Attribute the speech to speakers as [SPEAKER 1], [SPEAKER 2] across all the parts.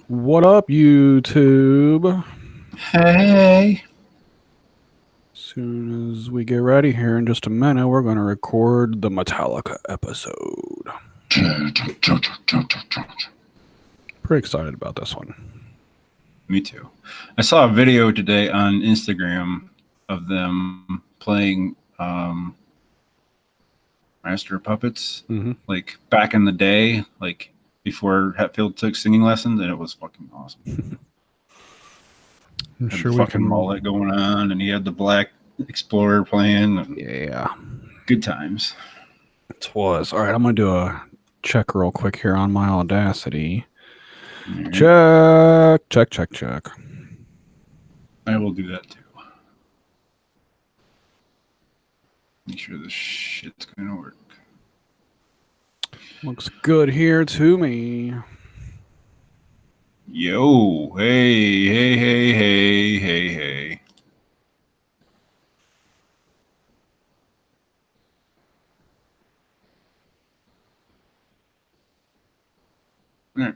[SPEAKER 1] What up, YouTube?
[SPEAKER 2] Hey.
[SPEAKER 1] As soon as we get ready here in just a minute, we're going to record the Metallica episode. Pretty excited about this one.
[SPEAKER 2] Me too. I saw a video today on Instagram of them playing Master of Puppets, like back in the day, like before Hetfield took singing lessons, and it was fucking awesome.
[SPEAKER 1] I'm
[SPEAKER 2] had
[SPEAKER 1] sure
[SPEAKER 2] the
[SPEAKER 1] we
[SPEAKER 2] fucking
[SPEAKER 1] can.
[SPEAKER 2] mullet going on, and he had the Black Explorer playing. And
[SPEAKER 1] Yeah.
[SPEAKER 2] good times.
[SPEAKER 1] It was. All right, I'm going to do a check real quick here on my Audacity.
[SPEAKER 2] Right.
[SPEAKER 1] Check.
[SPEAKER 2] I will do that too. Make sure this shit's going to work.
[SPEAKER 1] Looks good here to me.
[SPEAKER 2] Yo, hey. All right.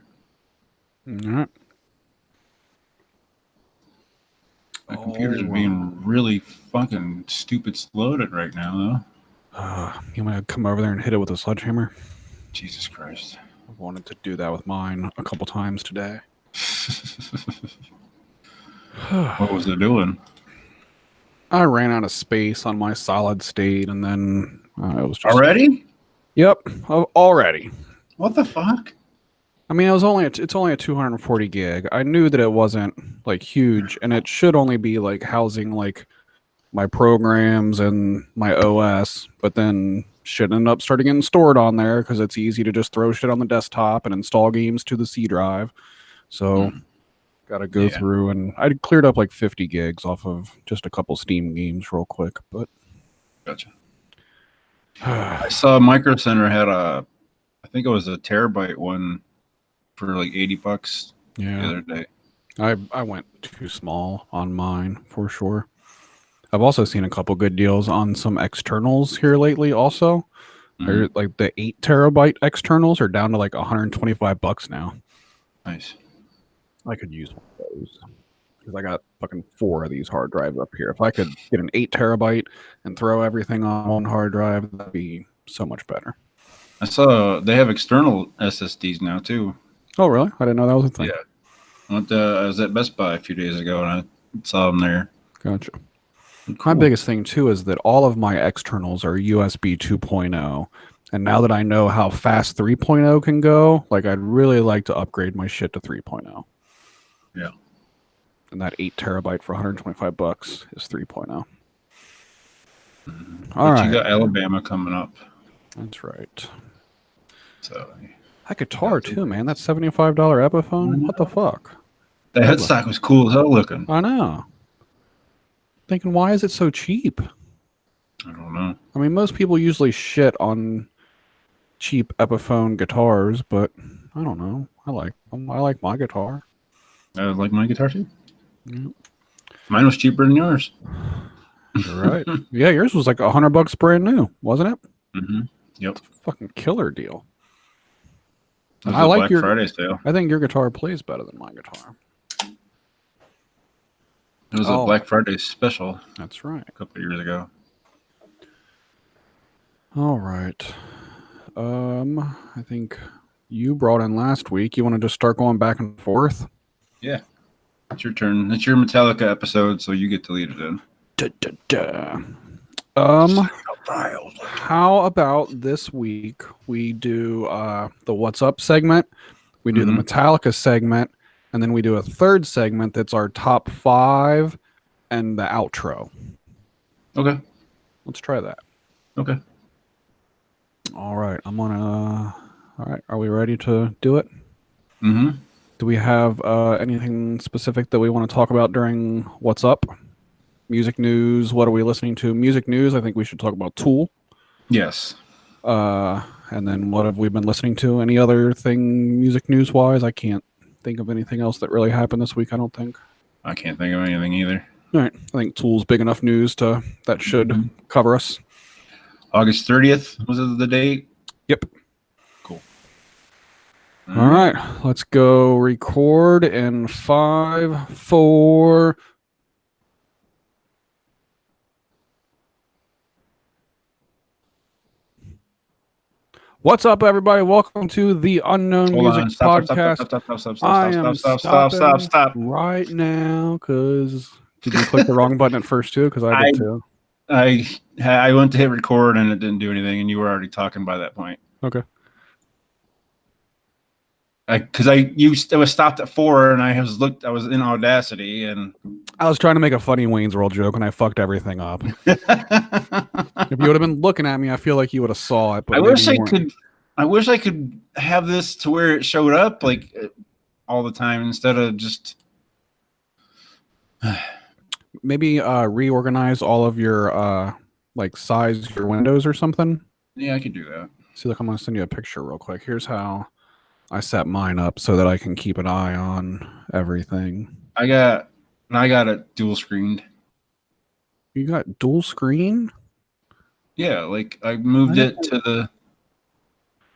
[SPEAKER 1] My
[SPEAKER 2] computers are being really fucking stupid slowed right now,
[SPEAKER 1] though. You want to come over there and hit it with a sledgehammer?
[SPEAKER 2] Jesus Christ.
[SPEAKER 1] I've wanted to do that with mine a couple times today.
[SPEAKER 2] What was it doing?
[SPEAKER 1] I ran out of space on my solid state, and then it was just
[SPEAKER 2] already.
[SPEAKER 1] Yep, already.
[SPEAKER 2] What the fuck?
[SPEAKER 1] I mean, it's only a 240 gig. I knew that it wasn't like huge, and it should only be like housing like my programs and my OS. But then shit ended up starting getting stored on there because it's easy to just throw shit on the desktop and install games to the C drive. So. Got to go through, and I cleared up like 50 gigs off of just a couple Steam games real quick. But
[SPEAKER 2] gotcha. I saw Micro Center had I think it was a terabyte one for like $80 the other day.
[SPEAKER 1] I went too small on mine for sure. I've also seen a couple good deals on some externals here lately. Also, like the 8 terabyte externals are down to like $125 now.
[SPEAKER 2] Nice.
[SPEAKER 1] I could use one of those because I got fucking 4 of these hard drives up here. If I could get an 8 terabyte and throw everything on one hard drive, that'd be so much better.
[SPEAKER 2] I saw they have external SSDs now too.
[SPEAKER 1] Oh, really? I didn't know that was a thing.
[SPEAKER 2] Yeah. I was at Best Buy a few days ago and I saw them there.
[SPEAKER 1] Gotcha. Cool. My biggest thing too is that all of my externals are USB 2.0. And now that I know how fast 3.0 can go, like I'd really like to upgrade my shit to 3.0.
[SPEAKER 2] Yeah.
[SPEAKER 1] And that 8 terabyte for $125 is 3.0.
[SPEAKER 2] All right. You got Alabama coming up.
[SPEAKER 1] That's right.
[SPEAKER 2] So
[SPEAKER 1] that guitar too, man. That $75 Epiphone. What the fuck?
[SPEAKER 2] The headstock was cool as hell looking.
[SPEAKER 1] I know. Thinking, why is it so cheap?
[SPEAKER 2] I don't know.
[SPEAKER 1] I mean, most people usually shit on cheap Epiphone guitars, but I don't know. I like them. I like my guitar.
[SPEAKER 2] I like my guitar too. Yep. Mine was cheaper than yours.
[SPEAKER 1] You're right. Yeah, yours was like $100 brand new, wasn't it?
[SPEAKER 2] Mm-hmm. Yep.
[SPEAKER 1] It's a fucking killer deal.
[SPEAKER 2] I like Black Friday sale.
[SPEAKER 1] I think your guitar plays better than my guitar.
[SPEAKER 2] It was a Black Friday special.
[SPEAKER 1] That's right.
[SPEAKER 2] A couple of years ago.
[SPEAKER 1] All right. I think you brought in last week. You want to just start going back and forth?
[SPEAKER 2] Yeah. It's your turn. It's your Metallica episode, so you get to lead it in.
[SPEAKER 1] How about this week we do the What's Up segment, we do the Metallica segment, and then we do a third segment that's our top 5 and the outro.
[SPEAKER 2] Okay.
[SPEAKER 1] Let's try that.
[SPEAKER 2] Okay.
[SPEAKER 1] All right. All right. Are we ready to do it?
[SPEAKER 2] Mm-hmm.
[SPEAKER 1] Do we have anything specific that we want to talk about during What's Up? Music news. What are we listening to? Music news. I think we should talk about Tool.
[SPEAKER 2] Yes.
[SPEAKER 1] And then what have we been listening to? Any other thing music news wise? I can't think of anything else that really happened this week. I don't think.
[SPEAKER 2] I can't think of anything either.
[SPEAKER 1] All right. I think Tool's big enough news that should cover us.
[SPEAKER 2] August 30th was the date?
[SPEAKER 1] Yep.
[SPEAKER 2] Cool.
[SPEAKER 1] All right, let's go record in 5, 4. What's up, everybody? Welcome to the Unknown Music Podcast. I am stopping right now because did you click the wrong button at first too? Because I did too.
[SPEAKER 2] I went to hit record and it didn't do anything, and you were already talking by that point.
[SPEAKER 1] Okay.
[SPEAKER 2] It was stopped at 4, and I was in Audacity, and
[SPEAKER 1] I was trying to make a funny Wayne's World joke, and I fucked everything up. If you would have been looking at me, I feel like you would have saw it. But
[SPEAKER 2] I wish I could have this to where it showed up like all the time instead of just
[SPEAKER 1] maybe reorganize all of your like size your windows or something.
[SPEAKER 2] Yeah, I could do that.
[SPEAKER 1] See, look, I'm gonna send you a picture real quick. Here's how I set mine up so that I can keep an eye on everything.
[SPEAKER 2] I got it dual screened.
[SPEAKER 1] You got dual screen?
[SPEAKER 2] Yeah, like I moved it to the.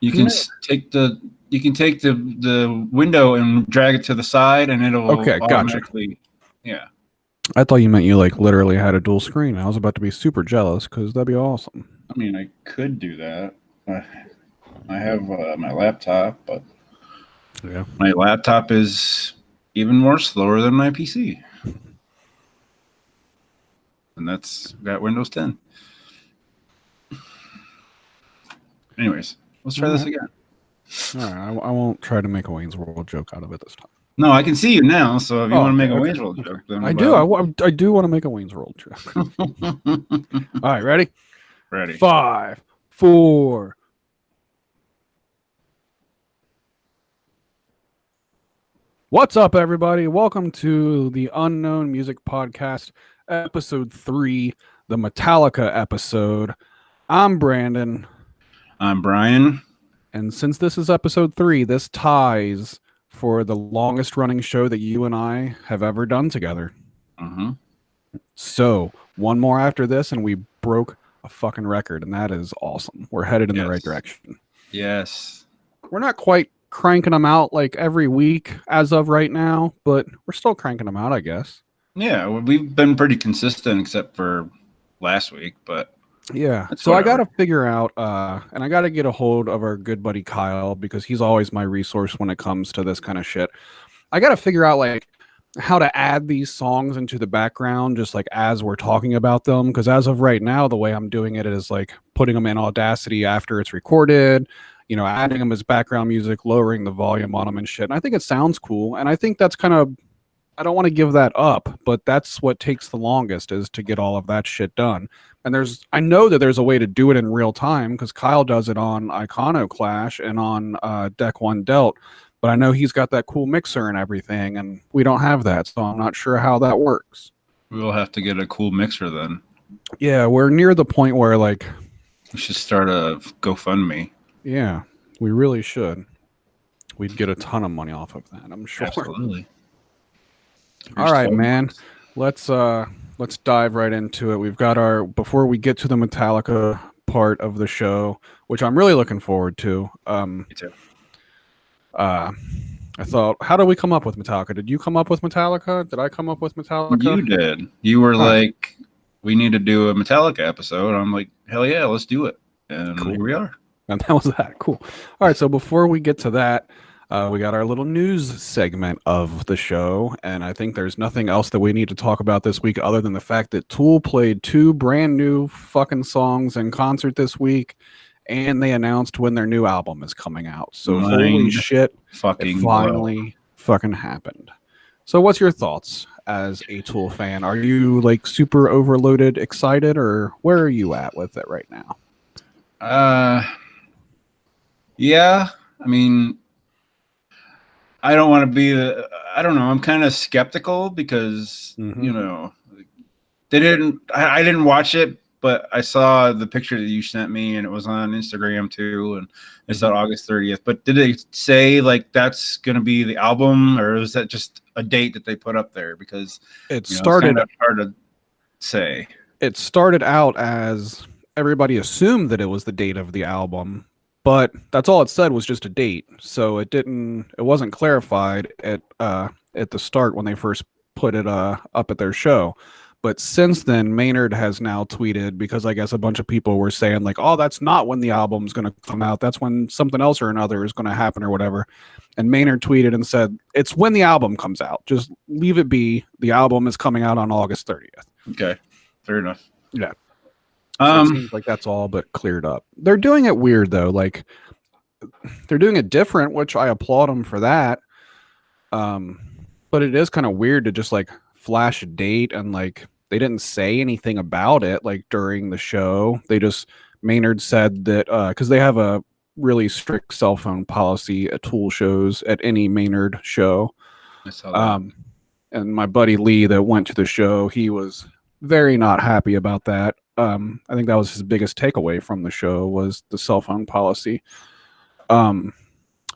[SPEAKER 2] You can take the window and drag it to the side, and it'll automatically. Gotcha. Yeah.
[SPEAKER 1] I thought you meant you like literally had a dual screen. I was about to be super jealous because that'd be awesome.
[SPEAKER 2] I mean, I could do that. I have my laptop, but yeah, my laptop is even more slower than my PC, and that's got Windows 10. Anyways, let's try this again.
[SPEAKER 1] All right, I won't try to make a Wayne's World joke out of it this time.
[SPEAKER 2] No, I can see you now, so if you want to make a Wayne's World joke, then
[SPEAKER 1] I do want to make a Wayne's World joke. All right, ready?
[SPEAKER 2] Ready.
[SPEAKER 1] 5, 4. What's up, everybody? Welcome to the Unknown Music Podcast, episode 3, the Metallica episode. I'm Brandon.
[SPEAKER 2] I'm Brian.
[SPEAKER 1] And since this is episode 3, this ties for the longest running show that you and I have ever done together. So, one more after this, and we broke a fucking record, and that is awesome. We're headed in the right direction.
[SPEAKER 2] Yes.
[SPEAKER 1] We're not quite cranking them out like every week as of right now, but we're still cranking them out, I guess.
[SPEAKER 2] Yeah, we've been pretty consistent except for last week, but
[SPEAKER 1] yeah. So I got to figure out, and I got to get a hold of our good buddy Kyle because he's always my resource when it comes to this kind of shit. I got to figure out like how to add these songs into the background, just like as we're talking about them. Because as of right now, the way I'm doing it is like putting them in Audacity after it's recorded, you know, adding them as background music, lowering the volume on them and shit. And I think it sounds cool. And I think that's kind of, I don't want to give that up, but that's what takes the longest is to get all of that shit done. And I know that there's a way to do it in real time because Kyle does it on Iconoclash and on Deck One Delt, but I know he's got that cool mixer and everything, and we don't have that, so I'm not sure how that works.
[SPEAKER 2] We'll have to get a cool mixer then.
[SPEAKER 1] Yeah, we're near the point where like
[SPEAKER 2] we should start a GoFundMe.
[SPEAKER 1] Yeah, we really should. We'd get a ton of money off of that, I'm sure.
[SPEAKER 2] Absolutely.
[SPEAKER 1] All right, man. Let's dive right into it. We've got before we get to the Metallica part of the show, which I'm really looking forward to.
[SPEAKER 2] Me too.
[SPEAKER 1] I thought, how did we come up with Metallica? Did you come up with Metallica? Did I come up with Metallica?
[SPEAKER 2] You did. You were like, we need to do a Metallica episode. I'm like, hell yeah, let's do it. And cool. Here we are.
[SPEAKER 1] And that was that. Cool. All right. So before we get to that, we got our little news segment of the show, and I think there's nothing else that we need to talk about this week other than the fact that Tool played 2 brand new fucking songs in concert this week, and they announced when their new album is coming out. So holy shit, it finally fucking happened. So what's your thoughts as a Tool fan? Are you like super overloaded, excited, or where are you at with it right now?
[SPEAKER 2] Yeah, I mean, I don't want to be I don't know. I'm kind of skeptical because, you know, I didn't watch it, but I saw the picture that you sent me and it was on Instagram too. And it's on August 30th, but did they say like, that's going to be the album or is that just a date that they put up there? Because
[SPEAKER 1] it started
[SPEAKER 2] it's hard to say.
[SPEAKER 1] It started out as everybody assumed that it was the date of the album, but that's all it said was just a date. So it wasn't clarified at the start when they first put it up at their show. But since then, Maynard has now tweeted, because I guess a bunch of people were saying like, "Oh, that's not when the album's going to come out. That's when something else or another is going to happen or whatever." And Maynard tweeted and said, "It's when the album comes out. Just leave it be. The album is coming out on August 30th."
[SPEAKER 2] Okay, fair enough.
[SPEAKER 1] Yeah. So it seems like that's all but cleared up. They're doing it weird though. Like they're doing it different, which I applaud them for that. But it is kind of weird to just like flash a date and like they didn't say anything about it like during the show. They just Maynard said that because they have a really strict cell phone policy at Tool shows at any Maynard show.
[SPEAKER 2] I saw that.
[SPEAKER 1] And my buddy Lee that went to the show, he was very not happy about that. I think that was his biggest takeaway from the show was the cell phone policy.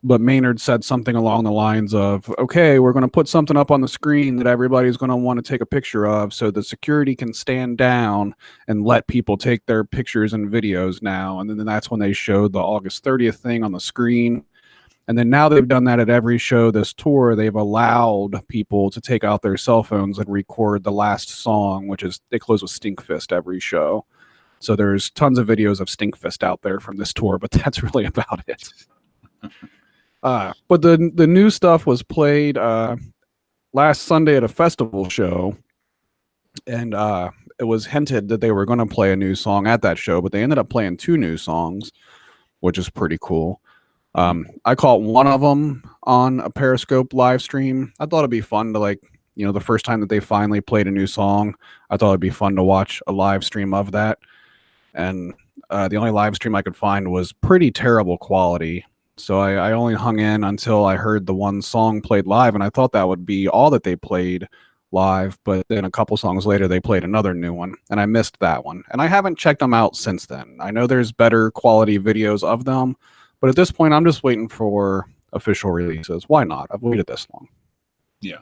[SPEAKER 1] But Maynard said something along the lines of, okay, we're going to put something up on the screen that everybody's going to want to take a picture of so the security can stand down and let people take their pictures and videos now. And then that's when they showed the August 30th thing on the screen. And then now they've done that at every show this tour. They've allowed people to take out their cell phones and record the last song, which is they close with Stinkfist every show. So there's tons of videos of Stinkfist out there from this tour, but that's really about it. But the new stuff was played last Sunday at a festival show, and it was hinted that they were going to play a new song at that show, but they ended up playing 2 new songs, which is pretty cool. I caught one of them on a Periscope live stream. I thought it'd be fun to like, the first time that they finally played a new song, I thought it'd be fun to watch a live stream of that. And the only live stream I could find was pretty terrible quality. So I only hung in until I heard the one song played live, and I thought that would be all that they played live. But then a couple songs later, they played another new one, and I missed that one. And I haven't checked them out since then. I know there's better quality videos of them, but at this point, I'm just waiting for official releases. Why not? I've waited this long.
[SPEAKER 2] Yeah.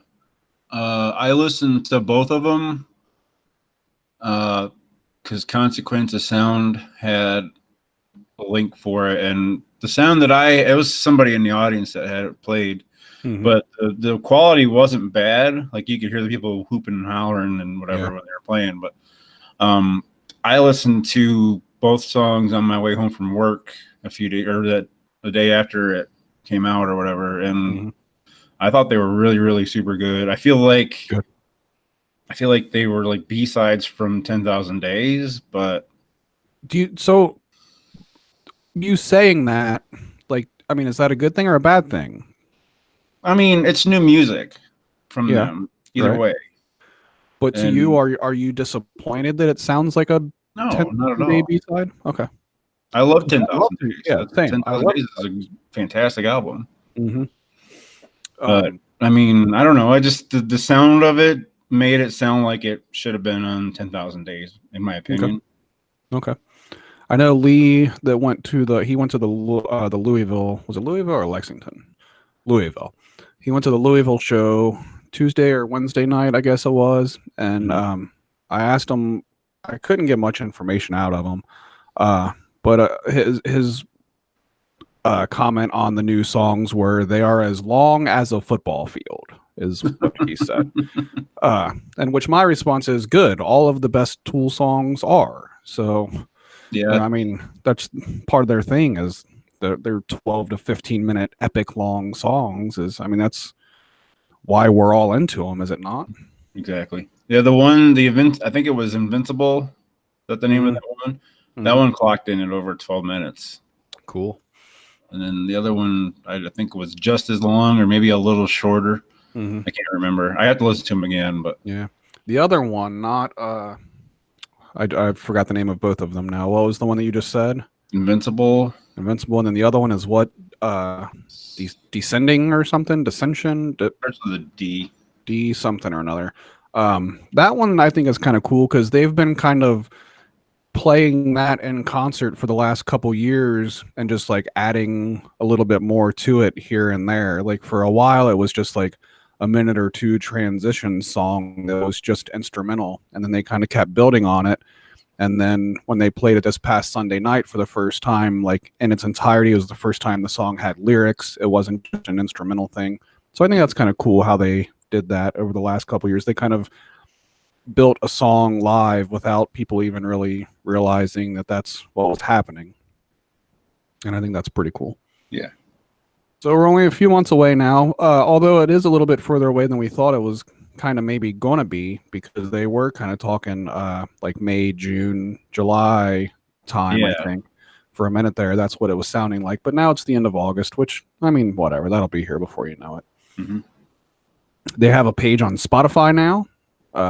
[SPEAKER 2] I listened to both of them because Consequence of Sound had a link for it, and the sound that it was somebody in the audience that had it played, but the quality wasn't bad. Like you could hear the people whooping and hollering and whatever when they were playing. But I listened to both songs on my way home from work a few days, or the day after it came out or whatever, and I thought they were really, really super good. I feel like they were like B-sides from 10,000 Days, but
[SPEAKER 1] you saying that, like, I mean, is that a good thing or a bad thing?
[SPEAKER 2] I mean, it's new music from them either way.
[SPEAKER 1] But to you, are you disappointed that it sounds like a
[SPEAKER 2] not at all
[SPEAKER 1] B-side? Okay.
[SPEAKER 2] I love 10,000 Days.
[SPEAKER 1] Yeah, same.
[SPEAKER 2] 10,000 Days is a fantastic album.
[SPEAKER 1] But
[SPEAKER 2] I mean, I don't know. I just the sound of it made it sound like it should have been on 10,000 Days, in my opinion.
[SPEAKER 1] Okay. I know Lee that went to the Louisville. Was it Louisville or Lexington? Louisville. He went to the Louisville show Tuesday or Wednesday night, I guess it was. And I asked him, I couldn't get much information out of him. But his comment on the new songs were they are as long as a football field, is what he said. And which my response is good. All of the best Tool songs are. So, yeah, I mean, that's part of their thing is their 12 to 15 minute epic long songs that's why we're all into them, is it not?
[SPEAKER 2] Exactly. Yeah, the event, I think it was Invincible. Is that the name of that one? That one clocked in at over 12 minutes.
[SPEAKER 1] Cool.
[SPEAKER 2] And then the other one, I think was just as long or maybe a little shorter. I can't remember. I have to listen to them again, but
[SPEAKER 1] yeah. The other one, not I forgot the name of both of them now. What was the one that you just said?
[SPEAKER 2] Invincible,
[SPEAKER 1] and then the other one is what? Descending or something? Descension?
[SPEAKER 2] Starts with a D.
[SPEAKER 1] D something or another. That one I think is kind of cool because they've been kind of playing that in concert for the last couple years and just like adding a little bit more to it here and there. Like for a while, it was just like a minute or two transition song that was just instrumental, and then they kind of kept building on it. And then when they played it this past Sunday night for the first time, like in its entirety, it was the first time the song had lyrics. It wasn't just an instrumental thing. So I think that's kind of cool how they did that over the last couple of years. They kind of built a song live without people even really realizing that that's what was happening. And I think that's pretty cool.
[SPEAKER 2] Yeah.
[SPEAKER 1] So we're only a few months away now, although it is a little bit further away than we thought it was kind of maybe going to be, because they were kind of talking like May, June, July time, I think. For a minute there, that's what it was sounding like. But now it's the end of August, which, I mean, whatever. That'll be here before you know it.
[SPEAKER 2] Mm-hmm.
[SPEAKER 1] They have a page on Spotify now.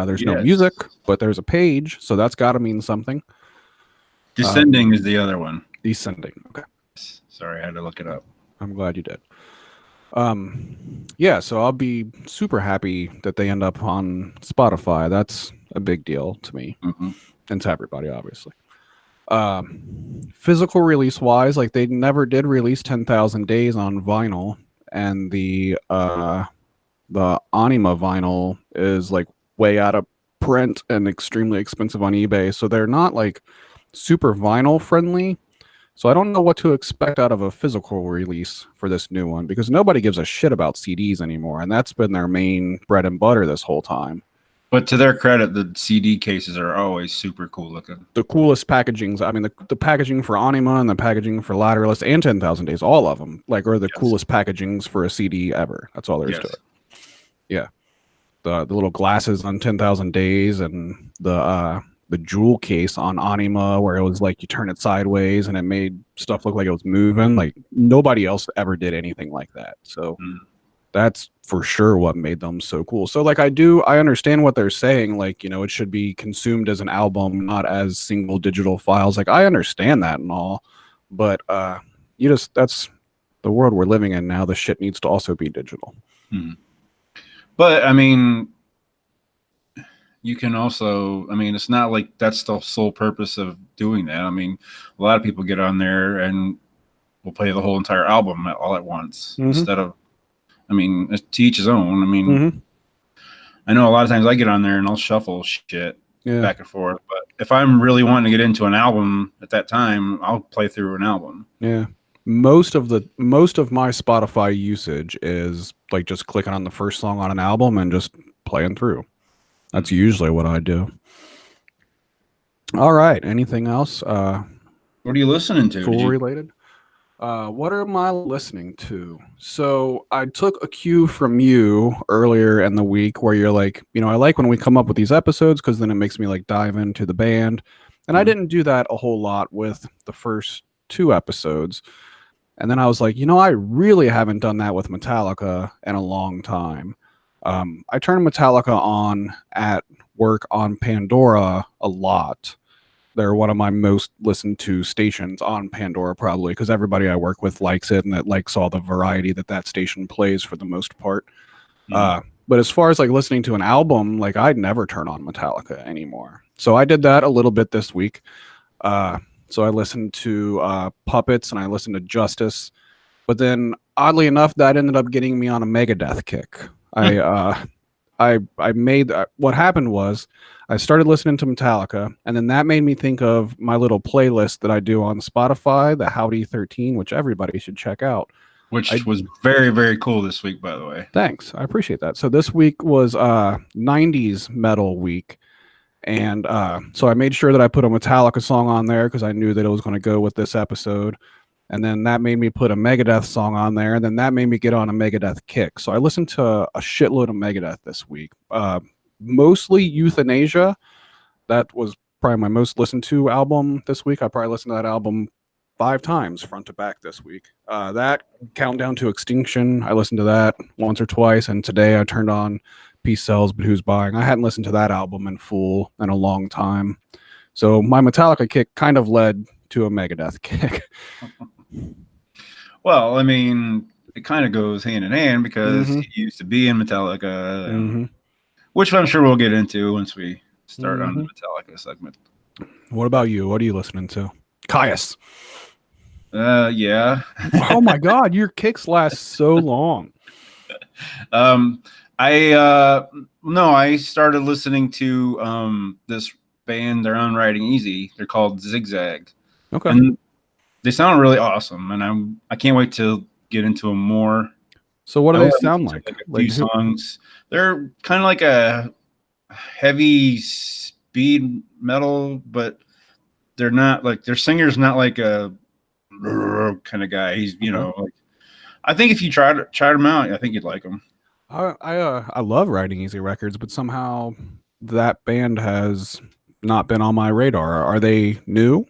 [SPEAKER 1] There's no music, but there's a page, so that's got to mean something.
[SPEAKER 2] Descending is the other one.
[SPEAKER 1] Descending. Okay.
[SPEAKER 2] Sorry, I had to look it up.
[SPEAKER 1] I'm glad you did. Yeah, so I'll be super happy that they end up on Spotify. That's a big deal to me, and to everybody, obviously. Physical release wise, like they never did release 10,000 Days on vinyl, and the Anima vinyl is like way out of print and extremely expensive on eBay, so they're not like super vinyl friendly. So I don't know what to expect out of a physical release for this new one, because nobody gives a shit about CDs anymore, and that's been their main bread and butter this whole time.
[SPEAKER 2] But to their credit, the CD cases are always super cool looking.
[SPEAKER 1] The coolest packagings, I mean, the packaging for Anima and the packaging for Lateralus and 10,000 Days, all of them, like, are the coolest packagings for a CD ever. That's all there is to it. Yeah. The little glasses on 10,000 Days, and the jewel case on Anima, where it was like you turn it sideways and it made stuff look like it was moving. Like nobody else ever did anything like that. So that's for sure what made them so cool. So like I understand what they're saying. Like, you know, it should be consumed as an album, not as single digital files. Like I understand that and all, but that's the world we're living in now. The shit needs to also be digital.
[SPEAKER 2] But I mean, you can also, I mean, it's not like that's the sole purpose of doing that. I mean, a lot of people get on there and will play the whole entire album all at once instead of, I mean, to each his own. I mean, I know a lot of times I get on there and I'll shuffle shit back and forth. But if I'm really wanting to get into an album at that time, I'll play through an album.
[SPEAKER 1] Yeah. Most of my Spotify usage is like just clicking on the first song on an album and just playing through. That's usually what I do. All right. Anything else?
[SPEAKER 2] What are you listening to?
[SPEAKER 1] Cool related? What am I listening to? So I took a cue from you earlier in the week where you're like, you know, I like when we come up with these episodes because then it makes me like dive into the band. And I didn't do that a whole lot with the first 2 episodes. And then I was like, you know, I really haven't done that with Metallica in a long time. I turned Metallica on at work on Pandora a lot. They're one of my most listened to stations on Pandora, probably because everybody I work with likes it, and it likes all the variety that station plays for the most part. But as far as like listening to an album, like I'd never turn on Metallica anymore. So I did that a little bit this week. So I listened to Puppets and I listened to Justice. But then oddly enough, that ended up getting me on a Megadeth kick. I made what happened was I started listening to Metallica, and then that made me think of my little playlist that I do on Spotify, the Howdy 13, which everybody should check out.
[SPEAKER 2] Which was very, very cool this week, by the way.
[SPEAKER 1] Thanks. I appreciate that. So this week was 90s metal week. And so I made sure that I put a Metallica song on there because I knew that it was going to go with this episode. And then that made me put a Megadeth song on there. And then that made me get on a Megadeth kick. So I listened to a shitload of Megadeth this week. Mostly Euthanasia. That was probably my most listened to album this week. I probably listened to that album 5 times front to back this week. That Countdown to Extinction, I listened to that once or twice. And today I turned on Peace Sells, But Who's Buying? I hadn't listened to that album in full in a long time. So my Metallica kick kind of led to a Megadeth kick.
[SPEAKER 2] Well, I mean, it kind of goes hand in hand because he used to be in Metallica, which I'm sure we'll get into once we start on the Metallica segment.
[SPEAKER 1] What about you? What are you listening to? Caius.
[SPEAKER 2] Yeah.
[SPEAKER 1] Oh my God, your kicks last so long.
[SPEAKER 2] I started listening to this band. They're on Riding Easy. They're called Zigzag.
[SPEAKER 1] Okay.
[SPEAKER 2] And they sound really awesome, and I can't wait to get into them more.
[SPEAKER 1] So what do they sound like?
[SPEAKER 2] A few songs. They're kind of like a heavy speed metal, but they're not like their singer's not like a kind of guy. He's like, I think if you tried them out, I think you'd like them.
[SPEAKER 1] I love Riding Easy Records, but somehow that band has not been on my radar. Are they new?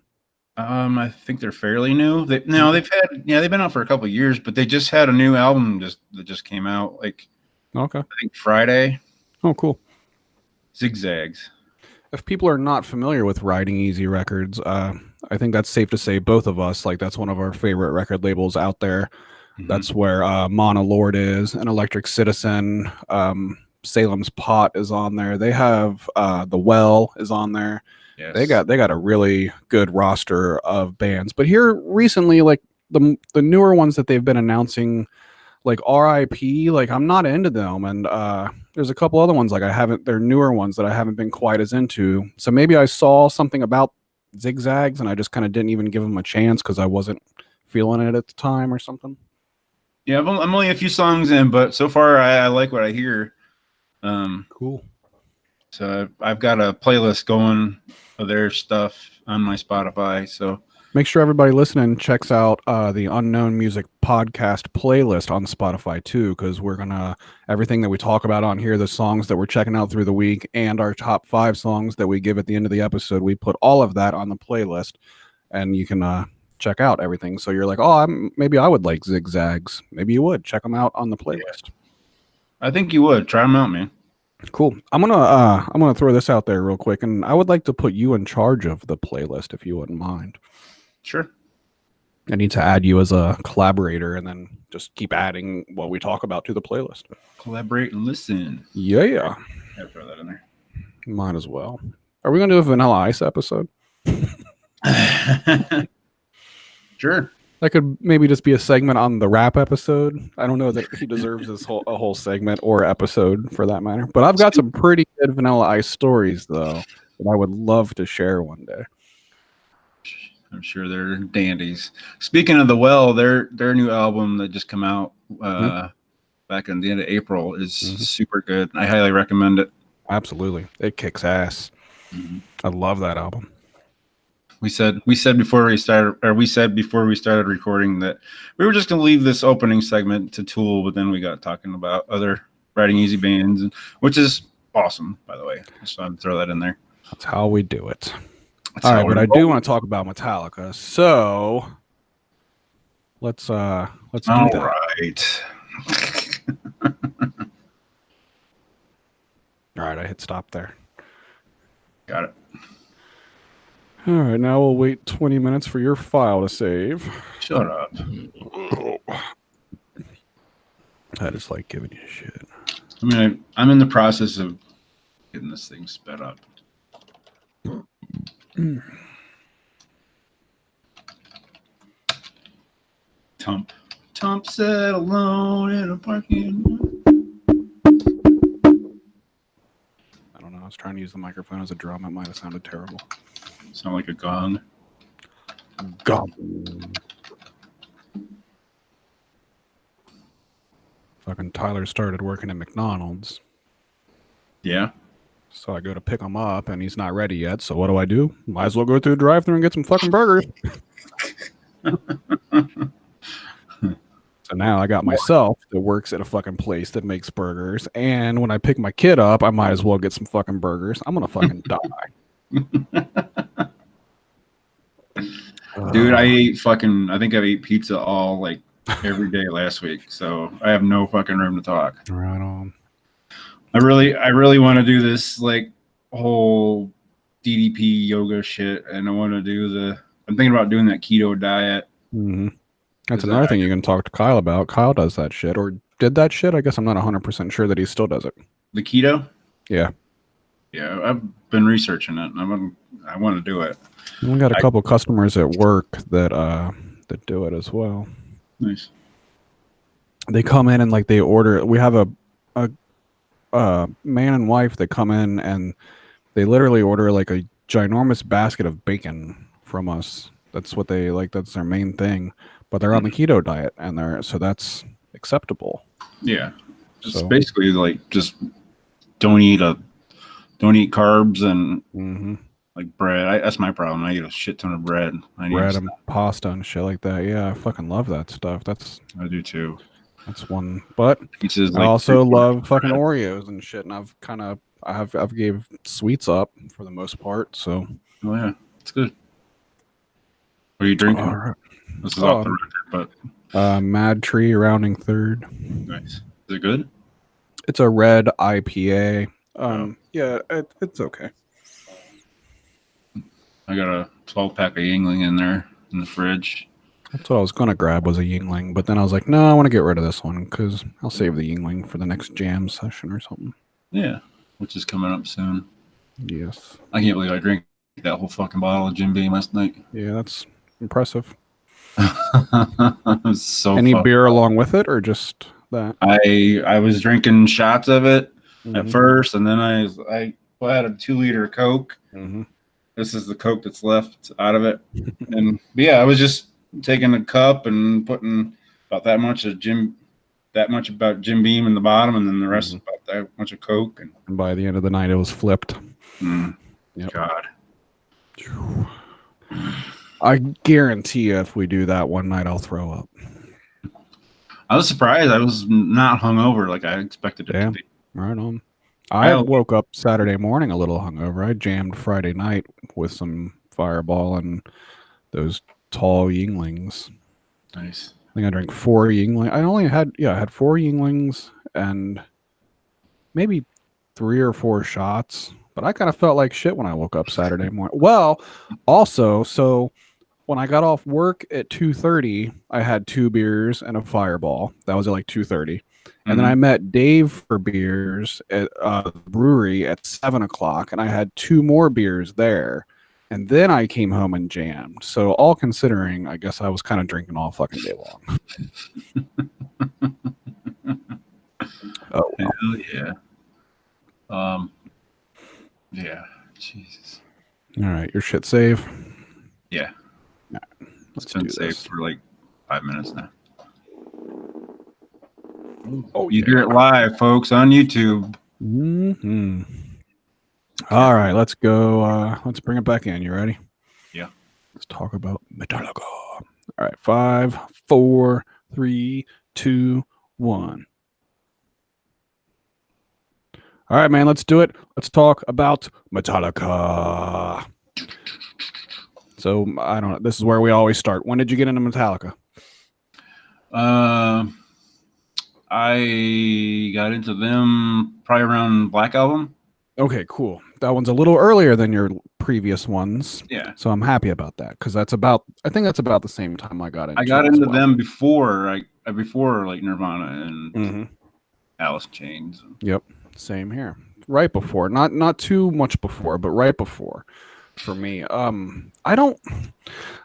[SPEAKER 2] I think they're fairly new. They've been out for a couple of years, but they just had a new album that just came out like I think Friday.
[SPEAKER 1] Oh, cool.
[SPEAKER 2] Zigzags.
[SPEAKER 1] If people are not familiar with Riding Easy Records, I think that's safe to say both of us, like that's one of our favorite record labels out there. Mm-hmm. That's where Mana Lord is, and Electric Citizen, Salem's Pot is on there. They have The Well is on there. Yes. They got a really good roster of bands. But here recently, like the newer ones that they've been announcing, like RIP, like I'm not into them, and there's a couple other ones they're newer ones that I haven't been quite as into. So maybe I saw something about Zigzags and I just kind of didn't even give them a chance because I wasn't feeling it at the time or something.
[SPEAKER 2] Yeah, I'm only a few songs in, but so far I like what I hear.
[SPEAKER 1] Cool.
[SPEAKER 2] So I've got a playlist going of their stuff on my Spotify. So
[SPEAKER 1] make sure everybody listening checks out the Unknown Music Podcast playlist on Spotify too, because we're gonna everything that we talk about on here, the songs that we're checking out through the week, and our top 5 songs that we give at the end of the episode, we put all of that on the playlist, and you can check out everything. So you're like, oh, maybe I would like Zigzags. Maybe you would check them out on the playlist.
[SPEAKER 2] I think you would try them out, man.
[SPEAKER 1] Cool. I'm gonna throw this out there real quick, and I would like to put you in charge of the playlist if you wouldn't mind.
[SPEAKER 2] Sure.
[SPEAKER 1] I need to add you as a collaborator, and then just keep adding what we talk about to the playlist.
[SPEAKER 2] Collaborate and listen.
[SPEAKER 1] Yeah.
[SPEAKER 2] I'll throw that in there.
[SPEAKER 1] Might as well. Are we gonna do a Vanilla Ice episode?
[SPEAKER 2] Sure.
[SPEAKER 1] That could maybe just be a segment on the rap episode. I don't know that he deserves a whole segment or episode for that matter. But I've got some pretty good Vanilla Ice stories though that I would love to share one day.
[SPEAKER 2] I'm sure they're dandies. Speaking of The Well, their new album that just come out back in the end of April is super good. I highly recommend it.
[SPEAKER 1] Absolutely. It kicks ass. Mm-hmm. I love that album.
[SPEAKER 2] We said before we started recording that we were just going to leave this opening segment to Tool, but then we got talking about other Riding Easy bands, which is awesome, by the way. Just wanted to throw that in there.
[SPEAKER 1] That's how we do it. All right, but I do want to talk about Metallica. So let's do that.
[SPEAKER 2] All right.
[SPEAKER 1] All right, I hit stop there.
[SPEAKER 2] Got it.
[SPEAKER 1] All right, now we'll wait 20 minutes for your file to save.
[SPEAKER 2] Shut up.
[SPEAKER 1] I just like giving you shit.
[SPEAKER 2] I mean, I'm in the process of getting this thing sped up. TUMP sat alone in a parking lot.
[SPEAKER 1] I don't know. I was trying to use the microphone as a drum. It might have sounded terrible.
[SPEAKER 2] Sound like a gong.
[SPEAKER 1] Gong. Fucking Tyler started working at McDonald's.
[SPEAKER 2] Yeah.
[SPEAKER 1] So I go to pick him up, and he's not ready yet. So what do? Might as well go through the drive-thru and get some fucking burgers. So now I got myself that works at a fucking place that makes burgers, and when I pick my kid up, I might as well get some fucking burgers. I'm gonna fucking die.
[SPEAKER 2] Dude, I think I've ate pizza all like every day last week, so I have no fucking room to talk.
[SPEAKER 1] Right on.
[SPEAKER 2] I really want to do this like whole DDP yoga shit, and I'm thinking about doing that keto diet.
[SPEAKER 1] Mm-hmm. That's another thing you can talk to Kyle about. Kyle does that shit, or did that shit. I guess I'm not 100% sure that he still does it.
[SPEAKER 2] The keto?
[SPEAKER 1] Yeah.
[SPEAKER 2] Yeah, I've been researching it, and I want to do it.
[SPEAKER 1] We got a couple customers at work that do it as well.
[SPEAKER 2] Nice.
[SPEAKER 1] They come in and like they order. We have a man and wife that come in and they literally order like a ginormous basket of bacon from us. That's what they like. That's their main thing. But they're on the keto diet, and so that's acceptable.
[SPEAKER 2] Yeah, it's
[SPEAKER 1] So
[SPEAKER 2] basically like just don't eat carbs and like bread. That's my problem. I eat a shit ton of bread.
[SPEAKER 1] Bread and pasta and shit like that. Yeah, I fucking love that stuff.
[SPEAKER 2] I do too.
[SPEAKER 1] That's one. But
[SPEAKER 2] Pizza's
[SPEAKER 1] I
[SPEAKER 2] like
[SPEAKER 1] also love fucking Oreos and shit. And I've gave sweets up for the most part. So
[SPEAKER 2] yeah, it's good. What are you drinking?
[SPEAKER 1] Right.
[SPEAKER 2] This is off the record,
[SPEAKER 1] but Mad Tree rounding third.
[SPEAKER 2] Nice. Is it good?
[SPEAKER 1] It's a red IPA. Yeah, it's okay.
[SPEAKER 2] I got a 12-pack of Yingling in there in the fridge.
[SPEAKER 1] That's what I was going to grab was a Yingling, but then I was like, no, I want to get rid of this one because I'll save the Yingling for the next jam session or something.
[SPEAKER 2] Yeah, which is coming up soon.
[SPEAKER 1] Yes.
[SPEAKER 2] I can't believe I drank that whole fucking bottle of Jim Beam last night.
[SPEAKER 1] Yeah, that's impressive.
[SPEAKER 2] So
[SPEAKER 1] any beer along with it or just that?
[SPEAKER 2] I was drinking shots of it at first, and then I had a 2-liter Coke. This is the Coke that's left out of it. And yeah, I was just taking a cup and putting about that much about Jim Beam in the bottom, and then the rest about that much of Coke.
[SPEAKER 1] And by the end of the night, it was flipped.
[SPEAKER 2] Yep. God.
[SPEAKER 1] I guarantee you, if we do that one night, I'll throw up.
[SPEAKER 2] I was surprised. I was not hungover like I expected it to be.
[SPEAKER 1] Right on. I woke up Saturday morning a little hungover. I jammed Friday night with some Fireball and those tall Yinglings.
[SPEAKER 2] Nice.
[SPEAKER 1] I think I drank 4 Yingling. I had 4 Yinglings and maybe 3 or 4 shots. But I kind of felt like shit when I woke up Saturday morning. Well, also, so when I got off work at 2:30, I had 2 beers and a Fireball. That was at like 2:30. And then I met Dave for beers at the brewery at 7 o'clock, and I had 2 more beers there. And then I came home and jammed. So all considering, I guess I was kind of drinking all fucking day long. Oh, well.
[SPEAKER 2] Hell yeah. Yeah. Jesus.
[SPEAKER 1] All right, your shit save?
[SPEAKER 2] Yeah.
[SPEAKER 1] Right,
[SPEAKER 2] it's been saved for like 5 minutes now.
[SPEAKER 1] Oh,
[SPEAKER 2] you hear it live, folks, on YouTube.
[SPEAKER 1] All right, let's go. Let's bring it back in. You ready?
[SPEAKER 2] Yeah.
[SPEAKER 1] Let's talk about Metallica. All right, 5, 4, 3, 2, 1. All right, man, let's do it. Let's talk about Metallica. So, I don't know. This is where we always start. When did you get into Metallica?
[SPEAKER 2] I got into them probably around Black Album.
[SPEAKER 1] Okay, cool. That one's a little earlier than your previous ones.
[SPEAKER 2] Yeah.
[SPEAKER 1] So I'm happy about that because I think that's about the same time I got into.
[SPEAKER 2] I got into them before like Nirvana and Alice in Chains.
[SPEAKER 1] Yep. Same here. Right before. Not too much before, but right before. For me, I don't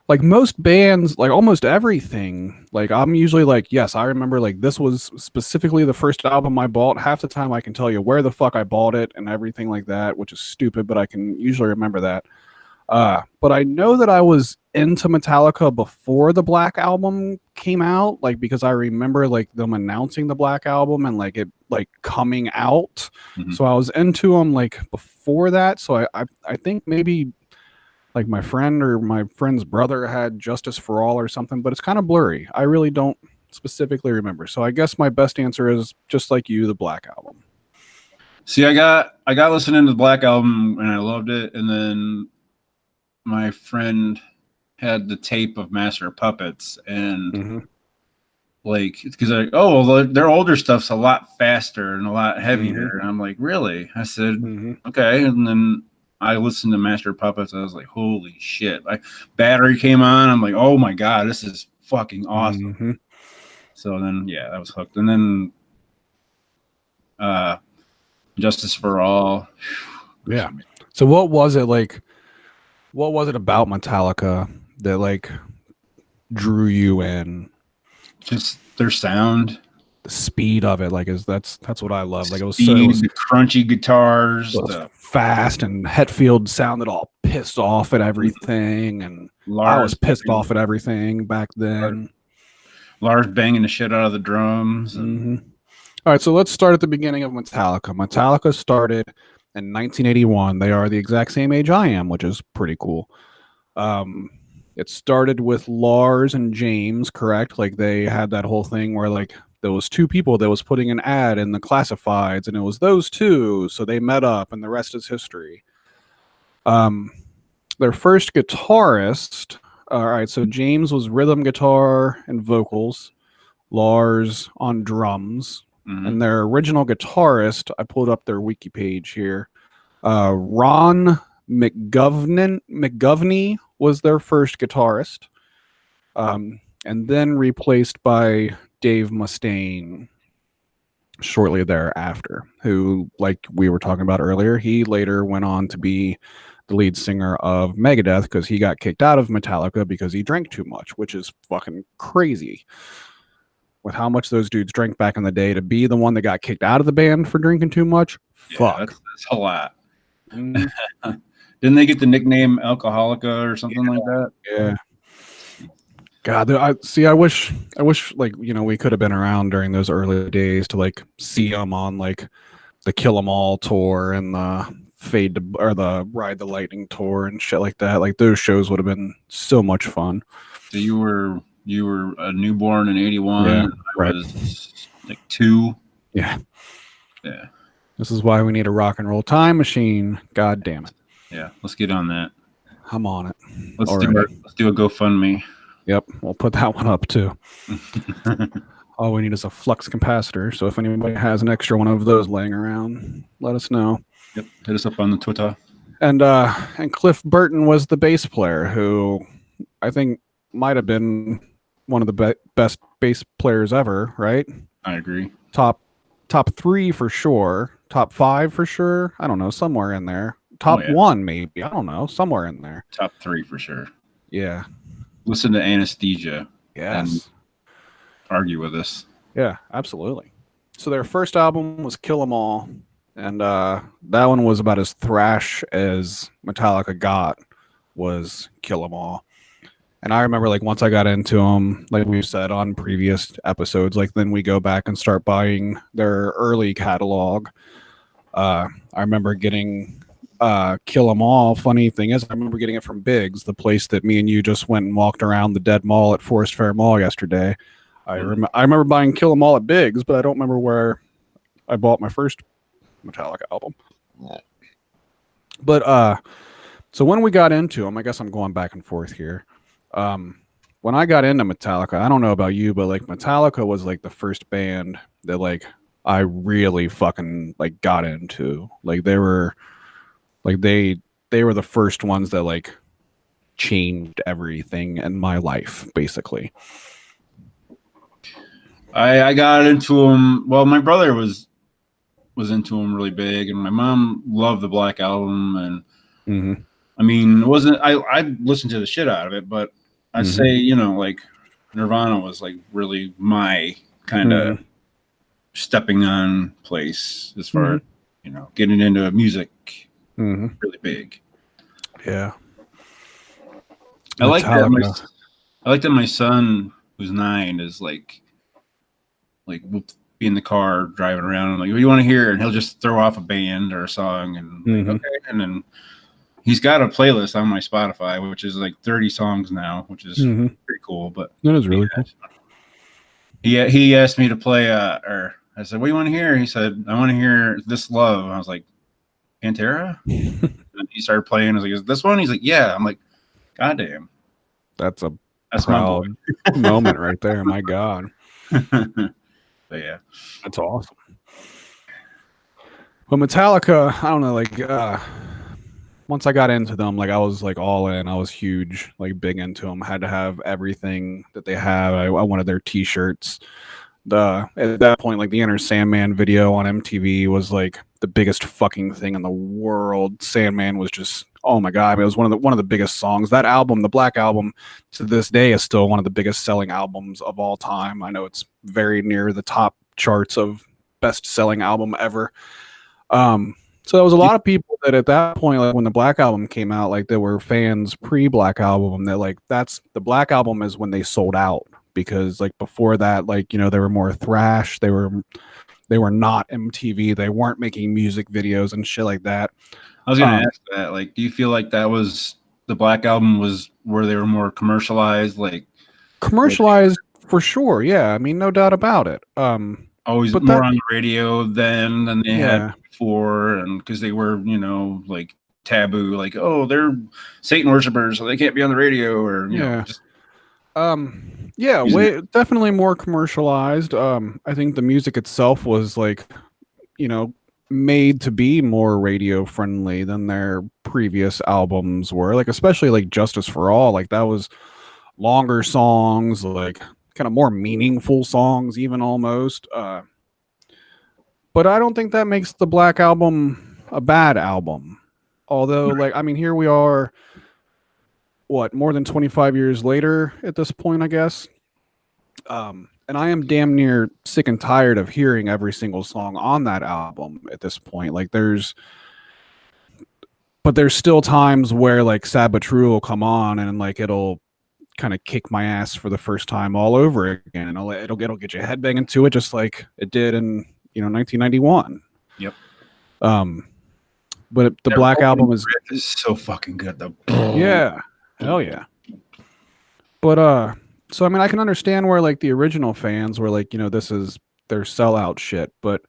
[SPEAKER 1] like most bands, like almost everything. Like I'm usually like, yes, I remember like this was specifically the first album I bought. Half the time I can tell you where the fuck I bought it and everything like that, which is stupid, but I can usually remember that. But I know that I was into Metallica before the Black Album came out, like because I remember like them announcing the Black Album and like it like coming out. So I was into them like before that. So I think maybe like my friend or my friend's brother had Justice for All or something, but it's kind of blurry. I really don't specifically remember. So I guess my best answer is just like you, the Black Album.
[SPEAKER 2] See, I got listening to the Black Album and I loved it, and then my friend had the tape of Master of Puppets, and like because their older stuff's a lot faster and a lot heavier, and I'm like, really? I said, okay, and then I listened to Master of Puppets. I was like, holy shit! Like Battery came on. I'm like, oh my god, this is fucking awesome. So then, yeah, I was hooked, and then Justice for All.
[SPEAKER 1] Yeah. So what was it like? What was it about Metallica that like drew you in?
[SPEAKER 2] Just their sound,
[SPEAKER 1] the speed of it, like that's what I love. Like it was
[SPEAKER 2] the crunchy guitars,
[SPEAKER 1] fast, and Hetfield sounded all pissed off at everything, and I was pissed off at everything back then.
[SPEAKER 2] Lars banging the shit out of the drums.
[SPEAKER 1] And... All right, so let's start at the beginning of Metallica. Metallica started in 1981. They are the exact same age I am, which is pretty cool. It started with Lars and James, correct? Like they had that whole thing where like there was two people that was putting an ad in the classifieds, and it was those two, so they met up, and the rest is history. Their first guitarist, all right, so James was rhythm guitar and vocals, Lars on drums, and their original guitarist, I pulled up their wiki page here, Ron McGovney was their first guitarist, and then replaced by Dave Mustaine shortly thereafter, who, like we were talking about earlier, he later went on to be the lead singer of Megadeth because he got kicked out of Metallica because he drank too much, which is fucking crazy. With how much those dudes drank back in the day, to be the one that got kicked out of the band for drinking too much, fuck.
[SPEAKER 2] That's a lot. Didn't they get the nickname Alcoholica or something like that?
[SPEAKER 1] Yeah. God, I wish like, you know, we could have been around during those early days to like see them on like the Kill 'Em All tour and the the Ride the Lightning tour and shit like that. Like those shows would have been so much fun.
[SPEAKER 2] So you were a newborn in 81.
[SPEAKER 1] Yeah,
[SPEAKER 2] I was like 2.
[SPEAKER 1] Yeah.
[SPEAKER 2] Yeah.
[SPEAKER 1] This is why we need a rock and roll time machine. God damn it.
[SPEAKER 2] Yeah, let's get on that.
[SPEAKER 1] I'm on it.
[SPEAKER 2] Let's do a GoFundMe.
[SPEAKER 1] Yep, we'll put that one up too. All we need is a flux capacitor. So if anybody has an extra one of those laying around, let us know.
[SPEAKER 2] Yep, hit us up on the Twitter.
[SPEAKER 1] And Cliff Burton was the bass player, who I think might have been one of the best bass players ever. Right?
[SPEAKER 2] I agree.
[SPEAKER 1] Top 3 for sure. Top 5 for sure. I don't know, somewhere in there. Top 1 maybe. I don't know, somewhere in there.
[SPEAKER 2] Top 3 for sure.
[SPEAKER 1] Yeah.
[SPEAKER 2] Listen to Anesthesia.
[SPEAKER 1] Yes.
[SPEAKER 2] And argue with us.
[SPEAKER 1] Yeah, absolutely. So their first album was Kill 'Em All, and that one was about as thrash as Metallica got, was Kill 'Em All. And I remember, like, once I got into them, like we've said on previous episodes, like then we go back and start buying their early catalog. I remember getting Kill 'Em All. Funny thing is, I remember getting it from Biggs, the place that me and you just went and walked around the dead mall at Forest Fair Mall yesterday. I remember buying Kill 'Em All at Biggs, but I don't remember where I bought my first Metallica album. But so when we got into them, I guess I'm going back and forth here. When I got into Metallica, I don't know about you, but like Metallica was like the first band that like I really fucking like got into. Like they were the first ones that like changed everything in my life, basically.
[SPEAKER 2] I got into them. Well, my brother was into them really big, and my mom loved the Black Album, and I mean, I listened to the shit out of it, but I'd say, you know, like Nirvana was like really my kind of stepping on place as far as, you know, getting into music really big.
[SPEAKER 1] Yeah.
[SPEAKER 2] I like that my son, who's 9, is like we'll be in the car driving around. I'm like, what do you want to hear? And he'll just throw off a band or a song, and like, okay. And then he's got a playlist on my Spotify, which is like 30 songs now, which is pretty cool. But
[SPEAKER 1] that is really cool.
[SPEAKER 2] He asked me to play, or I said, what do you want to hear? He said, I want to hear This Love. And I was like, Pantera? And he started playing. I was like, is this one? He's like, yeah. I'm like, goddamn.
[SPEAKER 1] That's proud moment right there. My God.
[SPEAKER 2] But yeah,
[SPEAKER 1] that's awesome. But Metallica, I don't know, like once I got into them, like I was like all in. I was huge, like big into them. I had to have everything that they have. I wanted their t-shirts. At that point, like the Enter Sandman video on MTV was like the biggest fucking thing in the world. Sandman was just, oh my God, it was one of the biggest songs. That album, the Black Album, to this day is still one of the biggest selling albums of all time. I know it's very near the top charts of best selling album ever. So there was a lot of people that at that point, like when the Black Album came out, like there were fans pre-Black Album that like that's the Black Album is when they sold out, because like before that, like, you know, they were more thrash, they were not MTV, they weren't making music videos and shit like that.
[SPEAKER 2] I was gonna ask that, like, do you feel like that was the Black Album was where they were more commercialized, like
[SPEAKER 1] commercialized for sure, yeah, I mean, no doubt about it.
[SPEAKER 2] Always
[SPEAKER 1] But
[SPEAKER 2] more
[SPEAKER 1] that,
[SPEAKER 2] on the radio then than they had
[SPEAKER 1] yeah,
[SPEAKER 2] before, and because they were, you know, like taboo, like, oh, they're Satan worshipers, so they can't be on the radio, or you know,
[SPEAKER 1] yeah.
[SPEAKER 2] just
[SPEAKER 1] Yeah,
[SPEAKER 2] using it.
[SPEAKER 1] way definitely more commercialized. I think the music itself was like, you know, made to be more radio friendly than their previous albums were. Like especially like Justice for All, like that was longer songs, like kind of more meaningful songs even almost. But I don't think that makes the Black Album a bad album. Although like I mean here we are, what, more than 25 years later at this point, I guess. And I am damn near sick and tired of hearing every single song on that album at this point. Like but there's still times where like Sabatru will come on and like it'll kind of kick my ass for the first time all over again. And it'll get you headbanging to it just like it did in, you know, 1991.
[SPEAKER 2] Yep.
[SPEAKER 1] But the
[SPEAKER 2] Their
[SPEAKER 1] Black
[SPEAKER 2] opening
[SPEAKER 1] Album is
[SPEAKER 2] riff is so fucking good. The
[SPEAKER 1] yeah, hell yeah. But so I mean I can understand where like the original fans were like, you know, this is their sellout shit, but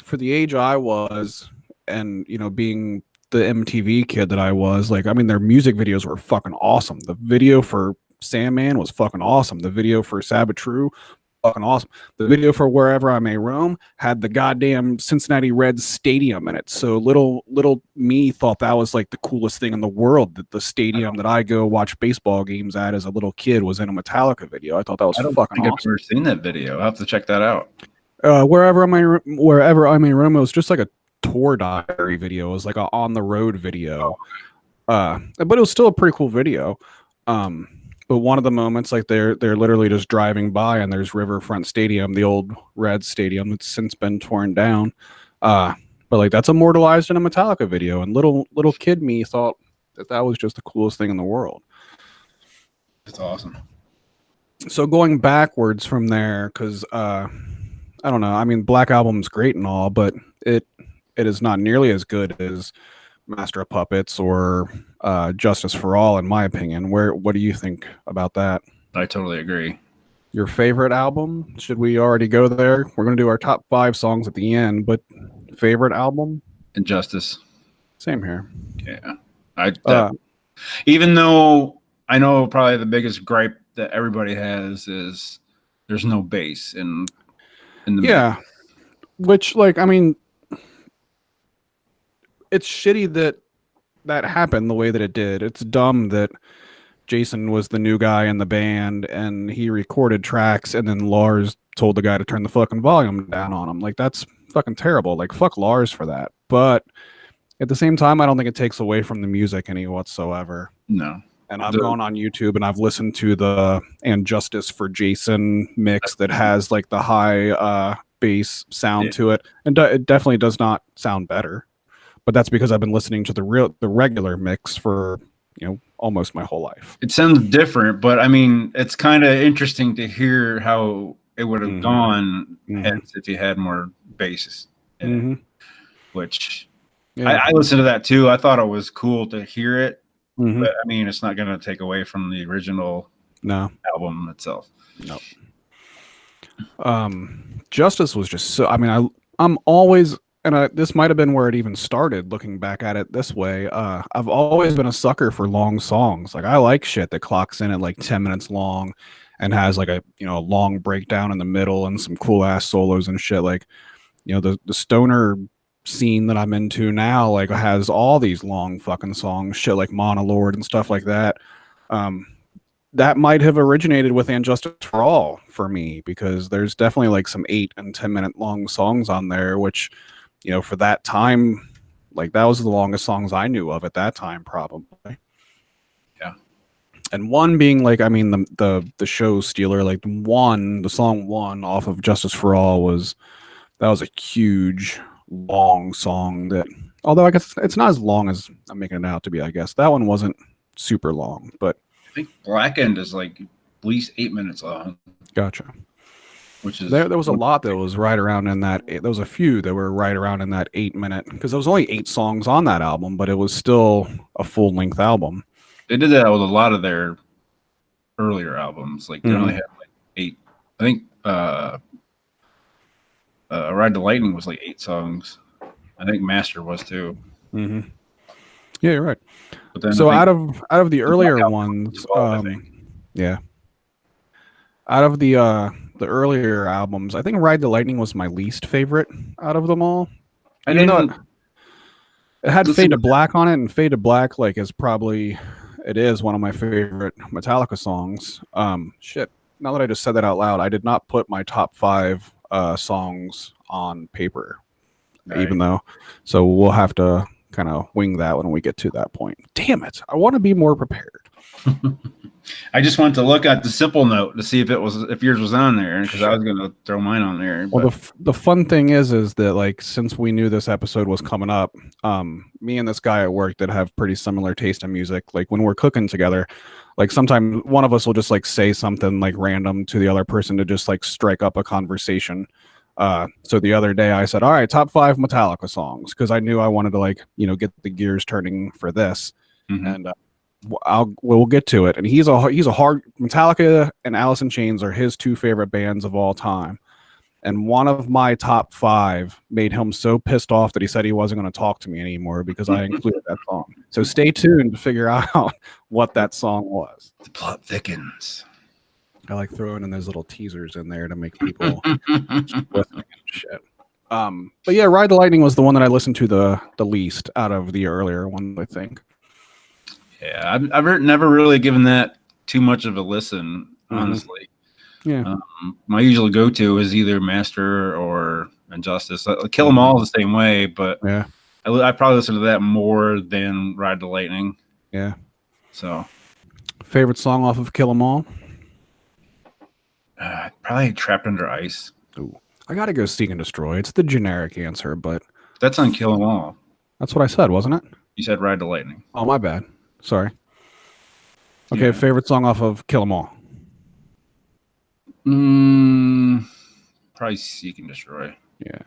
[SPEAKER 1] for the age I was, and you know, being the MTV kid that I was, like, I mean, their music videos were fucking awesome. The video for Sandman was fucking awesome. The video for Sabatru, fucking awesome. The video for Wherever I May Roam had the goddamn Cincinnati Reds stadium in it. So little me thought that was like the coolest thing in the world. That the stadium that I go watch baseball games at as a little kid was in a Metallica video. I thought that was
[SPEAKER 2] I don't
[SPEAKER 1] fucking
[SPEAKER 2] think
[SPEAKER 1] awesome.
[SPEAKER 2] I've ever seen that video. I'll have to check that out.
[SPEAKER 1] Wherever I May Roam, it was just like a tour diary video. It was like a on the road video. But it was still a pretty cool video. But one of the moments, like they're literally just driving by and there's Riverfront Stadium, the old Red Stadium that's since been torn down. But like that's immortalized in a Metallica video, and little kid me thought that was just the coolest thing in the world.
[SPEAKER 2] It's awesome.
[SPEAKER 1] So going backwards from there, because I don't know. I mean, Black Album's great and all, but it is not nearly as good as Master of Puppets or Justice for All, in my opinion. What do you think about that?
[SPEAKER 2] I totally agree.
[SPEAKER 1] Your favorite album? Should we already go there? We're going to do our top 5 songs at the end, but favorite album?
[SPEAKER 2] Injustice.
[SPEAKER 1] Same here.
[SPEAKER 2] Yeah. Even though I know probably the biggest gripe that everybody has is there's no bass in the
[SPEAKER 1] yeah. Mix. Which, like, I mean, it's shitty that happened the way that it did. It's dumb that Jason was the new guy in the band and he recorded tracks and then Lars told the guy to turn the fucking volume down on him. Like, that's fucking terrible. Like, fuck Lars for that. But at the same time, I don't think it takes away from the music any whatsoever.
[SPEAKER 2] No.
[SPEAKER 1] And I've gone on YouTube and I've listened to the And Justice for Jason mix that has like the high bass sound to it. And it definitely does not sound better. But that's because I've been listening to the regular mix for, you know, almost my whole life.
[SPEAKER 2] It sounds different, but I mean, it's kind of interesting to hear how it would have gone if you had more bass in it, which I listened to that too. I thought it was cool to hear it, but I mean, it's not going to take away from the original album itself.
[SPEAKER 1] No. Justice was just so, I mean, I'm always, and this might have been where it even started looking back at it this way. I've always been a sucker for long songs. Like I like shit that clocks in at like 10 minutes long and has like a, you know, a long breakdown in the middle and some cool ass solos and shit. Like, you know, the stoner scene that I'm into now, like has all these long fucking songs, shit like Monolord and stuff like that. That might have originated with And Justice for All for me, because there's definitely like some 8 and 10 minute long songs on there, which, you know, for that time, like that was the longest songs I knew of at that time, probably.
[SPEAKER 2] Yeah.
[SPEAKER 1] And one being like, I mean, the show Stealer, like the song One off of Justice for All that was a huge long song that Although I guess it's not as long as I'm making it out to be. I guess that one wasn't super long, but
[SPEAKER 2] I think Blackened is like at least 8 minutes long.
[SPEAKER 1] Gotcha.
[SPEAKER 2] Which is
[SPEAKER 1] there was a lot that was right around in that. There was a few that were right around in that 8 minute because there was only 8 songs on that album, but it was still a full length album.
[SPEAKER 2] They did that with a lot of their earlier albums. Like they only had like 8. I think Ride the Lightning was like 8 songs. I think Master was too.
[SPEAKER 1] Mm-hmm. Yeah, you're right.
[SPEAKER 2] But then
[SPEAKER 1] so out of the earlier ones, yeah, out of the earlier albums, I think Ride the Lightning was my least favorite out of them all.
[SPEAKER 2] I didn't.
[SPEAKER 1] It had Fade to Black on it, and Fade to Black is one of my favorite Metallica songs. Shit. Now that I just said that out loud, I did not put my top 5 songs on paper, even though. So we'll have to kind of wing that when we get to that point. Damn it! I want to be more prepared.
[SPEAKER 2] I just wanted to look at the simple note to see if yours was on there, because I was going to throw mine on there.
[SPEAKER 1] Well, the fun thing is that since we knew this episode was coming up, me and this guy at work that have pretty similar taste in music, like when we're cooking together, sometimes one of us will just say something random to the other person to just strike up a conversation. So the other day I said, all right, top 5 Metallica songs, because I knew I wanted to get the gears turning for this. And we'll get to it. And he's a hard Metallica and Alice in Chains are his 2 favorite bands of all time. And one of my top 5 made him so pissed off that he said he wasn't going to talk to me anymore because I included that song. So stay tuned to figure out what that song was.
[SPEAKER 2] The plot thickens.
[SPEAKER 1] I like throwing in those little teasers in there to make people keep listening and shit. But yeah, Ride the Lightning was the one that I listened to the least out of the earlier ones, I think.
[SPEAKER 2] Yeah, I've never really given that too much of a listen, honestly.
[SPEAKER 1] Yeah.
[SPEAKER 2] My usual go-to is either Master or Injustice. Kill 'Em All is the same way, but
[SPEAKER 1] yeah,
[SPEAKER 2] I probably listen to that more than Ride the Lightning.
[SPEAKER 1] Yeah.
[SPEAKER 2] So,
[SPEAKER 1] favorite song off of Kill 'Em All?
[SPEAKER 2] Probably Trapped Under Ice.
[SPEAKER 1] Ooh, I gotta go Seek and Destroy. It's the generic answer, but
[SPEAKER 2] that's on Kill 'Em All.
[SPEAKER 1] That's what I said, wasn't it?
[SPEAKER 2] You said Ride the Lightning.
[SPEAKER 1] Oh, my bad. Sorry. Okay, yeah. Favorite song off of Kill 'Em All?
[SPEAKER 2] Probably Seek and Destroy.
[SPEAKER 1] Yeah.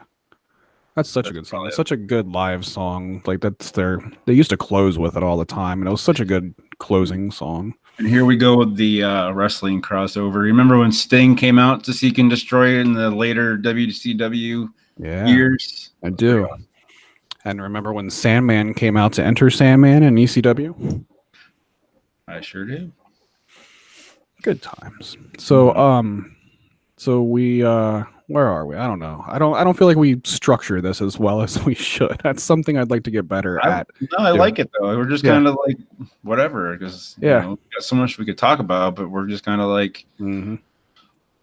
[SPEAKER 1] That's a good song. It's such a good live song. They used to close with it all the time, and it was such a good closing song.
[SPEAKER 2] And here we go with the wrestling crossover. Remember when Sting came out to Seek and Destroy in the later WCW years?
[SPEAKER 1] I do. And remember when Sandman came out to Enter Sandman in ECW?
[SPEAKER 2] I sure do.
[SPEAKER 1] Good times. So, so we where are we? I don't know. I don't feel like we structure this as well as we should. That's something I'd like to get better at.
[SPEAKER 2] No, I like it though. We're just kind of whatever, because you know, we've got so much we could talk about, but we're just kind of I don't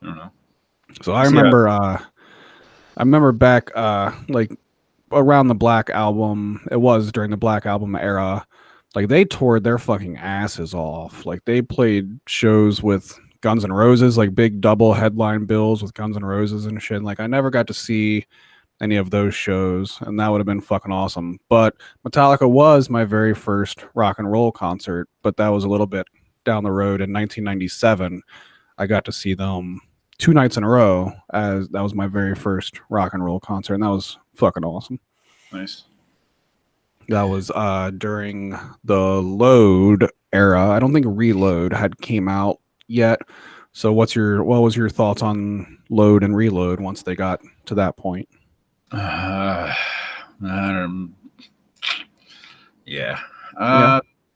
[SPEAKER 2] know.
[SPEAKER 1] So I remember back around the Black Album. It was during the Black Album era. They toured their fucking asses off. They played shows with Guns N' Roses, big double headline bills with Guns N' Roses and shit. I never got to see any of those shows, and that would have been fucking awesome. But Metallica was my very first rock and roll concert, but that was a little bit down the road. In 1997, I got to see them 2 nights in a row, as that was my very first rock and roll concert, and that was fucking awesome.
[SPEAKER 2] Nice.
[SPEAKER 1] That was during the Load era. I don't think Reload had came out yet. So what was your thoughts on Load and Reload once they got to that point?
[SPEAKER 2] Yeah.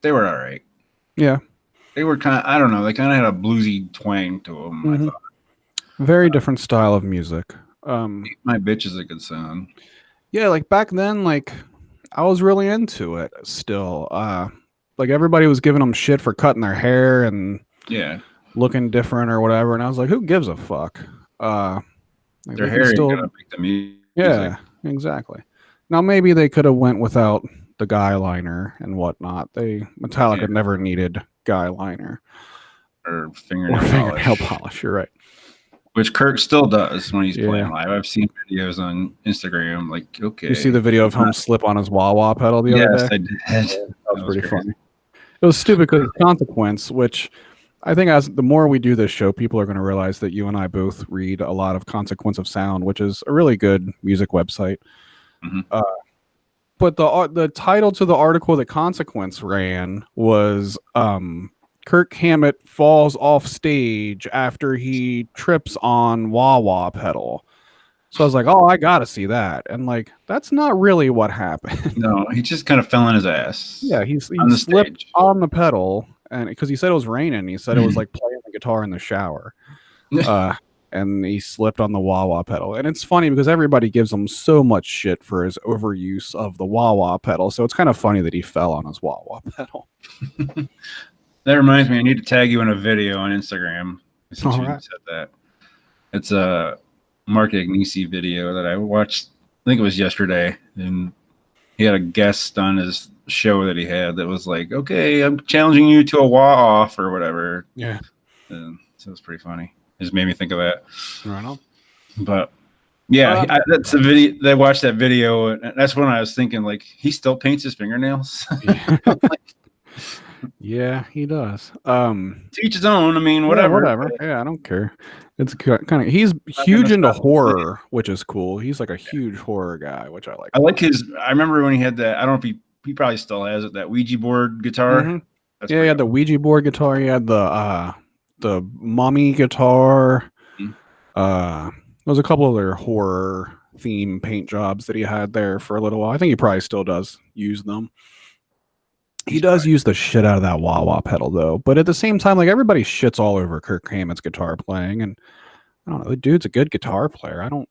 [SPEAKER 2] They were all right.
[SPEAKER 1] Yeah.
[SPEAKER 2] They were I don't know, they kind of had a bluesy twang to them, I thought.
[SPEAKER 1] Very different style of music.
[SPEAKER 2] My Bitch is a good song.
[SPEAKER 1] Yeah, back then, I was really into it still. Everybody was giving them shit for cutting their hair and looking different or whatever, and I was like, who gives a fuck?
[SPEAKER 2] Their hair still make the music.
[SPEAKER 1] Yeah, exactly. Now maybe they could have went without the guy liner and whatnot. Metallica never needed guy liner
[SPEAKER 2] or fingernail polish.
[SPEAKER 1] You're right.
[SPEAKER 2] which Kirk still does when he's
[SPEAKER 1] Yeah.
[SPEAKER 2] playing live. I've seen videos on Instagram. Like, okay,
[SPEAKER 1] You see the video of him slip on his wah-wah pedal the other day?
[SPEAKER 2] I did.
[SPEAKER 1] That was pretty funny. It was stupid because Consequence, which I think as the more we do this show, people are going to realize that you and I both read a lot of Consequence of Sound, which is a really good music website. But the title to the article that Consequence ran was Kirk Hammett falls off stage after he trips on wah-wah pedal. So I was like, oh, I got to see that. And like, that's not really what happened.
[SPEAKER 2] No, he just kind of fell on his ass.
[SPEAKER 1] Yeah, he
[SPEAKER 2] on
[SPEAKER 1] slipped
[SPEAKER 2] stage.
[SPEAKER 1] on the pedal, and because he said it was raining, he said it was like playing the guitar in the shower. And he slipped on the wah-wah pedal. And it's funny because everybody gives him so much shit for his overuse of the wah-wah pedal. So it's kind of funny that he fell on his wah-wah pedal.
[SPEAKER 2] That reminds me, I need to tag you in a video on Instagram since you said that. It's a Mark Agnesi video that I watched, I think it was yesterday, and he had a guest on his show that he had that was like, okay, I'm challenging you to a wah off or whatever.
[SPEAKER 1] Yeah.
[SPEAKER 2] And so it was pretty funny. It just made me think of that.
[SPEAKER 1] Right on.
[SPEAKER 2] But yeah, that's the video. They watched that video, and that's when I was thinking, like, he still paints his fingernails.
[SPEAKER 1] Yeah, he does.
[SPEAKER 2] To each his own. I mean, whatever.
[SPEAKER 1] Yeah, whatever. Yeah, I don't care. It's kind of he's huge into horror, which is cool. He's like a huge horror guy, which I like.
[SPEAKER 2] I like his. I remember when he had that. I don't know if he probably still has it. That Ouija board guitar.
[SPEAKER 1] Mm-hmm. Yeah, he had the Ouija board guitar. He had the mummy guitar. There was a couple other horror theme paint jobs that he had there for a little while. I think he probably still does use them. He does use the shit out of that wah-wah pedal, though. But at the same time, like, everybody shits all over Kirk Hammett's guitar playing, and I don't know, the dude's a good guitar player. I don't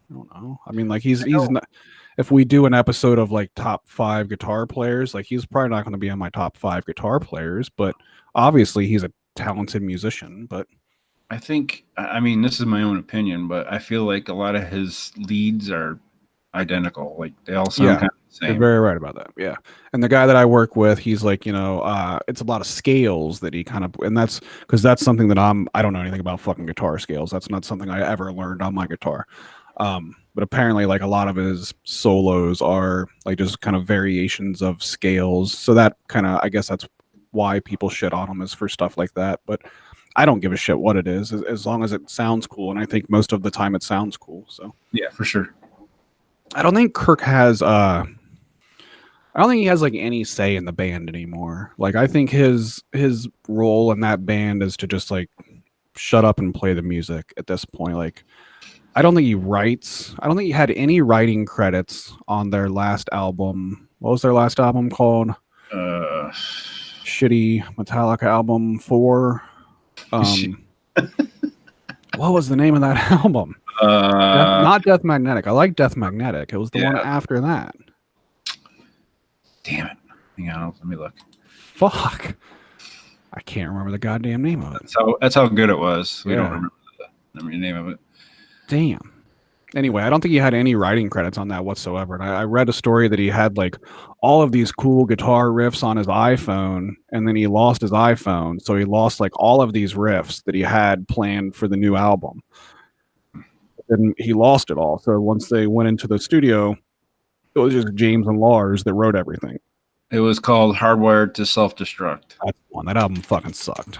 [SPEAKER 1] know. I mean, like, he's not. If we do an episode of like top 5 guitar players, like, he's probably not going to be on my top 5 guitar players. But obviously, he's a talented musician. But
[SPEAKER 2] I think, I mean, this is my own opinion, but I feel like a lot of his leads are identical. Like, they all sound kind of the same.
[SPEAKER 1] You're very right about that. Yeah. And the guy that I work with, he's like, it's a lot of scales that he kind of, and that's because that's something that I don't know anything about fucking guitar scales. That's not something I ever learned on my guitar. But apparently, like, a lot of his solos are like just kind of variations of scales. So that kind of, I guess that's why people shit on him, is for stuff like that. But I don't give a shit what it is, as long as it sounds cool. And I think most of the time it sounds cool. So
[SPEAKER 2] yeah, for sure.
[SPEAKER 1] I don't think Kirk has I don't think he has like any say in the band anymore. Like, I think his role in that band is to just like shut up and play the music at this point. Like, I don't think he writes. I don't think he had any writing credits on their last album. What was their last album called? Shitty Metallica album 4. What was the name of that album? Not Death Magnetic. I like Death Magnetic. It was the one after that.
[SPEAKER 2] Damn it. Hang on, let me look.
[SPEAKER 1] Fuck. I can't remember the goddamn name of it.
[SPEAKER 2] That's how good it was. We don't remember the name of it.
[SPEAKER 1] Damn. Anyway, I don't think he had any writing credits on that whatsoever. And I read a story that he had like all of these cool guitar riffs on his iPhone, and then he lost his iPhone. So he lost like all of these riffs that he had planned for the new album. And he lost it all. So once they went into the studio, it was just James and Lars that wrote everything.
[SPEAKER 2] It was called Hardwired to Self-Destruct.
[SPEAKER 1] That's one. That album fucking sucked.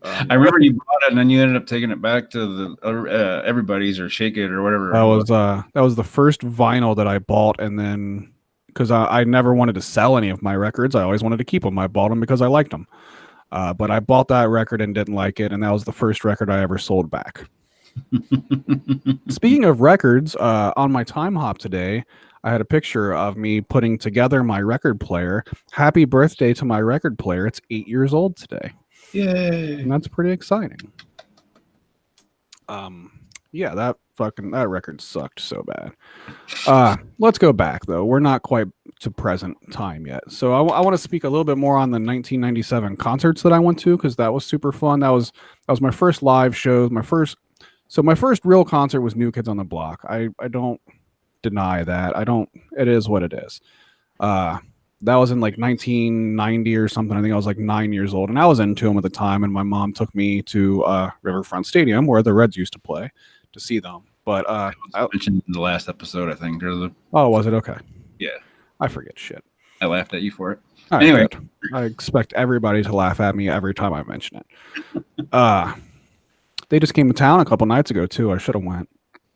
[SPEAKER 2] I remember you bought it and then you ended up taking it back to the Everybody's or Shake It or whatever.
[SPEAKER 1] That was the first vinyl that I bought, and then because I never wanted to sell any of my records, I always wanted to keep them. I bought them because I liked them. But I bought that record and didn't like it, and that was the first record I ever sold back. Speaking of records, on my time hop today, I had a picture of me putting together my record player. Happy birthday to my record player. It's 8 years old today.
[SPEAKER 2] Yay.
[SPEAKER 1] And that's pretty exciting. Yeah, that record sucked so bad. Let's go back though. We're not quite to present time yet. So I want to speak a little bit more on the 1997 concerts that I went to, because that was super fun. That was my first live show. My first real concert was New Kids on the Block. I don't deny that. It is what it is. That was in like 1990 or something. I think I was like 9 years old, and I was into them at the time. And my mom took me to Riverfront Stadium where the Reds used to play to see them. But
[SPEAKER 2] I mentioned in the last episode, I think.
[SPEAKER 1] Oh, was it okay?
[SPEAKER 2] Yeah,
[SPEAKER 1] I forget shit.
[SPEAKER 2] I laughed at you for it.
[SPEAKER 1] Anyway, good. I expect everybody to laugh at me every time I mention it. They just came to town a couple nights ago too. I should have went.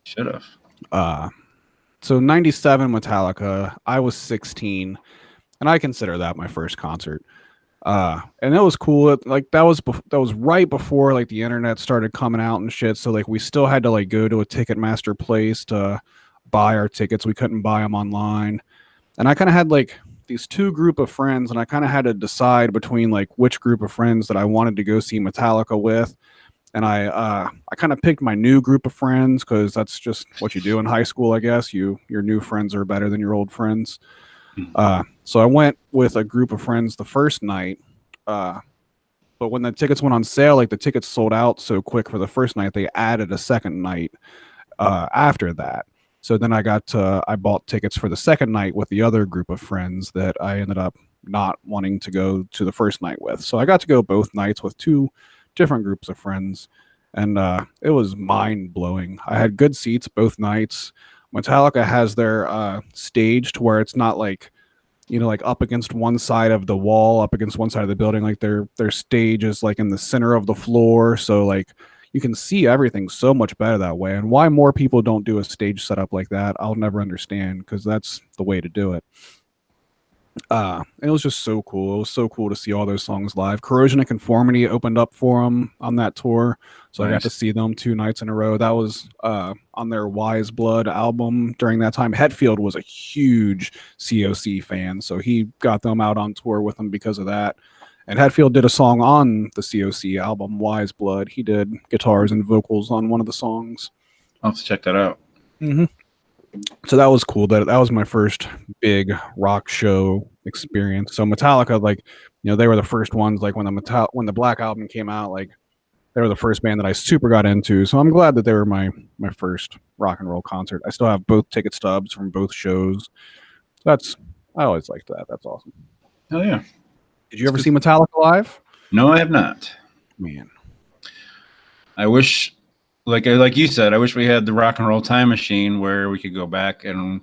[SPEAKER 2] Should have.
[SPEAKER 1] So 97 Metallica. I was 16, and I consider that my first concert. And it was cool. That was right before like the internet started coming out and shit. So like we still had to like go to a Ticketmaster place to buy our tickets. We couldn't buy them online. And I kind of had like these two group of friends, and I kind of had to decide between like which group of friends that I wanted to go see Metallica with. And I kind of picked my new group of friends because that's just what you do in high school, I guess. Your new friends are better than your old friends. So I went with a group of friends the first night. But when the tickets went on sale, like the tickets sold out so quick for the first night, they added a second night after that. So then I bought tickets for the second night with the other group of friends that I ended up not wanting to go to the first night with. So I got to go both nights with two different groups of friends, and it was mind blowing. I had good seats both nights. Metallica has their stage to where it's not like, like up against one side of the wall, up against one side of the building. Like their stage is like in the center of the floor, so like you can see everything so much better that way. And why more people don't do a stage setup like that, I'll never understand, because that's the way to do it. It was just so cool. It was so cool to see all those songs live. Corrosion and Conformity opened up for them on that tour, so nice. I got to see them 2 nights in a row. That was on their Wise Blood album during that time. Hetfield was a huge COC fan, so he got them out on tour with him because of that. And Hetfield did a song on the COC album, Wise Blood. He did guitars and vocals on one of the songs.
[SPEAKER 2] I'll have to check that out.
[SPEAKER 1] Mm-hmm. So that was cool. That was my first big rock show experience. So Metallica, like, they were the first ones. Like when the Black Album came out, like they were the first band that I super got into. So I'm glad that they were my first rock and roll concert. I still have both ticket stubs from both shows. I always liked that. That's awesome.
[SPEAKER 2] Oh yeah.
[SPEAKER 1] Did you ever see Metallica live?
[SPEAKER 2] No, I have not.
[SPEAKER 1] Man,
[SPEAKER 2] I wish. Like you said, I wish we had the rock and roll time machine where we could go back and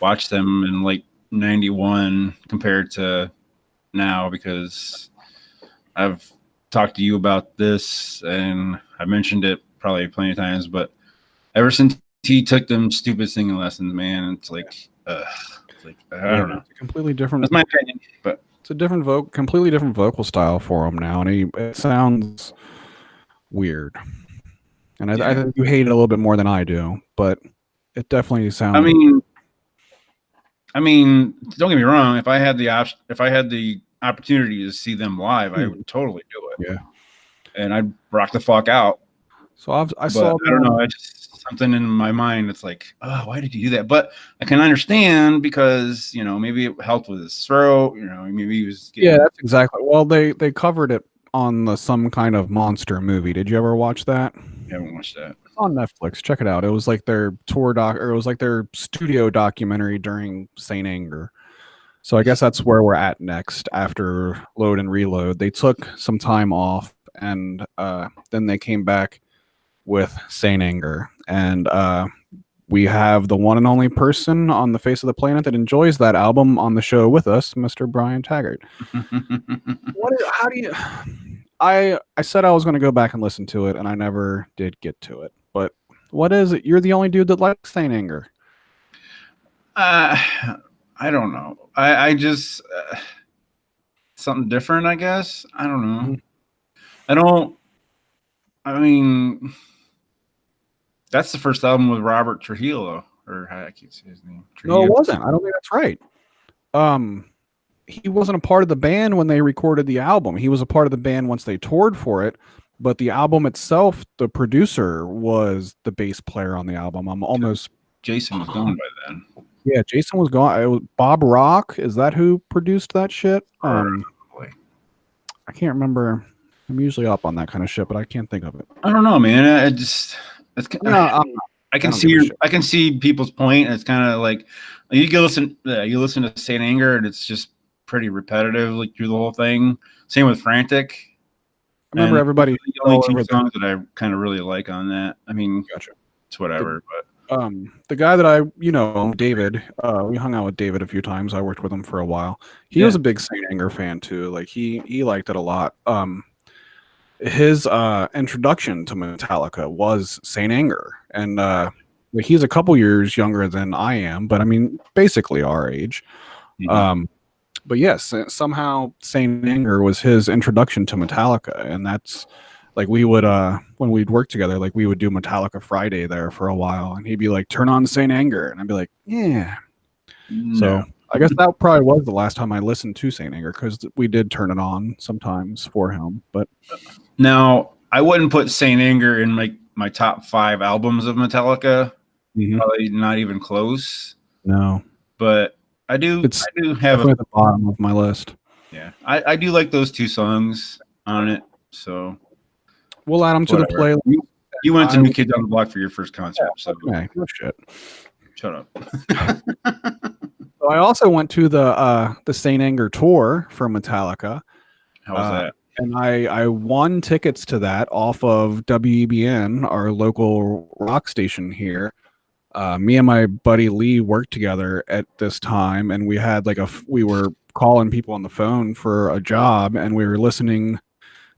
[SPEAKER 2] watch them in like 91 compared to now, because I've talked to you about this and I mentioned it probably plenty of times, but ever since he took them stupid singing lessons, man, it's like I don't know.
[SPEAKER 1] It's a completely different.
[SPEAKER 2] That's my opinion, but
[SPEAKER 1] it's a completely different vocal style for him now, and it sounds weird. And I think you hate it a little bit more than I do, but it definitely sounds.
[SPEAKER 2] I mean, don't get me wrong. If I had the opportunity to see them live, I would totally do it.
[SPEAKER 1] Yeah,
[SPEAKER 2] and I'd rock the fuck out.
[SPEAKER 1] So I saw.
[SPEAKER 2] I don't know. I just something in my mind. It's like, oh, why did you do that? But I can understand because maybe it helped with his throat. Maybe he was.
[SPEAKER 1] Yeah, that's exactly. Well, they covered it on some kind of monster movie. Did you ever watch that?
[SPEAKER 2] I haven't watched that.
[SPEAKER 1] It's on Netflix. Check it out. It was like their it was like their studio documentary during Saint Anger. So I guess that's where we're at next after Load and Reload. They took some time off, and then they came back with Saint Anger. And we have the one and only person on the face of the planet that enjoys that album on the show with us, Mr. Brian Taggart. How do you... I said I was going to go back and listen to it, and I never did get to it. But what is it? You're the only dude that likes Saint Anger.
[SPEAKER 2] I don't know. I just something different, I guess. I don't know. I mean, that's the first album with Robert Trujillo, or I can't say his name. Trujillo.
[SPEAKER 1] No, it wasn't. I don't think that's right. He wasn't a part of the band when they recorded the album. He was a part of the band once they toured for it. But the album itself, the producer was the bass player on the album.
[SPEAKER 2] Jason was gone by then.
[SPEAKER 1] Yeah, Jason was gone. It was Bob Rock. Is that who produced that shit? I can't remember. I'm usually up on that kind of shit, but I can't think of it.
[SPEAKER 2] I don't know, man. I can see people's point. It's kind of like you listen to Saint Anger, and it's just pretty repetitive like through the whole thing. Same with Frantic.
[SPEAKER 1] I remember everybody
[SPEAKER 2] the only two songs that I kind of really like on that. I mean,
[SPEAKER 1] gotcha.
[SPEAKER 2] It's whatever, but
[SPEAKER 1] the guy that I, David, we hung out with David a few times. I worked with him for a while. He was a big Saint Anger fan too. Like he liked it a lot. His introduction to Metallica was Saint Anger, and he's a couple years younger than I am, but I mean basically our age. But yes, somehow Saint Anger was his introduction to Metallica, and that's like we would when we'd work together, like we would do Metallica Friday there for a while, and he'd be like, "Turn on Saint Anger," and I'd be like, "Yeah." No. So I guess that probably was the last time I listened to Saint Anger, because we did turn it on sometimes for him. But
[SPEAKER 2] now I wouldn't put Saint Anger in my top 5 albums of Metallica. Probably not even close.
[SPEAKER 1] No,
[SPEAKER 2] but I do have
[SPEAKER 1] at the bottom of my list.
[SPEAKER 2] Yeah, I do like those 2 songs on it, so
[SPEAKER 1] we'll add them to the playlist.
[SPEAKER 2] You went to New Kids on the Block for your first concert, so
[SPEAKER 1] okay, no shit.
[SPEAKER 2] Shut up.
[SPEAKER 1] So I also went to the Saint Anger tour for Metallica.
[SPEAKER 2] How was that?
[SPEAKER 1] And I won tickets to that off of WEBN, our local rock station here. Me and my buddy Lee worked together at this time, and we had we were calling people on the phone for a job, and we were listening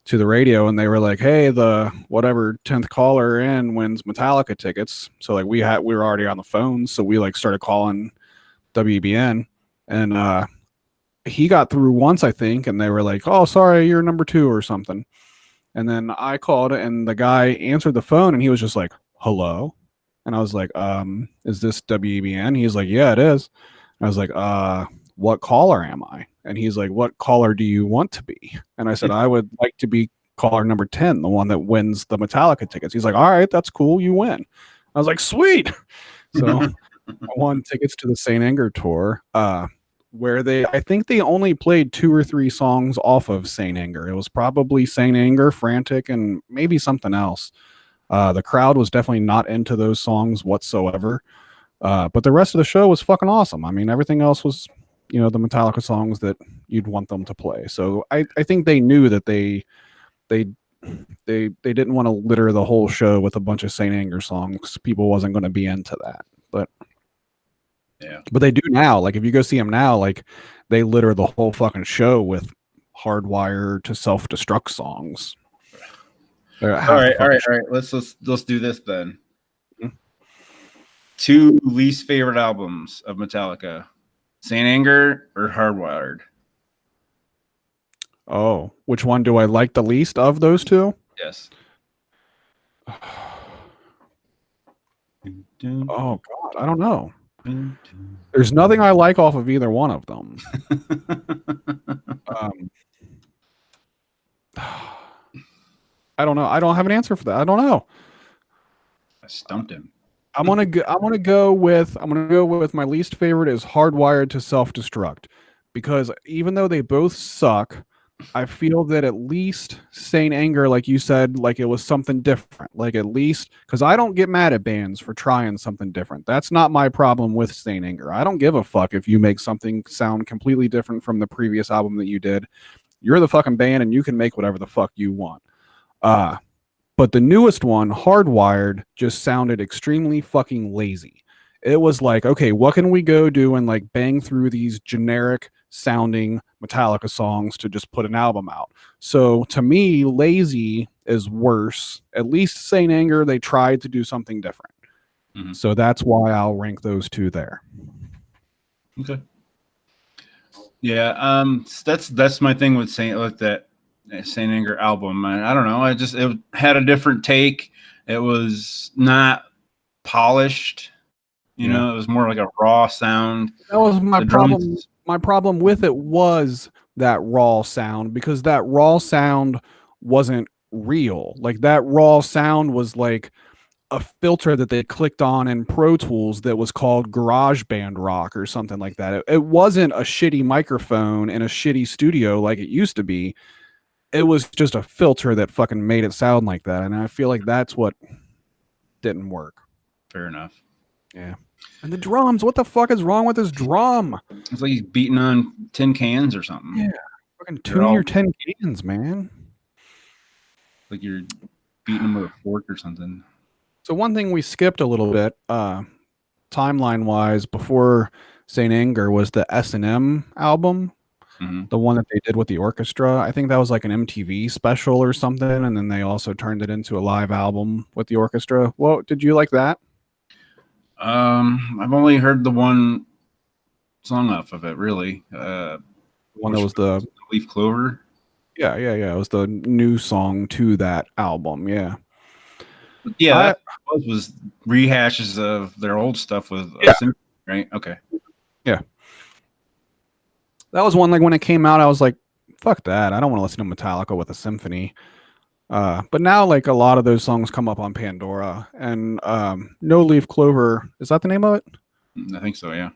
[SPEAKER 1] to the radio, and they were like, "Hey, the whatever 10th caller in wins Metallica tickets." So like we were already on the phone, so we started calling WEBN, and he got through once, I think, and they were like, "Oh, sorry, you're number 2 or something." And then I called, and the guy answered the phone, and he was just like, "Hello." And I was like, is this WEBN? He's like, yeah, it is. And I was like, what caller am I? And he's like, what caller do you want to be? And I said, I would like to be caller number 10, the one that wins the Metallica tickets. He's like, all right, that's cool. You win. I was like, sweet. So I won tickets to the Saint Anger tour, where I think they only played 2 or 3 songs off of Saint Anger. It was probably Saint Anger, Frantic, and maybe something else. The crowd was definitely not into those songs whatsoever. But the rest of the show was fucking awesome. I mean, everything else was, the Metallica songs that you'd want them to play. So I think they knew that they didn't want to litter the whole show with a bunch of Saint Anger songs. People wasn't going to be into that. But
[SPEAKER 2] yeah.
[SPEAKER 1] But they do now. Like if you go see them now, like they litter the whole fucking show with Hardwire to Self-Destruct songs.
[SPEAKER 2] All right. Let's do this then. 2 least favorite albums of Metallica: Saint Anger or Hardwired?
[SPEAKER 1] Oh, which one do I like the least of those 2?
[SPEAKER 2] Yes.
[SPEAKER 1] Oh God, I don't know. There's nothing I like off of either one of them. I don't know. I don't have an answer for that. I don't know.
[SPEAKER 2] I stumped him.
[SPEAKER 1] I'm gonna go with my least favorite is Hardwired to Self-Destruct, because even though they both suck, I feel that at least Saint Anger, like you said, like it was something different. Like at least, because I don't get mad at bands for trying something different. That's not my problem with Saint Anger. I don't give a fuck if you make something sound completely different from the previous album that you did. You're the fucking band, and you can make whatever the fuck you want. But the newest one, Hardwired, just sounded extremely fucking lazy. It was like, okay, what can we go do and like bang through these generic sounding Metallica songs to just put an album out? So to me, lazy is worse. At least Saint Anger, they tried to do something different. Mm-hmm. So that's why I'll rank those 2 there.
[SPEAKER 2] Okay. Yeah, that's my thing with Saint Anger album. I don't know. It had a different take. It was not polished. You know, it was more like a raw sound.
[SPEAKER 1] That was my problem. My problem with it was that raw sound, because that raw sound wasn't real. Like that raw sound was like a filter that they clicked on in Pro Tools that was called GarageBand Rock or something like that. It wasn't a shitty microphone in a shitty studio like it used to be. It was just a filter that fucking made it sound like that. And I feel like that's what didn't work.
[SPEAKER 2] Fair enough.
[SPEAKER 1] Yeah. And the drums, what the fuck is wrong with this drum?
[SPEAKER 2] It's like he's beating on tin cans or something.
[SPEAKER 1] Yeah. Fucking
[SPEAKER 2] They're
[SPEAKER 1] tune
[SPEAKER 2] all
[SPEAKER 1] your 10 cans, man.
[SPEAKER 2] like you're beating them with a fork or something.
[SPEAKER 1] So one thing we skipped a little bit, timeline wise, before Saint Anger was the S&M album, the one that they did with the orchestra. I think that was like an MTV special or something, and then they also turned it into a live album with the orchestra. Well, did you like that?
[SPEAKER 2] I've only heard the one song off of it, really.
[SPEAKER 1] One that was the
[SPEAKER 2] Leaf Clover.
[SPEAKER 1] yeah. It was the new song to that album. Yeah.
[SPEAKER 2] Yeah, that was rehashes of their old stuff with symphony, right? Okay.
[SPEAKER 1] Yeah. That was one like when it came out, I was like, fuck that. I don't want to listen to Metallica with a symphony. But now like a lot of those songs come up on Pandora and No Leaf Clover, is that the name of it?
[SPEAKER 2] I think so, yeah.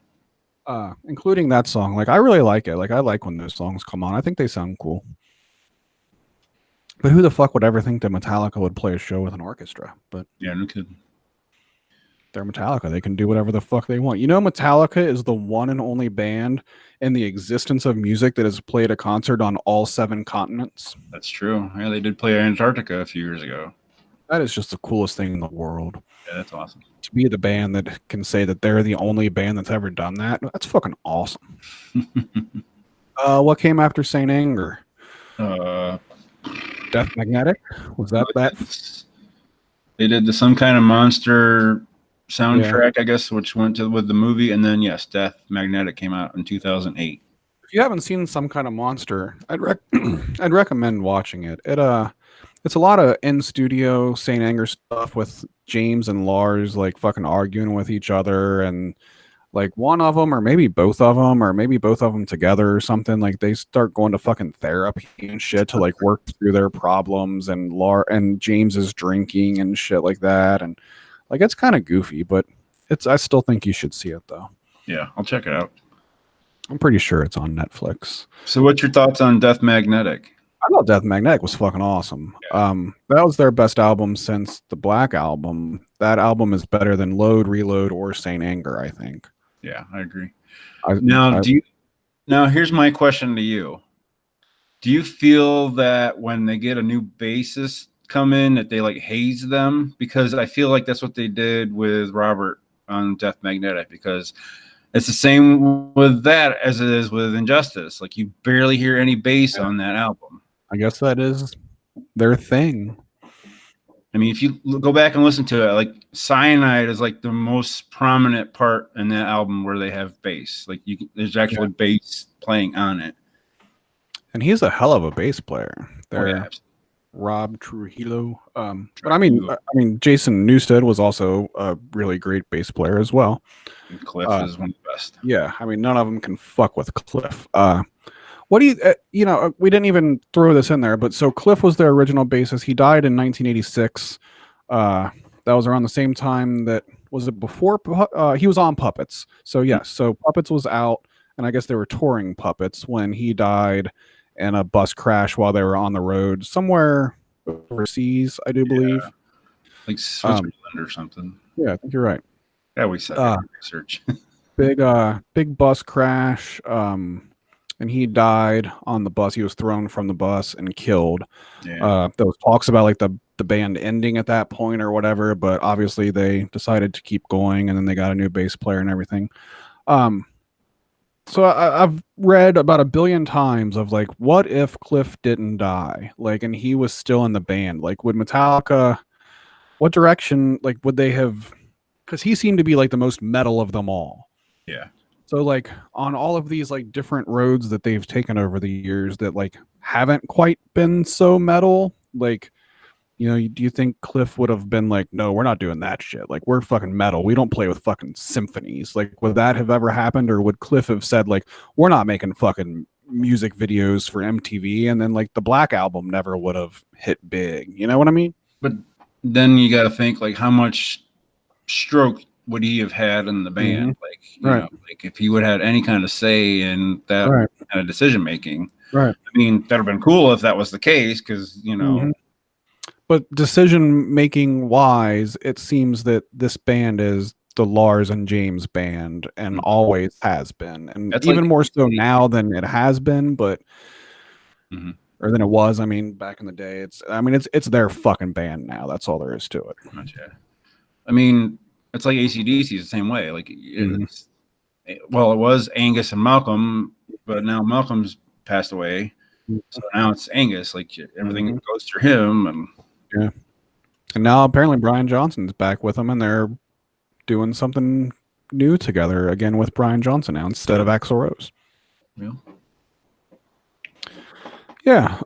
[SPEAKER 1] Including that song. Like I really like it. Like I like when those songs come on. I think they sound cool. But who the fuck would ever think that Metallica would play a show with an orchestra? But
[SPEAKER 2] yeah, no kidding.
[SPEAKER 1] They're Metallica. They can do whatever the fuck they want. You know, Metallica is the one and only band in the existence of music that has played a concert on all 7 continents.
[SPEAKER 2] That's true. Yeah, they did play Antarctica a few years ago.
[SPEAKER 1] That is just the coolest thing in the world.
[SPEAKER 2] Yeah, that's awesome.
[SPEAKER 1] To be the band that can say that they're the only band that's ever done that, that's fucking awesome. What came after Saint Anger? Death Magnetic? Was that that?
[SPEAKER 2] They did some kind of monster soundtrack, I guess, which went with the movie, and then yes, Death Magnetic came out in 2008.
[SPEAKER 1] If you haven't seen Some Kind of Monster, I'd recommend watching it. It's a lot of in studio Saint Anger stuff with James and Lars like fucking arguing with each other, and like one of them or maybe both of them together or something. Like they start going to fucking therapy and shit to like work through their problems, and James is drinking and shit like that, and like it's kind of goofy, but I still think you should see it though.
[SPEAKER 2] Yeah, I'll check it out.
[SPEAKER 1] I'm pretty sure it's on Netflix.
[SPEAKER 2] So what's your thoughts on Death Magnetic?
[SPEAKER 1] I thought Death Magnetic was fucking awesome. Yeah. That was their best album since the Black Album. That album is better than Load, Reload, or Saint Anger, I think.
[SPEAKER 2] Yeah, I agree. Now here's my question to you. Do you feel that when they get a new bassist come in that they like haze them? Because I feel like that's what they did with Robert on Death Magnetic, because it's the same with that as it is with Injustice. Like you barely hear any bass on that album.
[SPEAKER 1] I guess that is their thing.
[SPEAKER 2] I mean, if you go back and listen to it, like Cyanide is like the most prominent part in that album where they have bass. Like there's actually bass playing on it.
[SPEAKER 1] And he's a hell of a bass player. Rob Trujillo. But I mean, Jason Newsted was also a really great bass player as well.
[SPEAKER 2] And Cliff is one of the best.
[SPEAKER 1] Yeah, I mean, none of them can fuck with Cliff. What do you, we didn't even throw this in there, but so Cliff was their original bassist. He died in 1986. That was around the same time was it before he was on Puppets. So yes, so Puppets was out, and I guess they were touring Puppets when he died in a bus crash while they were on the road somewhere overseas, I do believe.
[SPEAKER 2] Like Switzerland or something.
[SPEAKER 1] Yeah, I think you're right.
[SPEAKER 2] Yeah, we said research.
[SPEAKER 1] big bus crash. And he died on the bus. He was thrown from the bus and killed. Yeah. There was talks about like the band ending at that point or whatever, but obviously they decided to keep going, and then they got a new bass player and everything. So I've read about 1 billion times of like, what if Cliff didn't die? Like, and he was still in the band. Like, would Metallica, what direction, like, would they have? Because he seemed to be like the most metal of them all.
[SPEAKER 2] Yeah.
[SPEAKER 1] So like on all of these like different roads that they've taken over the years that like haven't quite been so metal, like, do you think Cliff would have been like, no, we're not doing that shit. Like, we're fucking metal. We don't play with fucking symphonies. Like, would that have ever happened? Or would Cliff have said like, we're not making fucking music videos for MTV? And then like the Black Album never would have hit big. You know what I mean?
[SPEAKER 2] But then you got to think like how much stroke would he have had in the band? Mm-hmm. Like, you know, like if he would have had any kind of say in that kind of decision making.
[SPEAKER 1] Right.
[SPEAKER 2] I mean, that'd have been cool if that was the case, because
[SPEAKER 1] Mm-hmm. But decision making wise, it seems that this band is the Lars and James band, and always has been, and
[SPEAKER 2] That's
[SPEAKER 1] even
[SPEAKER 2] like
[SPEAKER 1] more so now than it has been, but or than it was. I mean, back in the day, it's their fucking band now. That's all there is to it.
[SPEAKER 2] Yeah. I mean, it's like AC/DC is the same way. Like, well, it was Angus and Malcolm, but now Malcolm's passed away, so now it's Angus. Like everything goes through him, and
[SPEAKER 1] and now apparently Brian Johnson's back with them, and they're doing something new together again with Brian Johnson now instead of Axl Rose. Yeah.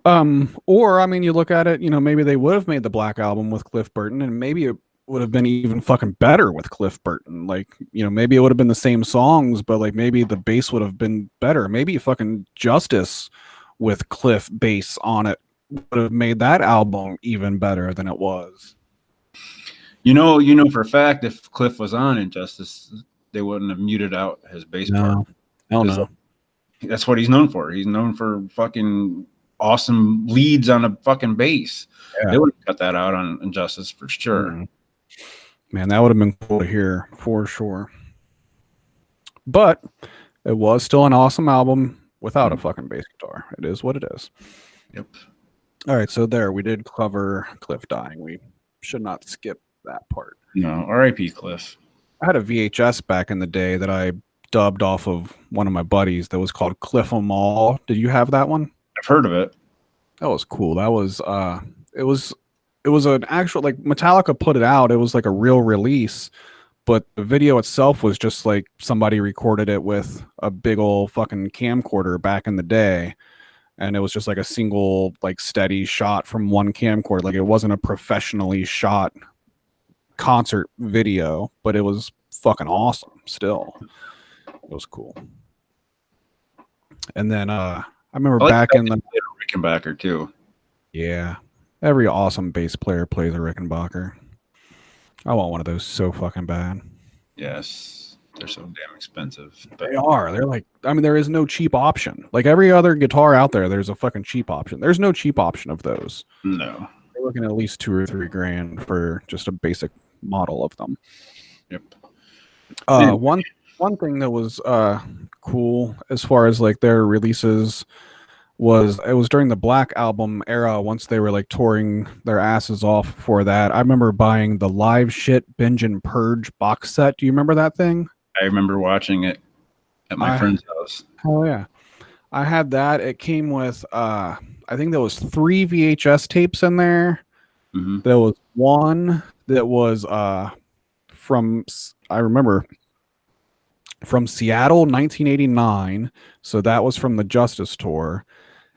[SPEAKER 1] Or I mean, you look at it, maybe they would have made the Black Album with Cliff Burton, and maybe it would have been even fucking better with Cliff Burton. Like, maybe it would have been the same songs, but like maybe the bass would have been better. Maybe fucking Justice with Cliff bass on it would have made that album even better than it was.
[SPEAKER 2] You know for a fact if Cliff was on Injustice, they wouldn't have muted out his bass part.
[SPEAKER 1] Hell no.
[SPEAKER 2] That's what he's known for. He's known for fucking awesome leads on a fucking bass. Yeah. They would have cut that out on Injustice for sure.
[SPEAKER 1] Man, that would have been cool to hear for sure. But it was still an awesome album without a fucking bass guitar. It is what it is.
[SPEAKER 2] Yep.
[SPEAKER 1] All right, so there we did cover Cliff dying. We should not skip that part.
[SPEAKER 2] No, R.I.P. Cliff.
[SPEAKER 1] I had a VHS back in the day that I dubbed off of one of my buddies that was called Cliff 'em All. Did you have that one?
[SPEAKER 2] I've heard of it.
[SPEAKER 1] That was cool. That was it was an actual, like, Metallica put it out. It was like a real release, but the video itself was just like somebody recorded it with a big old fucking camcorder back in the day, and it was just like a single, like, steady shot from one camcorder. Like, it wasn't a professionally shot concert video, but it was fucking awesome still. It was cool. And then I remember back in the
[SPEAKER 2] Rickenbacker too.
[SPEAKER 1] Yeah. Every awesome bass player plays a Rickenbacker. I want one of those so fucking bad.
[SPEAKER 2] Yes. They're so damn expensive.
[SPEAKER 1] They are. They're like, I mean, there is no cheap option. Like every other guitar out there, there's a fucking cheap option. There's no cheap option of those.
[SPEAKER 2] No.
[SPEAKER 1] They're looking at least $2 or $3 grand for just a basic model of them.
[SPEAKER 2] Yep.
[SPEAKER 1] One thing that was cool as far as like their releases was during the Black Album era, once they were like touring their asses off for that. I remember buying the Live Shit Binge and Purge box set. Do you remember that thing?
[SPEAKER 2] I remember watching it at my friend's house.
[SPEAKER 1] Oh yeah. I had that. It came with I think there was 3 VHS tapes in there. There was one that was from Seattle 1989. So that was from the Justice tour.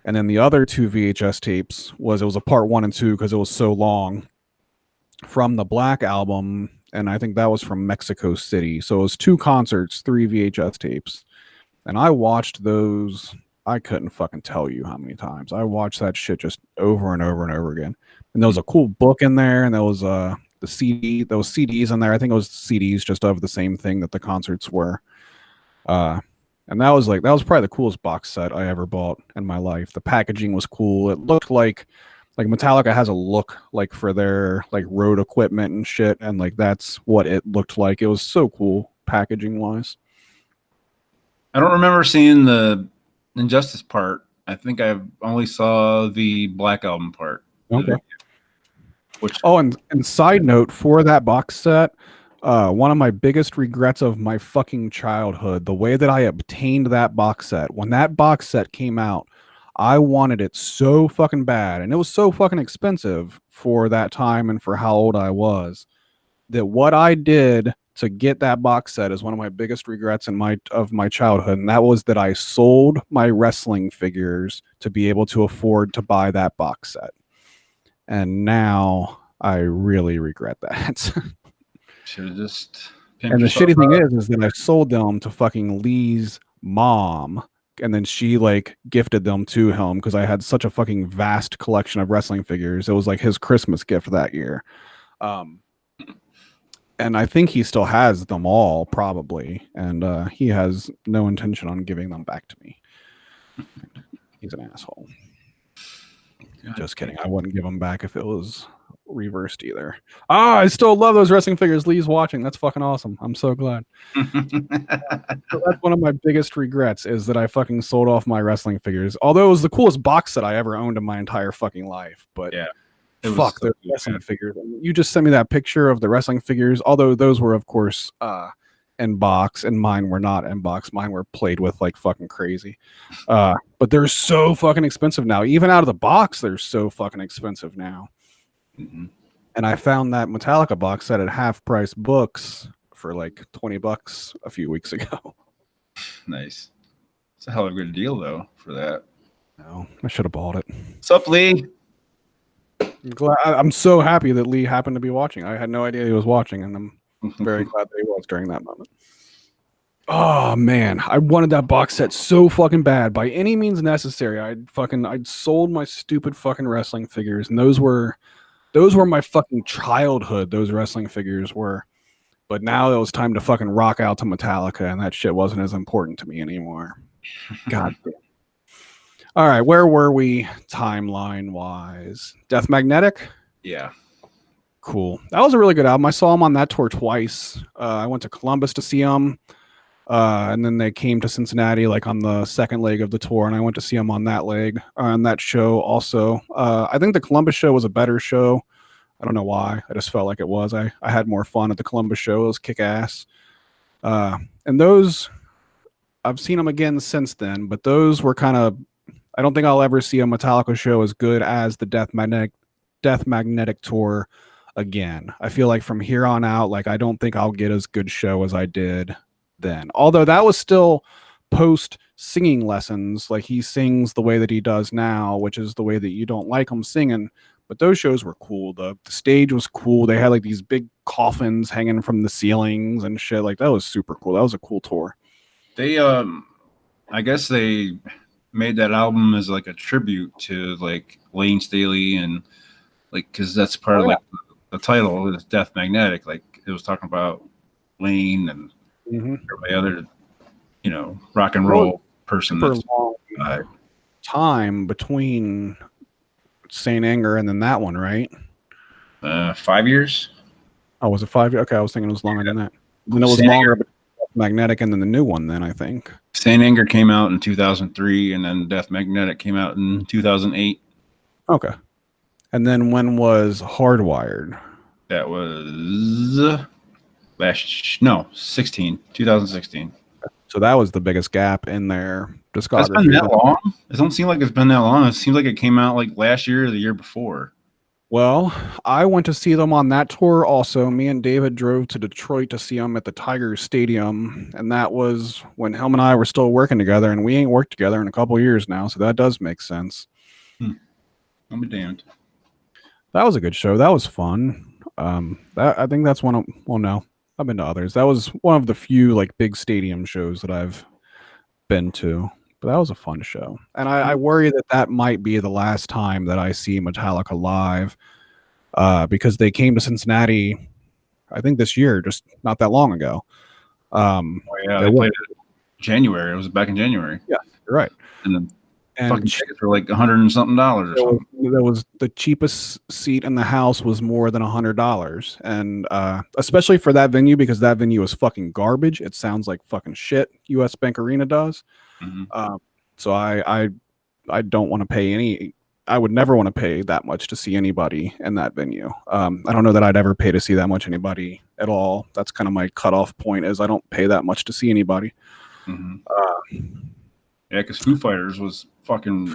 [SPEAKER 1] And then the other 2 VHS tapes it was a part 1 and 2 because it was so long, from the Black Album, and I think that was from Mexico City. So it was 2 concerts, 3 VHS tapes. And I watched those, I couldn't fucking tell you how many times. I watched that shit just over and over and over again. And there was a cool book in there, and there was the CD, those CDs in there. I think it was CDs just of the same thing that the concerts were. And that was probably the coolest box set I ever bought in my life. The packaging was cool. It looked like Metallica has a look like for their like road equipment and shit, and like that's what it looked like. It was so cool packaging wise.
[SPEAKER 2] I don't remember seeing the Injustice part. I think I only saw the Black Album part.
[SPEAKER 1] Okay. And side note for that box set, one of my biggest regrets of my fucking childhood, the way that I obtained that box set. When that box set came out, I wanted it so fucking bad, and it was so fucking expensive for that time and for how old I was, that what I did to get that box set is one of my biggest regrets of my childhood, and that was that I sold my wrestling figures to be able to afford to buy that box set. And now I really regret that.
[SPEAKER 2] Should have just.
[SPEAKER 1] And the shitty thing is that I sold them to fucking Lee's mom, and then she like gifted them to him because I had such a fucking vast collection of wrestling figures. It was like his Christmas gift that year. And I think he still has them all, probably, and he has no intention on giving them back to me. He's an asshole. God, just kidding. I wouldn't give them back if it was reversed either. I still love those wrestling figures. Lee's watching. That's fucking awesome. I'm so glad. So that's one of my biggest regrets is that I fucking sold off my wrestling figures. Although it was the coolest box set I ever owned in my entire fucking life. But
[SPEAKER 2] yeah,
[SPEAKER 1] fuck those wrestling figures. You just sent me that picture of the wrestling figures. Although those were, of course, in box, and mine were not in box. Mine were played with like fucking crazy. But they're so fucking expensive now. Even out of the box, they're so fucking expensive now.
[SPEAKER 2] Mm-hmm.
[SPEAKER 1] And I found that Metallica box set at half price books for like $20 a few weeks ago.
[SPEAKER 2] Nice. It's a hell of a good deal though for that.
[SPEAKER 1] No, I should have bought it.
[SPEAKER 2] What's up, Lee?
[SPEAKER 1] I'm so happy that Lee happened to be watching. I had no idea he was watching, and I'm very glad that he was during that moment. Oh man, I wanted that box set so fucking bad. By any means necessary, I'd sold my stupid fucking wrestling figures, and those were my fucking childhood. Those wrestling figures were. But now it was time to fucking rock out to Metallica, and that shit wasn't as important to me anymore. God damn. All right, where were we timeline-wise? Death Magnetic?
[SPEAKER 2] Yeah.
[SPEAKER 1] Cool. That was a really good album. I saw them on that tour twice. I went to Columbus to see them, and then they came to Cincinnati like on the second leg of the tour, and I went to see them on that leg, on that show also. I think the Columbus show was a better show. I don't know why. I just felt like it was. I had more fun at the Columbus show. It was kick-ass. And those, I've seen them again since then, but those were kind of, I don't think I'll ever see a Metallica show as good as the Death Magnetic tour again. I feel like from here on out, like I don't think I'll get as good show as I did then. Although that was still post singing lessons. Like he sings the way that he does now, which is the way that you don't like him singing. But those shows were cool. The stage was cool. They had like these big coffins hanging from the ceilings and shit. Like that was super cool. That was a cool tour.
[SPEAKER 2] They I guess they made that album as like a tribute to like Lane Staley, and like because that's part of like the title is Death Magnetic. Like it was talking about Lane and every other, rock and roll person.
[SPEAKER 1] Super long time between Saint Anger and then that one, right?
[SPEAKER 2] 5 years.
[SPEAKER 1] Oh, was it 5 years? Okay, I was thinking it was longer than that. Then it was longer, but Magnetic, and then the new one. Then I think
[SPEAKER 2] Saint Anger came out in 2003, and then Death Magnetic came out in 2008.
[SPEAKER 1] Okay, and then when was Hardwired?
[SPEAKER 2] That was 2016.
[SPEAKER 1] So that was the biggest gap in their discography.
[SPEAKER 2] That's been that long? It don't seem like it's been that long. It seems like it came out like last year or the year before.
[SPEAKER 1] Well, I went to see them on that tour also. Me and David drove to Detroit to see them at the Tigers Stadium, and that was when Helm and I were still working together, and we ain't worked together in a couple years now, so that does make sense.
[SPEAKER 2] I'll be damned.
[SPEAKER 1] That was a good show. That was fun. I think that's one of, well, no, I've been to others. That was one of the few like big stadium shows that I've been to, but that was a fun show. And I worry that might be the last time that I see Metallica live, because they came to Cincinnati, I think this year, just not that long ago.
[SPEAKER 2] They played it January. It was back in January.
[SPEAKER 1] Yeah, you're right.
[SPEAKER 2] And fucking tickets were like $100 and something or something.
[SPEAKER 1] There was the cheapest seat in the house was more than $100, and especially for that venue, because that venue is fucking garbage. It sounds like fucking shit. US Bank Arena does. So I don't want to pay any. I would never want to pay that much to see anybody in that venue. I don't know that I'd ever pay to see that much anybody at all. That's kind of my cutoff point. Is I don't pay that much to see anybody.
[SPEAKER 2] Yeah, because Foo Fighters was fucking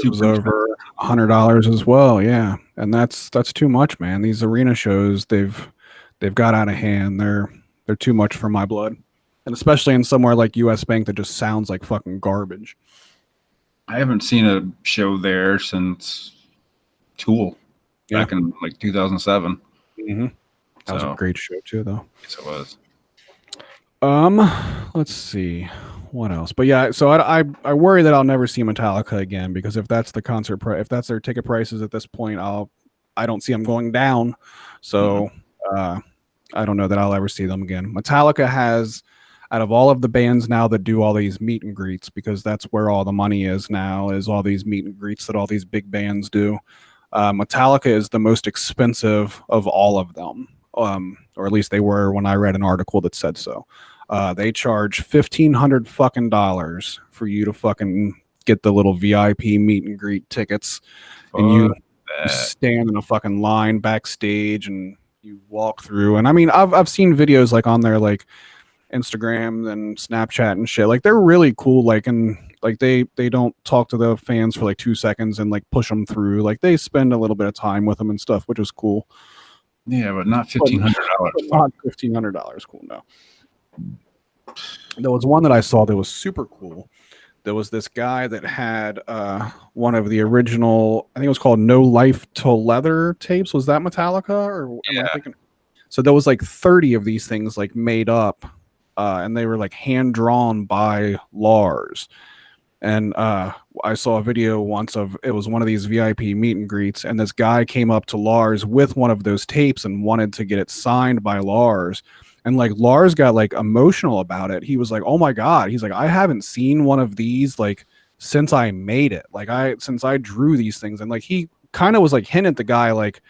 [SPEAKER 1] was over $100 as well. Yeah, and that's too much, man. These arena shows, they've got out of hand. They're too much for my blood, and especially in somewhere like US Bank that just sounds like fucking garbage.
[SPEAKER 2] I haven't seen a show there since Tool back in like 2007.
[SPEAKER 1] That was a great show too, though.
[SPEAKER 2] Yes, it was.
[SPEAKER 1] Let's see what else. But yeah, so I worry that I'll never see Metallica again, because if that's the concert price, if that's their ticket prices at this point, I don't see them going down. So I don't know that I'll ever see them again. Metallica has, out of all of the bands now that do all these meet and greets, because that's where all the money is now, is all these meet and greets that all these big bands do. Metallica is the most expensive of all of them, or at least they were when I read an article that said so. They charge $1,500 fucking dollars for you to fucking get the little VIP meet and greet tickets, and you stand in a fucking line backstage and you walk through. And I mean, I've seen videos like on their like Instagram and Snapchat and shit. Like they're really cool. Like, and like they don't talk to the fans for like 2 seconds and like push them through. Like they spend a little bit of time with them and stuff, which is cool.
[SPEAKER 2] Yeah, but not $1,500.
[SPEAKER 1] Not $1,500. Cool. No. There was one that I saw that was super cool. There was this guy that had one of the original, I think it was called No Life Till Leather tapes. Was that Metallica? Or am I thinking? So there was like 30 of these things like made up, and they were like hand drawn by Lars. And I saw a video once of, it was one of these VIP meet and greets, and this guy came up to Lars with one of those tapes and wanted to get it signed by Lars. And like Lars got like emotional about it. He was like, "Oh my God." He's like, "I haven't seen one of these like since I made it. Like since I drew these things." And like he kind of was like hinting at the guy, like,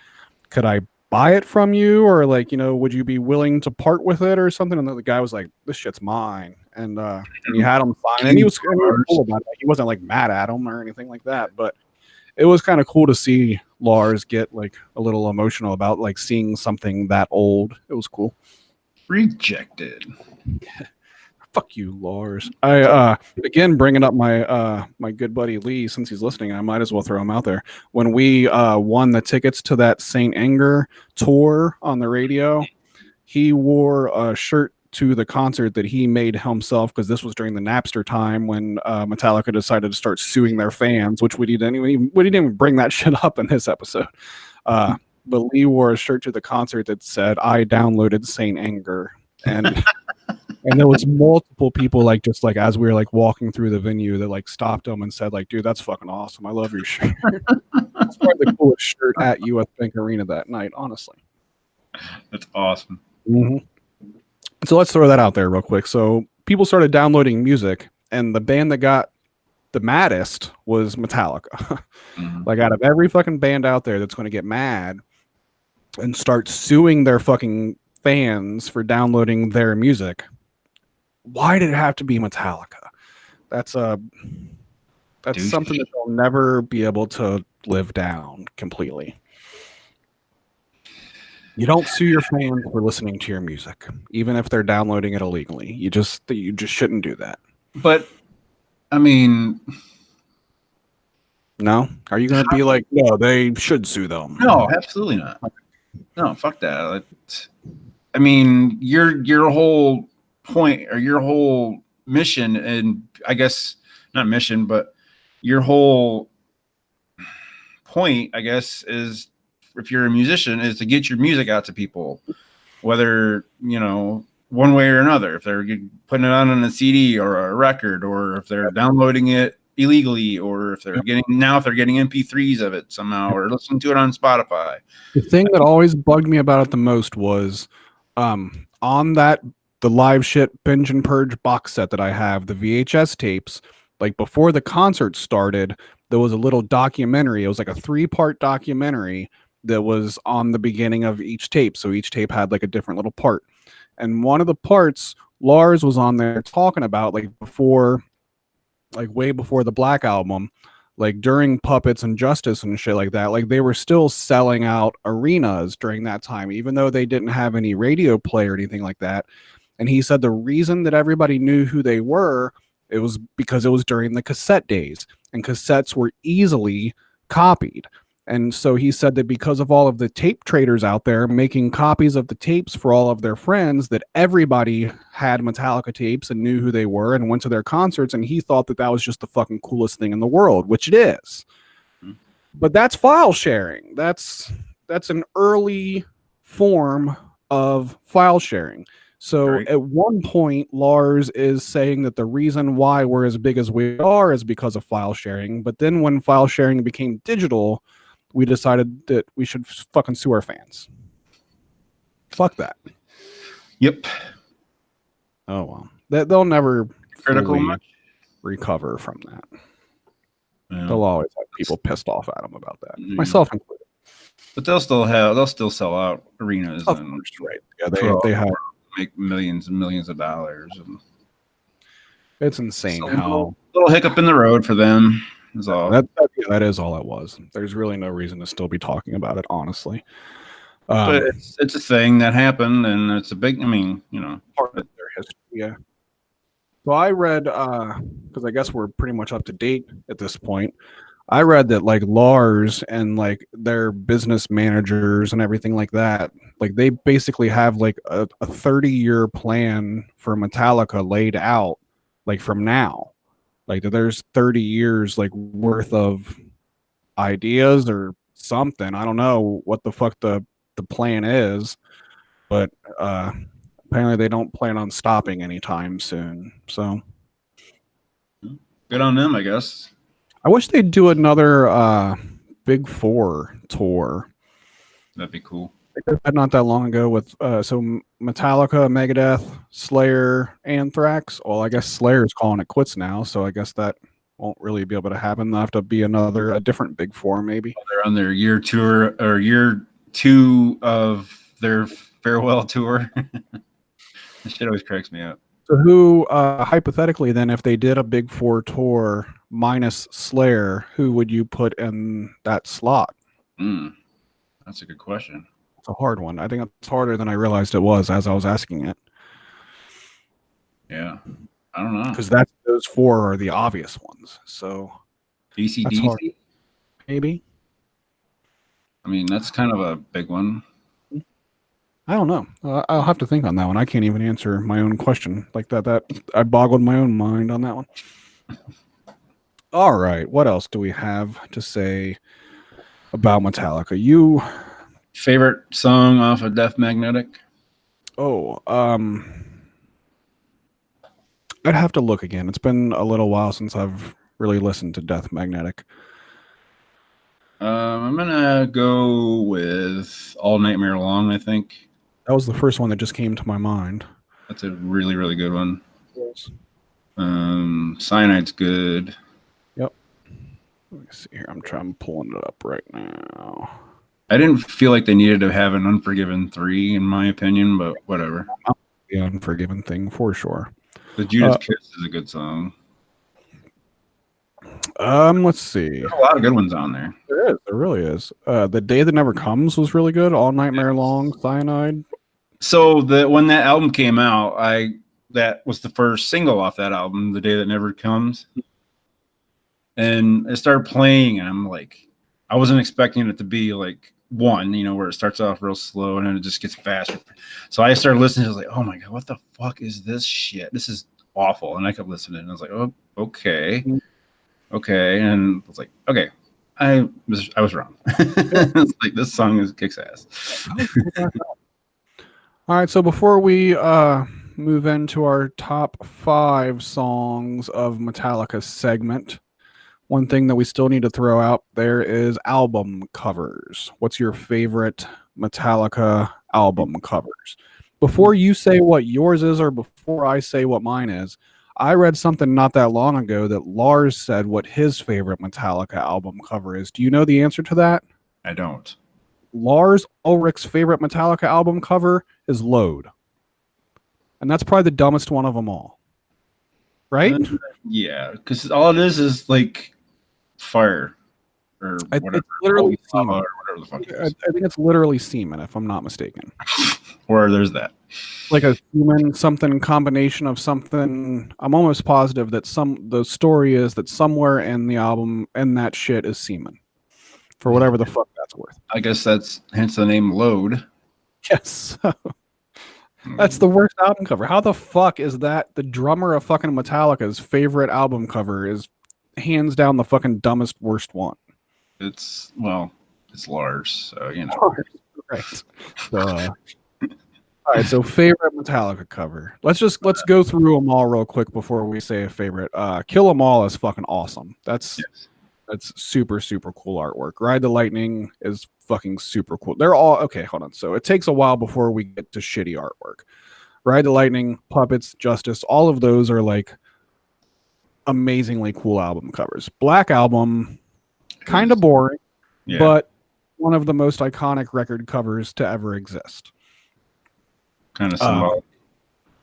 [SPEAKER 1] "Could I buy it from you? Or like, you know, would you be willing to part with it or something?" And the guy was like, "This shit's mine." And he had him sign, and he was cool about it. He wasn't like mad at him or anything like that. But it was kind of cool to see Lars get like a little emotional about like seeing something that old. It was cool.
[SPEAKER 2] Rejected.
[SPEAKER 1] Fuck you, Lars. I again bringing up my my good buddy Lee, since he's listening, I might as well throw him out there. When we won the tickets to that Saint Anger tour on the radio, he wore a shirt to the concert that he made himself, because this was during the Napster time when Metallica decided to start suing their fans, which we didn't even bring that shit up in this episode. But Lee wore a shirt to the concert that said, "I downloaded Saint Anger," and and there was multiple people like just like as we were like walking through the venue that like stopped him and said like, "Dude, that's fucking awesome. I love your shirt." It's probably the coolest shirt at US Bank Arena that night, honestly.
[SPEAKER 2] That's awesome.
[SPEAKER 1] Mm-hmm. So let's throw that out there real quick. So people started downloading music, and the band that got the maddest was Metallica. Like out of every fucking band out there that's going to get mad and start suing their fucking fans for downloading their music, why did it have to be Metallica? That's something that they'll never be able to live down completely. You don't sue your fans for listening to your music, even if they're downloading it illegally. You just shouldn't do that.
[SPEAKER 2] But I mean,
[SPEAKER 1] no? Are you going to be like, no, they should sue them?
[SPEAKER 2] No, absolutely not. No, fuck that. I mean, your whole point or your whole mission, and I guess not mission, but your whole point, I guess, is if you're a musician, is to get your music out to people, whether, you know, one way or another. If they're putting it on a CD or a record, or if they're downloading it illegally, or if they're getting MP3s of it somehow, or listening to it on Spotify.
[SPEAKER 1] The thing that always bugged me about it the most was on the live shit Binge and Purge box set that I have, the VHS tapes, like before the concert started, there was a little documentary. It was like a 3-part documentary that was on the beginning of each tape. So each tape had like a different little part. And one of the parts, Lars was on there talking about like way before the Black Album, like during Puppets and Justice and shit like that, like they were still selling out arenas during that time, even though they didn't have any radio play or anything like that. And he said the reason that everybody knew who they were, it was because it was during the cassette days, and cassettes were easily copied. And so he said that because of all of the tape traders out there making copies of the tapes for all of their friends, that everybody had Metallica tapes and knew who they were and went to their concerts. And he thought that that was just the fucking coolest thing in the world, which it is. But that's file sharing. That's an early form of file sharing. So at one point, Lars is saying that the reason why we're as big as we are is because of file sharing. But then when file sharing became digital, we decided that we should fucking sue our fans. Fuck that.
[SPEAKER 2] Yep.
[SPEAKER 1] Oh, well. They'll never fully recover from that.
[SPEAKER 2] Yeah.
[SPEAKER 1] They'll always have people pissed off at them about that,
[SPEAKER 2] Yeah.
[SPEAKER 1] myself included.
[SPEAKER 2] But they'll still sell out arenas
[SPEAKER 1] Of
[SPEAKER 2] and
[SPEAKER 1] course, right? Yeah, they have.
[SPEAKER 2] make millions and millions of dollars. And
[SPEAKER 1] It's insane
[SPEAKER 2] so
[SPEAKER 1] how
[SPEAKER 2] little hiccup in the road for them is all.
[SPEAKER 1] that is all it was. There's really no reason to still be talking about it, honestly.
[SPEAKER 2] But it's a thing that happened, and it's a big. I mean,
[SPEAKER 1] Part of their history. Yeah. So I read, because I guess we're pretty much up to date at this point. I read that like Lars and like their business managers and everything like that, like they basically have like a 30-year plan for Metallica laid out, like from now. Like there's 30 years like worth of ideas or something. I don't know what the fuck the plan is, but apparently they don't plan on stopping anytime soon. So
[SPEAKER 2] good on them, I guess.
[SPEAKER 1] I wish they'd do another Big Four tour.
[SPEAKER 2] That'd be cool.
[SPEAKER 1] Not that long ago with so Metallica, Megadeth, Slayer, Anthrax. Well, I guess Slayer's calling it quits now, so I guess that won't really be able to happen. They'll have to be a different Big Four, maybe.
[SPEAKER 2] They're on their year tour or year 2 of their farewell tour. That shit always cracks me up.
[SPEAKER 1] So who, hypothetically, then, if they did a Big Four tour minus Slayer, who would you put in that slot?
[SPEAKER 2] That's a good question.
[SPEAKER 1] It's a hard one. I think it's harder than I realized it was as I was asking it.
[SPEAKER 2] Yeah, I don't know.
[SPEAKER 1] Because those four are the obvious ones. So
[SPEAKER 2] DC?
[SPEAKER 1] Maybe.
[SPEAKER 2] I mean, that's kind of a big one.
[SPEAKER 1] I don't know. I'll have to think on that one. I can't even answer my own question like that. That I boggled my own mind on that one. All right. What else do we have to say about Metallica? You
[SPEAKER 2] favorite song off of Death Magnetic?
[SPEAKER 1] Oh, I'd have to look again. It's been a little while since I've really listened to Death Magnetic.
[SPEAKER 2] I'm gonna go with All Nightmare Long, I think.
[SPEAKER 1] That was the first one that just came to my mind.
[SPEAKER 2] That's a really, really good one.
[SPEAKER 1] Yes.
[SPEAKER 2] Cyanide's good.
[SPEAKER 1] Yep. Let me see here. I'm pulling it up right now.
[SPEAKER 2] I didn't feel like they needed to have an Unforgiven 3, in my opinion, but whatever.
[SPEAKER 1] The Unforgiven thing, for sure.
[SPEAKER 2] The Judas Kiss is a good song.
[SPEAKER 1] Let's see.
[SPEAKER 2] There's a lot of good ones on there.
[SPEAKER 1] There is. There really is. The Day That Never Comes was really good. All Nightmare Long, Cyanide.
[SPEAKER 2] So when that album came out, that was the first single off that album, The Day That Never Comes. And it started playing, and I'm like, I wasn't expecting it to be like one, where it starts off real slow and then it just gets faster. So I started listening. I was like, oh my God, what the fuck is this shit? This is awful. And I kept listening, and I was like, oh, okay. Okay. And I was like, okay, I was wrong. It's like, this song kicks ass.
[SPEAKER 1] All right. So before we move into our top 5 songs of Metallica segment, one thing that we still need to throw out there is album covers. What's your favorite Metallica album covers? Before you say what yours is or before I say what mine is, I read something not that long ago that Lars said what his favorite Metallica album cover is. Do you know the answer to that?
[SPEAKER 2] I don't.
[SPEAKER 1] Lars Ulrich's favorite Metallica album cover is Load. And that's probably the dumbest one of them all. Right?
[SPEAKER 2] Yeah, because all it is like fire or whatever.
[SPEAKER 1] It's literally semen.
[SPEAKER 2] Or whatever the fuck it is.
[SPEAKER 1] I think it's literally semen, if I'm not mistaken.
[SPEAKER 2] Or there's that.
[SPEAKER 1] Like a human something combination of something. I'm almost positive that the story is that somewhere in the album and that shit is semen. For whatever the fuck that's worth.
[SPEAKER 2] I guess that's hence the name Load.
[SPEAKER 1] Yes. That's the worst album cover. How the fuck is that the drummer of fucking Metallica's favorite album cover is hands down the fucking dumbest worst one?
[SPEAKER 2] It's Lars, so
[SPEAKER 1] Lars, right. So, all right, so favorite Metallica cover. Let's go through them all real quick before we say a favorite. Kill 'Em All is fucking awesome. That's super, super cool artwork. Ride the Lightning is fucking super cool. They're all okay. Hold on. So it takes a while before we get to shitty artwork. Ride the Lightning, Puppets, Justice, all of those are like amazingly cool album covers. Black Album, kind of boring,
[SPEAKER 2] Yeah.
[SPEAKER 1] but one of the most iconic record covers to ever exist.
[SPEAKER 2] Kind of symbolic.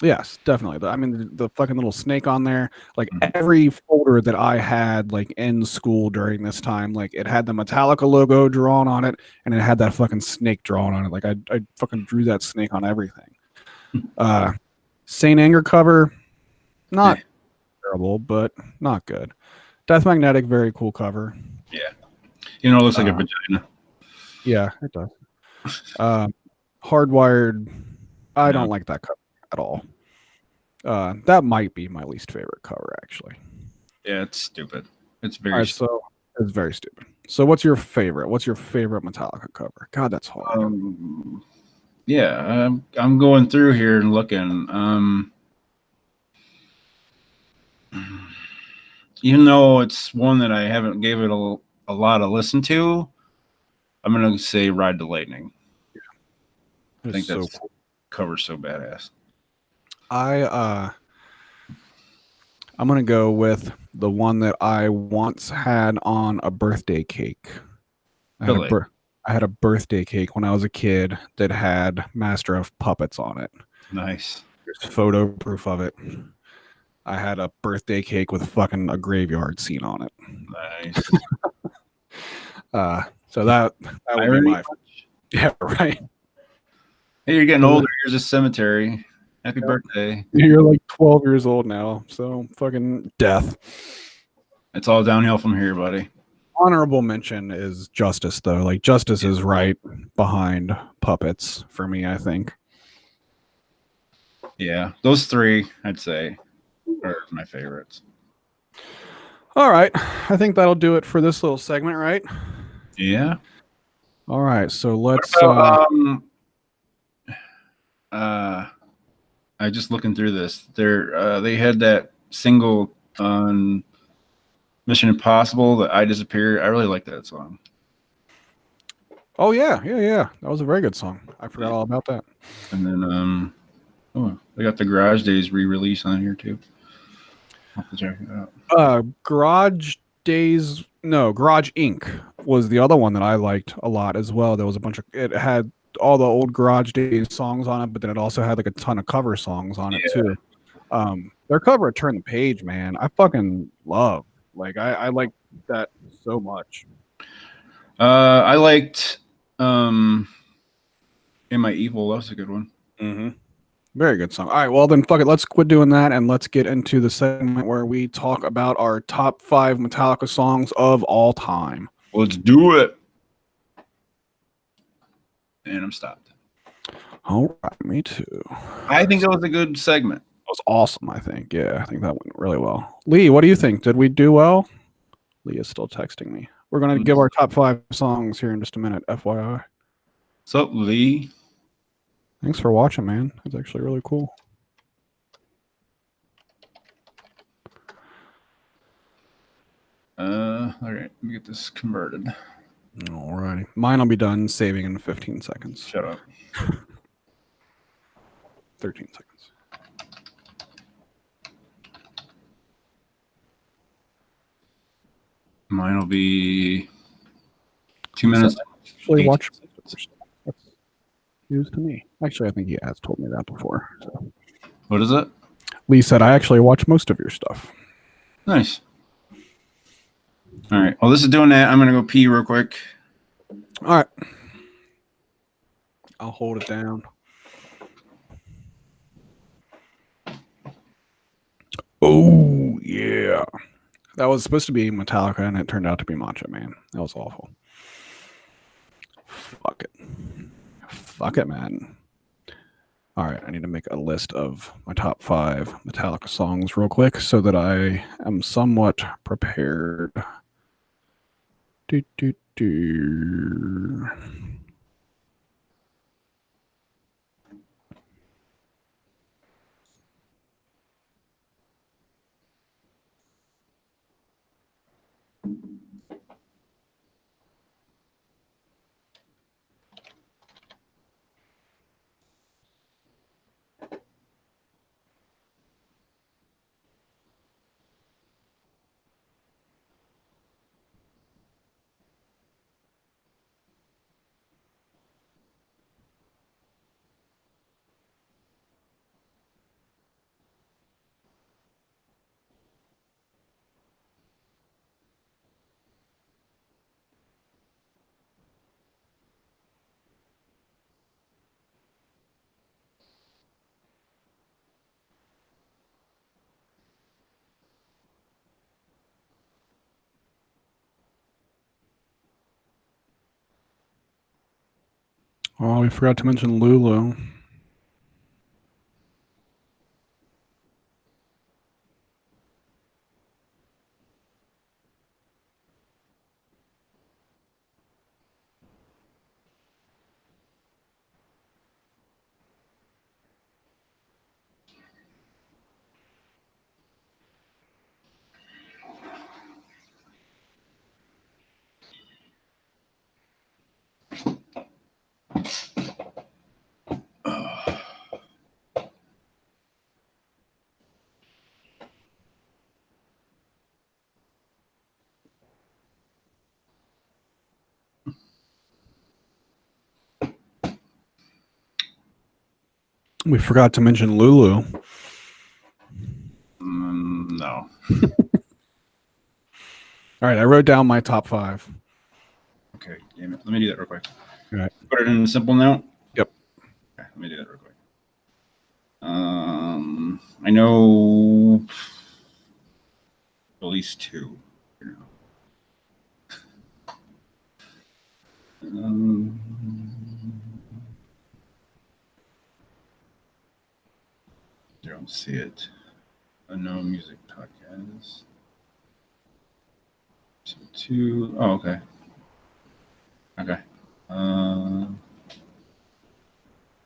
[SPEAKER 1] Yes, definitely. I mean, the fucking little snake on there. Like every folder that I had, like in school during this time, like it had the Metallica logo drawn on it, and it had that fucking snake drawn on it. Like I fucking drew that snake on everything. Saint Anger cover, not terrible, but not good. Death Magnetic, very cool cover.
[SPEAKER 2] Yeah. You know, it looks like a vagina.
[SPEAKER 1] Yeah, it does. Hardwired, I
[SPEAKER 2] No.
[SPEAKER 1] don't like that cover at all. That might be my least favorite cover, actually.
[SPEAKER 2] Yeah, it's stupid. It's
[SPEAKER 1] All
[SPEAKER 2] very
[SPEAKER 1] right,
[SPEAKER 2] stupid.
[SPEAKER 1] so it's very stupid. So what's your favorite? What's your favorite Metallica cover? God, that's hard.
[SPEAKER 2] Yeah, I'm going through here and looking. Even though it's one that I haven't gave it a lot to listen to, I'm gonna say Ride the Lightning. I think
[SPEAKER 1] so
[SPEAKER 2] that's
[SPEAKER 1] cool.
[SPEAKER 2] cover's so badass.
[SPEAKER 1] I'm gonna go with the one that I once had on a birthday cake.
[SPEAKER 2] Really?
[SPEAKER 1] I had a birthday cake when I was a kid that had Master of Puppets on it.
[SPEAKER 2] Nice.
[SPEAKER 1] There's photo proof of it. I had a birthday cake with fucking a graveyard scene on it.
[SPEAKER 2] Nice.
[SPEAKER 1] So that would be my yeah, right.
[SPEAKER 2] Hey, you're getting older. Here's a cemetery. Happy birthday.
[SPEAKER 1] You're like 12 years old now, so fucking death.
[SPEAKER 2] It's all downhill from here, buddy.
[SPEAKER 1] Honorable mention is Justice, though. Like Justice is right behind Puppets for me, I think.
[SPEAKER 2] Yeah, those three, I'd say, are my favorites.
[SPEAKER 1] All right, I think that'll do it for this little segment, right?
[SPEAKER 2] Yeah.
[SPEAKER 1] All right, so let's.
[SPEAKER 2] I just looking through this. They had that single on Mission Impossible, that I Disappear. I really like that song.
[SPEAKER 1] Oh yeah. That was a very good song. I forgot all about that.
[SPEAKER 2] And then they got the Garage Days re-release on here too. I'll have to check it out.
[SPEAKER 1] Garage Inc. was the other one that I liked a lot as well. There was a bunch of it had all the old Garage Days songs on it, but then it also had like a ton of cover songs on it too. Their cover of Turn the Page, man, I fucking love. Like I like that so much.
[SPEAKER 2] I liked In My Evil. That was a good one.
[SPEAKER 1] Mm-hmm. Very good song. All right, well then, fuck it. Let's quit doing that and let's get into the segment where we talk about our top 5 Metallica songs of all time.
[SPEAKER 2] Let's do it. And I'm stopped.
[SPEAKER 1] All right, me too.
[SPEAKER 2] I think it was a good segment.
[SPEAKER 1] It was awesome, I think. Yeah, I think that went really well. Lee, what do you think? Did we do well? Lee is still texting me. We're going to give our top 5 songs here in just a minute, FYI.
[SPEAKER 2] What's up, Lee?
[SPEAKER 1] Thanks for watching, man. It's actually really cool.
[SPEAKER 2] All right, let me get this converted.
[SPEAKER 1] All righty. Mine will be done saving in 15 seconds.
[SPEAKER 2] Shut up.
[SPEAKER 1] 13 seconds.
[SPEAKER 2] Mine will be 2 minutes.
[SPEAKER 1] Actually, watch. That's news to me. Actually, I think he has told me that before. So.
[SPEAKER 2] What is it?
[SPEAKER 1] Lee said, I actually watch most of your stuff.
[SPEAKER 2] Nice. All right. Well, this is doing that. I'm going to go pee real quick.
[SPEAKER 1] All right. I'll hold it down. Oh, yeah. That was supposed to be Metallica, and it turned out to be Macho Man. That was awful. Fuck it. Fuck it, man. All right, I need to make a list of my top 5 Metallica songs real quick so that I am somewhat prepared. Do, do, do. Oh, we forgot to mention Lulu. We forgot to mention Lulu.
[SPEAKER 2] No.
[SPEAKER 1] All right, I wrote down my top 5.
[SPEAKER 2] Okay, damn it. Let me do that real quick.
[SPEAKER 1] All right.
[SPEAKER 2] Put it in a simple note.
[SPEAKER 1] Yep.
[SPEAKER 2] Okay, let me do that real quick. I know at least 2. I don't see it. A no music podcast. 2. Oh, okay. Okay.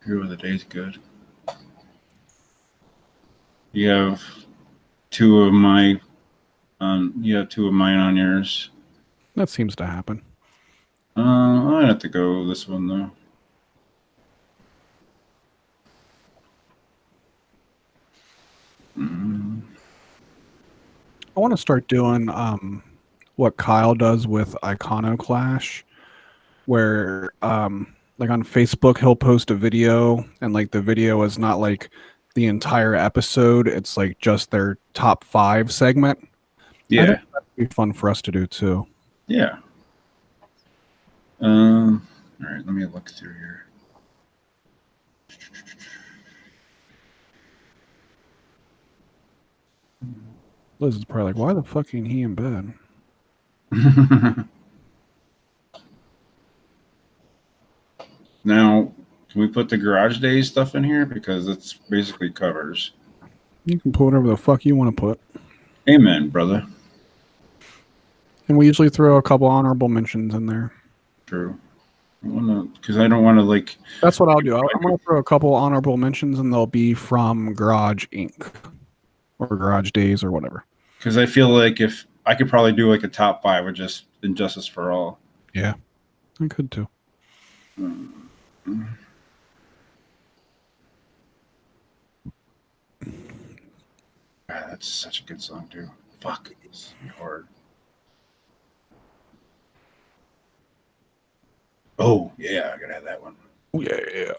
[SPEAKER 2] Here are the days good. You have 2 of my. You have 2 of mine on yours.
[SPEAKER 1] That seems to happen.
[SPEAKER 2] I'd have to go this one though.
[SPEAKER 1] I want to start doing what Kyle does with Iconoclash, where like on Facebook he'll post a video and like the video is not like the entire episode, it's like just their top 5 segment.
[SPEAKER 2] Yeah.
[SPEAKER 1] I think that'd be fun for us to do too.
[SPEAKER 2] Yeah. All right, let me look through here.
[SPEAKER 1] Liz is probably like, why the fuck ain't he in bed?
[SPEAKER 2] Now, can we put the Garage Days stuff in here? Because it's basically covers.
[SPEAKER 1] You can put whatever the fuck you want to put.
[SPEAKER 2] Amen, brother.
[SPEAKER 1] And we usually throw a couple honorable mentions in there.
[SPEAKER 2] True. Because I don't want to like.
[SPEAKER 1] That's what I'll do. I'm going to throw a couple honorable mentions and they'll be from Garage Inc. or Garage Days or whatever.
[SPEAKER 2] Because I feel like if I could probably do like a top 5 with just Injustice for All.
[SPEAKER 1] Yeah, I could too.
[SPEAKER 2] God, that's such a good song too. Fuck, it's hard. Oh yeah, I gotta have that one.
[SPEAKER 1] Yeah.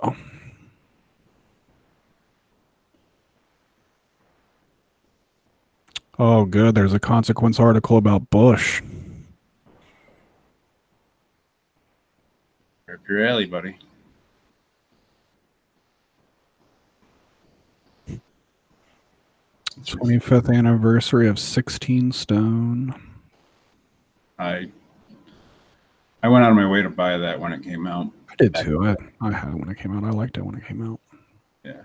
[SPEAKER 1] Oh, good. There's a Consequence article about Bush.
[SPEAKER 2] Up your alley, buddy.
[SPEAKER 1] It's 25th anniversary of 16 Stone.
[SPEAKER 2] I went out of my way to buy that when it came out.
[SPEAKER 1] I did too. I had it when it came out. I liked it when it came out.
[SPEAKER 2] Yeah.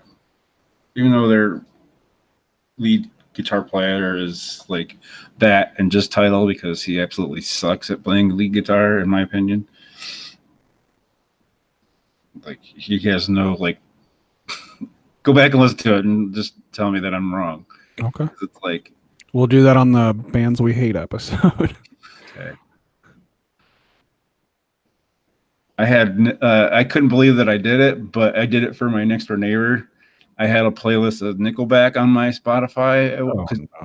[SPEAKER 2] Even though their lead guitar player is like that and just Title, because he absolutely sucks at playing lead guitar, in my opinion. Like, he has no, like, go back and listen to it and just tell me that I'm wrong.
[SPEAKER 1] Okay.
[SPEAKER 2] It's like,
[SPEAKER 1] we'll do that on the Bands We Hate episode.
[SPEAKER 2] okay. I couldn't believe that I did it, but I did it for my next door neighbor. I had a playlist of Nickelback on my Spotify,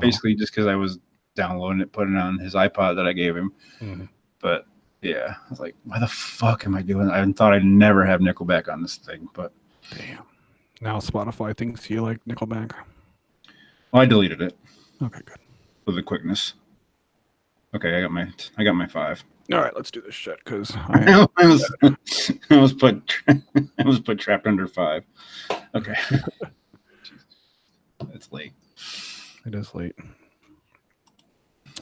[SPEAKER 2] basically just because I was downloading it, putting it on his iPod that I gave him. Mm-hmm. But yeah, I was like, why the fuck am I doing that? I thought I'd never have Nickelback on this thing, but
[SPEAKER 1] damn. Now Spotify thinks you like Nickelback.
[SPEAKER 2] Well, I deleted it.
[SPEAKER 1] Okay, good.
[SPEAKER 2] For the quickness. Okay, I got my 5.
[SPEAKER 1] All right, let's do this shit because
[SPEAKER 2] I was put trapped under 5. Okay. It's late.
[SPEAKER 1] It is late.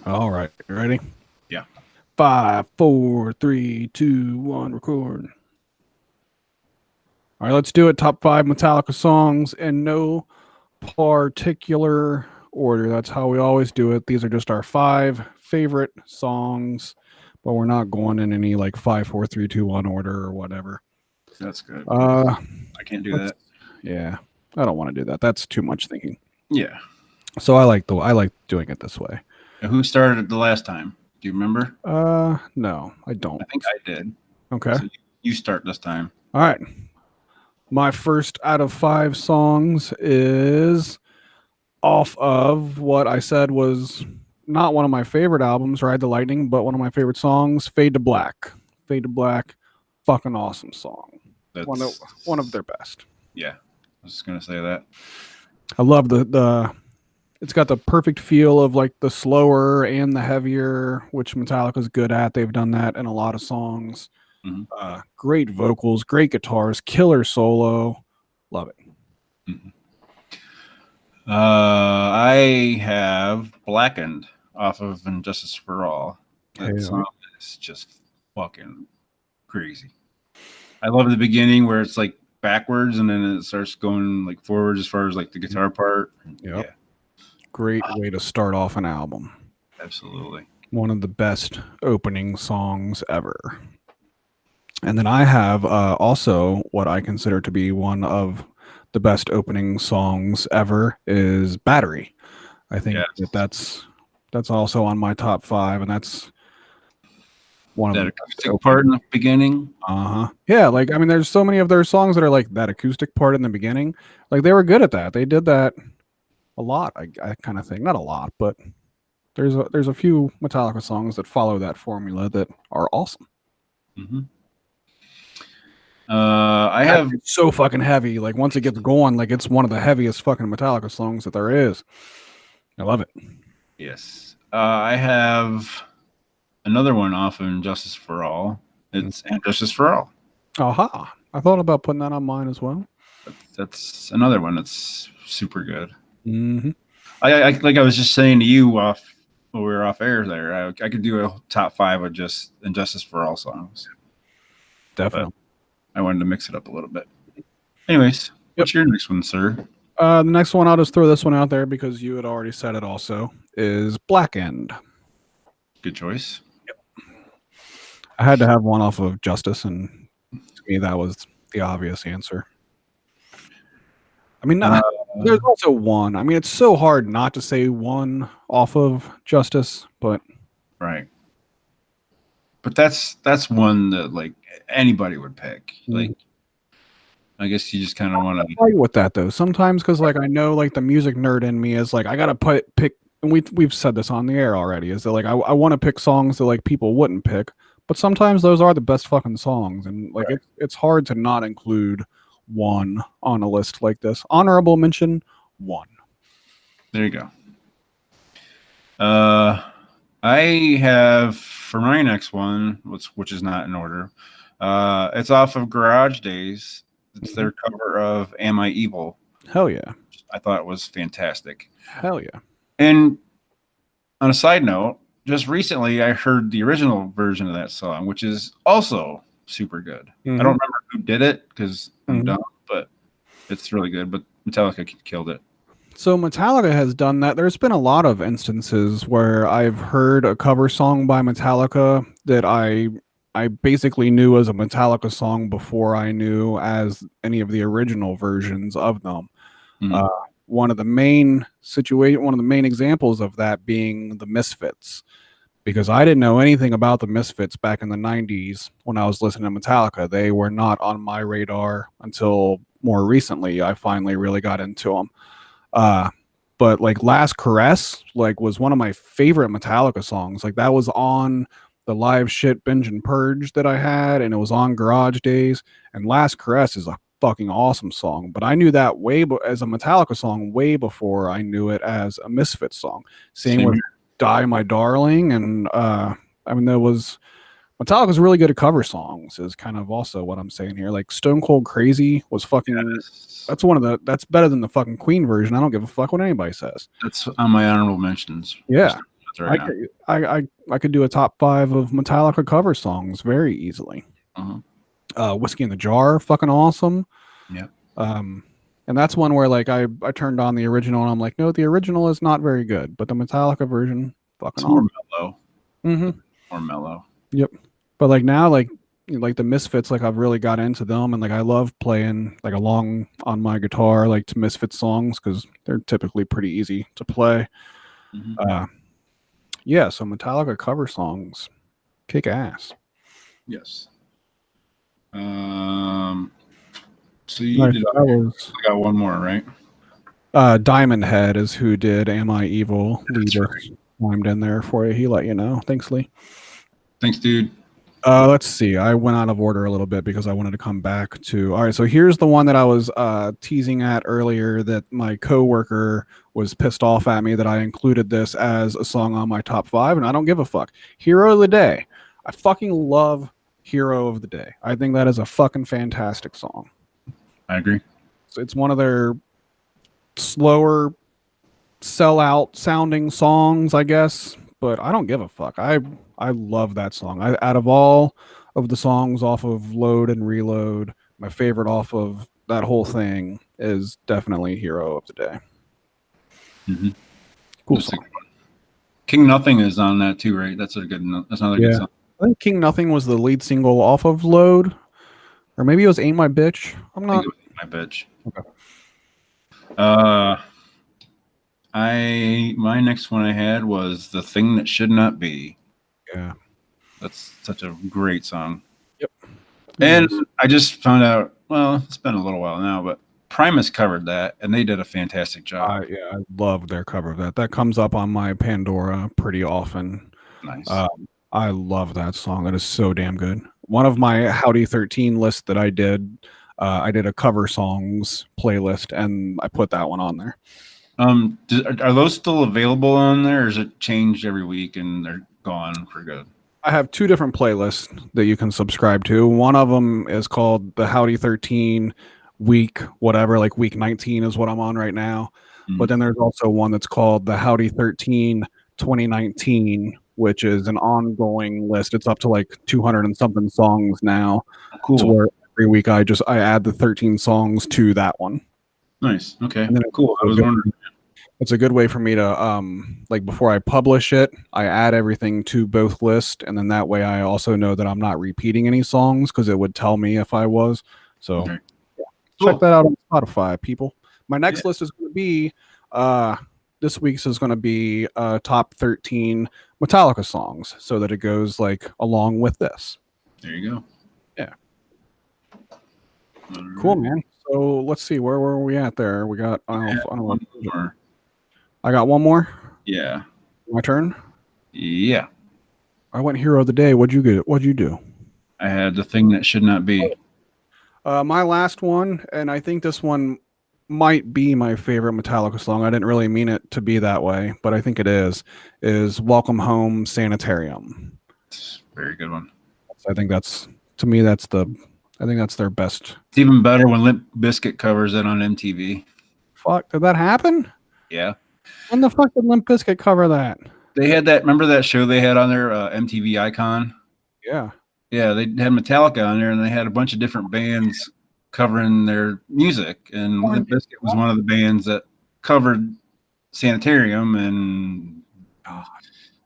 [SPEAKER 1] All right, you ready?
[SPEAKER 2] Yeah.
[SPEAKER 1] 5, 4, 3, 2, 1, record. All right, let's do it. Top 5 Metallica songs in no particular order. That's how we always do it. These are just our 5 favorite songs, but we're not going in any like 5, 4, 3, 2, 1 order or whatever.
[SPEAKER 2] That's good.
[SPEAKER 1] I
[SPEAKER 2] can't do that.
[SPEAKER 1] Yeah, I don't want to do that. That's too much thinking.
[SPEAKER 2] Yeah.
[SPEAKER 1] So I like doing it this way.
[SPEAKER 2] Now, who started it the last time? Do you remember?
[SPEAKER 1] No, I don't.
[SPEAKER 2] I think I did.
[SPEAKER 1] Okay.
[SPEAKER 2] So you start this time.
[SPEAKER 1] All right. My first out of 5 songs is off of what I said was not one of my favorite albums, Ride the Lightning, but one of my favorite songs, Fade to Black. Fade to Black, fucking awesome song.
[SPEAKER 2] That's
[SPEAKER 1] one of their best.
[SPEAKER 2] Yeah, I was just gonna say that.
[SPEAKER 1] I love the it's got the perfect feel of like the slower and the heavier, which Metallica's good at. They've done that in a lot of songs.
[SPEAKER 2] Mm-hmm.
[SPEAKER 1] Great vocals, great guitars, killer solo. Love it.
[SPEAKER 2] Mm-hmm. I have Blackened off of Injustice for All. That song is just fucking crazy. I love the beginning where it's like backwards and then it starts going like forwards as far as like the guitar part.
[SPEAKER 1] Yep. Yeah. Great way to start off an album.
[SPEAKER 2] Absolutely.
[SPEAKER 1] One of the best opening songs ever. And then I have also what I consider to be one of the best opening songs ever is Battery. I think that's also on my top 5, and that's one of
[SPEAKER 2] that acoustic part in the beginning.
[SPEAKER 1] Yeah, like I mean, there's so many of their songs that are like that acoustic part in the beginning. Like they were good at that. They did that a lot. I kind of think not a lot, but there's a few Metallica songs that follow that formula that are awesome.
[SPEAKER 2] Mm-hmm. I have
[SPEAKER 1] so fucking heavy. Like once it gets going, like it's one of the heaviest fucking Metallica songs that there is. I love it.
[SPEAKER 2] Yes. I have another one off of Injustice for All. It's Injustice for All.
[SPEAKER 1] Aha. I thought about putting that on mine as well.
[SPEAKER 2] That's another one that's super good.
[SPEAKER 1] Mm-hmm.
[SPEAKER 2] I like I was just saying to you when we were off air there, I could do a top 5 of just Injustice for All songs.
[SPEAKER 1] Definitely.
[SPEAKER 2] But I wanted to mix it up a little bit. Anyways, what's your next one, sir?
[SPEAKER 1] The next one, I'll just throw this one out there because you had already said it also, is Blackened.
[SPEAKER 2] Good choice.
[SPEAKER 1] Yep. I had to have one off of Justice, and to me, that was the obvious answer. I mean, there's also one. I mean, it's so hard not to say one off of Justice, but...
[SPEAKER 2] Right. But that's one that, like, anybody would pick. Like, I guess you just kind of want to
[SPEAKER 1] fight with that though sometimes because like I know like the music nerd in me is like I gotta pick, and we've said this on the air already, is that like I want to pick songs that like people wouldn't pick, but sometimes those are the best fucking songs, and like it's hard to not include one on a list like this. Honorable mention, one.
[SPEAKER 2] There you go. I have for my next one, which is not in order. It's off of Garage Days. It's their cover of Am I Evil?
[SPEAKER 1] Hell yeah.
[SPEAKER 2] I thought it was fantastic.
[SPEAKER 1] Hell yeah.
[SPEAKER 2] And on a side note, just recently I heard the original version of that song, which is also super good. I don't remember who did it because I'm dumb, but it's really good. But Metallica killed it.
[SPEAKER 1] So Metallica has done that. There's been a lot of instances where I've heard a cover song by Metallica that I basically knew as a Metallica song before I knew as any of the original versions of them. One of the main examples of that being the Misfits, because I didn't know anything about the Misfits back in the 90s when I was listening to Metallica. They were not on my radar until more recently. I finally really got into them. But like Last Caress, like was one of my favorite Metallica songs. Like that was on the live shit binge and purge that I had, and it was on Garage Days, and Last Caress is a fucking awesome song. But I knew that as a Metallica song way before I knew it as a Misfits song. Same with Die My Darling, and I mean Metallica's really good at cover songs is kind of also what I'm saying here. Like Stone Cold Crazy was fucking that's better than the fucking Queen version. I don't give a fuck what anybody says.
[SPEAKER 2] That's on my honorable mentions.
[SPEAKER 1] Yeah. I could do a top 5 of Metallica cover songs very easily. Whiskey in the Jar, fucking awesome.
[SPEAKER 2] Yeah.
[SPEAKER 1] And that's one where like I turned on the original and I'm like, no, the original is not very good, but the Metallica version, fucking
[SPEAKER 2] It's more
[SPEAKER 1] awesome.
[SPEAKER 2] mellow.
[SPEAKER 1] Mm-hmm.
[SPEAKER 2] More mellow.
[SPEAKER 1] Yep. But like now, like the Misfits, like I've really got into them, and like I love playing like along on my guitar, like to Misfits songs because they're typically pretty easy to play.
[SPEAKER 2] Mm-hmm.
[SPEAKER 1] Yeah, so Metallica cover songs kick ass.
[SPEAKER 2] Yes. So
[SPEAKER 1] All
[SPEAKER 2] you
[SPEAKER 1] right,
[SPEAKER 2] did.
[SPEAKER 1] so that was
[SPEAKER 2] I got one more, right?
[SPEAKER 1] Diamond Head is who did "Am I Evil." Lee
[SPEAKER 2] That's
[SPEAKER 1] just
[SPEAKER 2] right.
[SPEAKER 1] chimed in there for you. He let you know. Thanks, Lee.
[SPEAKER 2] Thanks, dude.
[SPEAKER 1] Let's see. I went out of order a little bit because I wanted to come back to. All right, so here's the one that I was teasing at earlier that my coworker was pissed off at me that I included this as a song on my top 5, and I don't give a fuck. Hero of the Day. I fucking love Hero of the Day. I think that is a fucking fantastic song.
[SPEAKER 2] I agree.
[SPEAKER 1] So it's one of their slower, sellout sounding songs, I guess, but I don't give a fuck. I love that song. Out of all of the songs off of Load and Reload, my favorite off of that whole thing is definitely Hero of the Day.
[SPEAKER 2] Mm-hmm.
[SPEAKER 1] Cool
[SPEAKER 2] That's a
[SPEAKER 1] song.
[SPEAKER 2] good one. King Nothing is on that too, right? That's a good. That's another good
[SPEAKER 1] Yeah.
[SPEAKER 2] song.
[SPEAKER 1] I think King Nothing was the lead single off of Load, or maybe it was Ain't My Bitch. I'm
[SPEAKER 2] I think
[SPEAKER 1] not.
[SPEAKER 2] it was My Bitch.
[SPEAKER 1] Okay.
[SPEAKER 2] My next one I had was The Thing That Should Not Be.
[SPEAKER 1] Yeah.
[SPEAKER 2] That's such a great song.
[SPEAKER 1] Yep.
[SPEAKER 2] And I just found out, well, it's been a little while now, but Primus covered that and they did a fantastic job.
[SPEAKER 1] Yeah, I love their cover of that. That comes up on my Pandora pretty often.
[SPEAKER 2] Nice.
[SPEAKER 1] I love that song. It is so damn good. One of my Howdy 13 lists that I did a cover songs playlist, and I put that one on there.
[SPEAKER 2] Are those still available on there, or is it changed every week and they're gone for good?
[SPEAKER 1] I have 2 different playlists that you can subscribe to. One of them is called the Howdy 13 week, whatever, like week 19 is what I'm on right now. But then there's also one that's called the Howdy 13 2019, which is an ongoing list. It's up to like 200 and something songs now.
[SPEAKER 2] Cool.
[SPEAKER 1] To where every week I add the 13 songs to that one.
[SPEAKER 2] Nice. Okay.
[SPEAKER 1] And then
[SPEAKER 2] Cool. I was wondering.
[SPEAKER 1] It's a good way for me to like before I publish it, I add everything to both lists, and then that way I also know that I'm not repeating any songs because it would tell me if I was. So
[SPEAKER 2] Okay.
[SPEAKER 1] yeah.
[SPEAKER 2] Cool.
[SPEAKER 1] Check that out on Spotify, people. My next list is going to be this week's is going to be top 13 Metallica songs, so that it goes like along with this.
[SPEAKER 2] There you go.
[SPEAKER 1] Yeah.
[SPEAKER 2] All
[SPEAKER 1] Cool,
[SPEAKER 2] right.
[SPEAKER 1] man. So let's see, where were we at there? We got I don't know.
[SPEAKER 2] One more.
[SPEAKER 1] I got one more.
[SPEAKER 2] Yeah.
[SPEAKER 1] My turn.
[SPEAKER 2] Yeah.
[SPEAKER 1] I went Hero of the Day. What'd you get? What'd you do?
[SPEAKER 2] I had The Thing That Should Not Be.
[SPEAKER 1] My last one, and I think this one might be my favorite Metallica song. I didn't really mean it to be that way, but I think it is Welcome Home Sanitarium.
[SPEAKER 2] Very good one.
[SPEAKER 1] I think that's, to me, I think that's their best.
[SPEAKER 2] It's even better when Limp Bizkit covers it on MTV.
[SPEAKER 1] Fuck, did that happen?
[SPEAKER 2] Yeah.
[SPEAKER 1] When the fuck did Limp Bizkit cover that?
[SPEAKER 2] They had that, remember that show they had on their MTV Icon?
[SPEAKER 1] Yeah.
[SPEAKER 2] Yeah, they had Metallica on there, and they had a bunch of different bands covering their music. And Limp Bizkit was one of the bands that covered Sanitarium and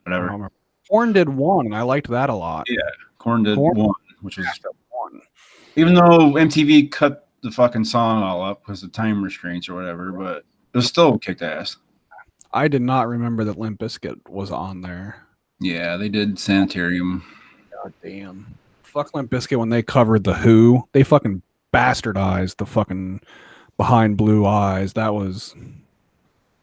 [SPEAKER 2] whatever.
[SPEAKER 1] Korn did one, and I liked that a lot.
[SPEAKER 2] Yeah, Korn did one, which was
[SPEAKER 1] one.
[SPEAKER 2] Even though MTV cut the fucking song all up because of time restraints or whatever, but it was still kicked ass.
[SPEAKER 1] I did not remember that Limp Bizkit was on there.
[SPEAKER 2] Yeah, they did Sanitarium.
[SPEAKER 1] God damn. Fuck Limp Bizkit when they covered The Who. They fucking bastardized the fucking Behind Blue Eyes. That was,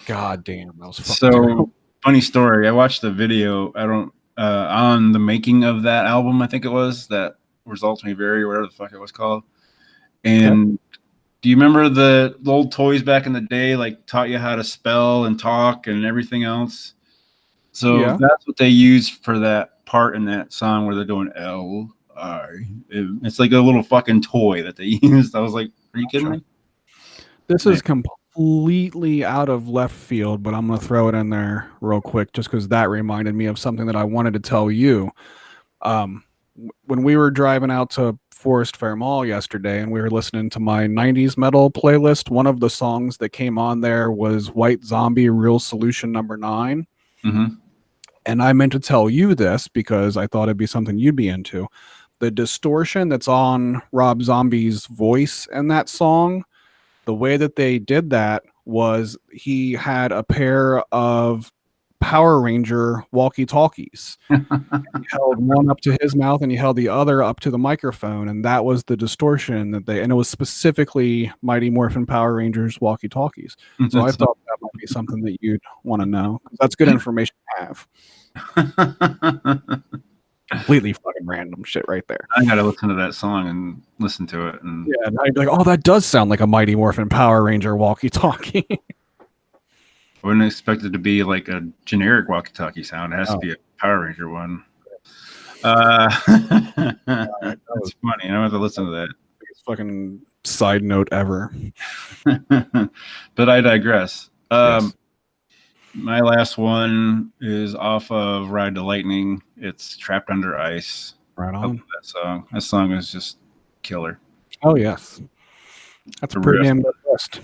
[SPEAKER 1] god damn. That was fucking terrible.
[SPEAKER 2] Funny story. I watched the video. On the making of that album. I think it was that Results May Vary or whatever the fuck it was called. And do you remember the old toys back in the day, like taught you how to spell and talk and everything else? So that's what they use for that part in that song where they're doing L-I. It's like a little fucking toy that they used. I was like, are you kidding me?
[SPEAKER 1] This is completely out of left field, but I'm going to throw it in there real quick just because that reminded me of something that I wanted to tell you. when we were driving out to Forest Fair Mall yesterday and we were listening to my 90s metal playlist, one of the songs that came on there was White Zombie Real Solution number 9.
[SPEAKER 2] Mm-hmm.
[SPEAKER 1] And I meant to tell you this because I thought it'd be something you'd be into. The distortion that's on Rob Zombie's voice in that song, the way that they did that was he had a pair of Power Ranger walkie-talkies. He held one up to his mouth and he held the other up to the microphone, and that was the distortion that and it was specifically Mighty Morphin Power Rangers walkie-talkies. So I thought that might be something that you'd want to know. That's good information to have. Completely fucking random shit right there.
[SPEAKER 2] I gotta listen to that song and listen to it. And
[SPEAKER 1] yeah, and I'd be like, oh, that does sound like a Mighty Morphin Power Ranger walkie-talkie.
[SPEAKER 2] I wouldn't expect it to be like a generic walkie-talkie sound. It has to be a Power Ranger one. That's funny. I have to listen to that.
[SPEAKER 1] Biggest fucking side note ever.
[SPEAKER 2] But I digress.
[SPEAKER 1] Yes.
[SPEAKER 2] My last one is off of Ride the Lightning. It's Trapped Under Ice.
[SPEAKER 1] Right on.
[SPEAKER 2] I love that song. That song is just killer.
[SPEAKER 1] Oh, yes. That's a pretty damn good list.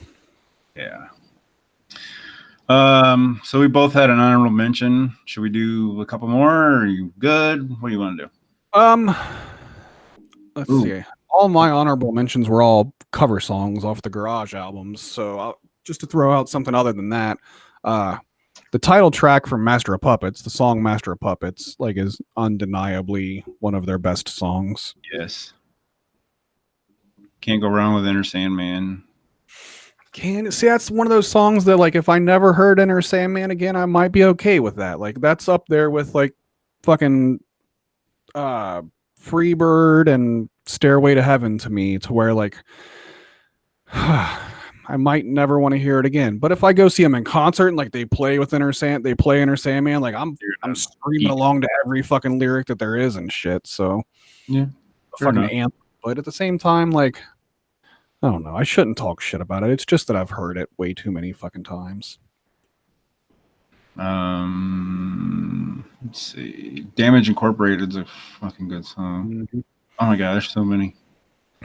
[SPEAKER 2] Yeah. So we both had an honorable mention. Should we do a couple more? Or are you good? What do you want to do?
[SPEAKER 1] Let's see. All my honorable mentions were all cover songs off the Garage albums. So just to throw out something other than that, the title track from Master of Puppets, the song Master of Puppets, like is undeniably one of their best songs.
[SPEAKER 2] Yes. Can't go wrong with Enter Sandman.
[SPEAKER 1] See, that's one of those songs that, like, if I never heard Enter Sandman again, I might be okay with that. Like, that's up there with like fucking Freebird and Stairway to Heaven to me, to where like I might never want to hear it again. But if I go see them in concert and like they play Enter Sandman, like I'm screaming along to every fucking lyric that there is and shit. So
[SPEAKER 2] yeah,
[SPEAKER 1] fucking anthem. But at the same time, like, I don't know. I shouldn't talk shit about it. It's just that I've heard it way too many fucking times.
[SPEAKER 2] Let's see. Damage Incorporated is a fucking good song. Mm-hmm. Oh my god, there's so many.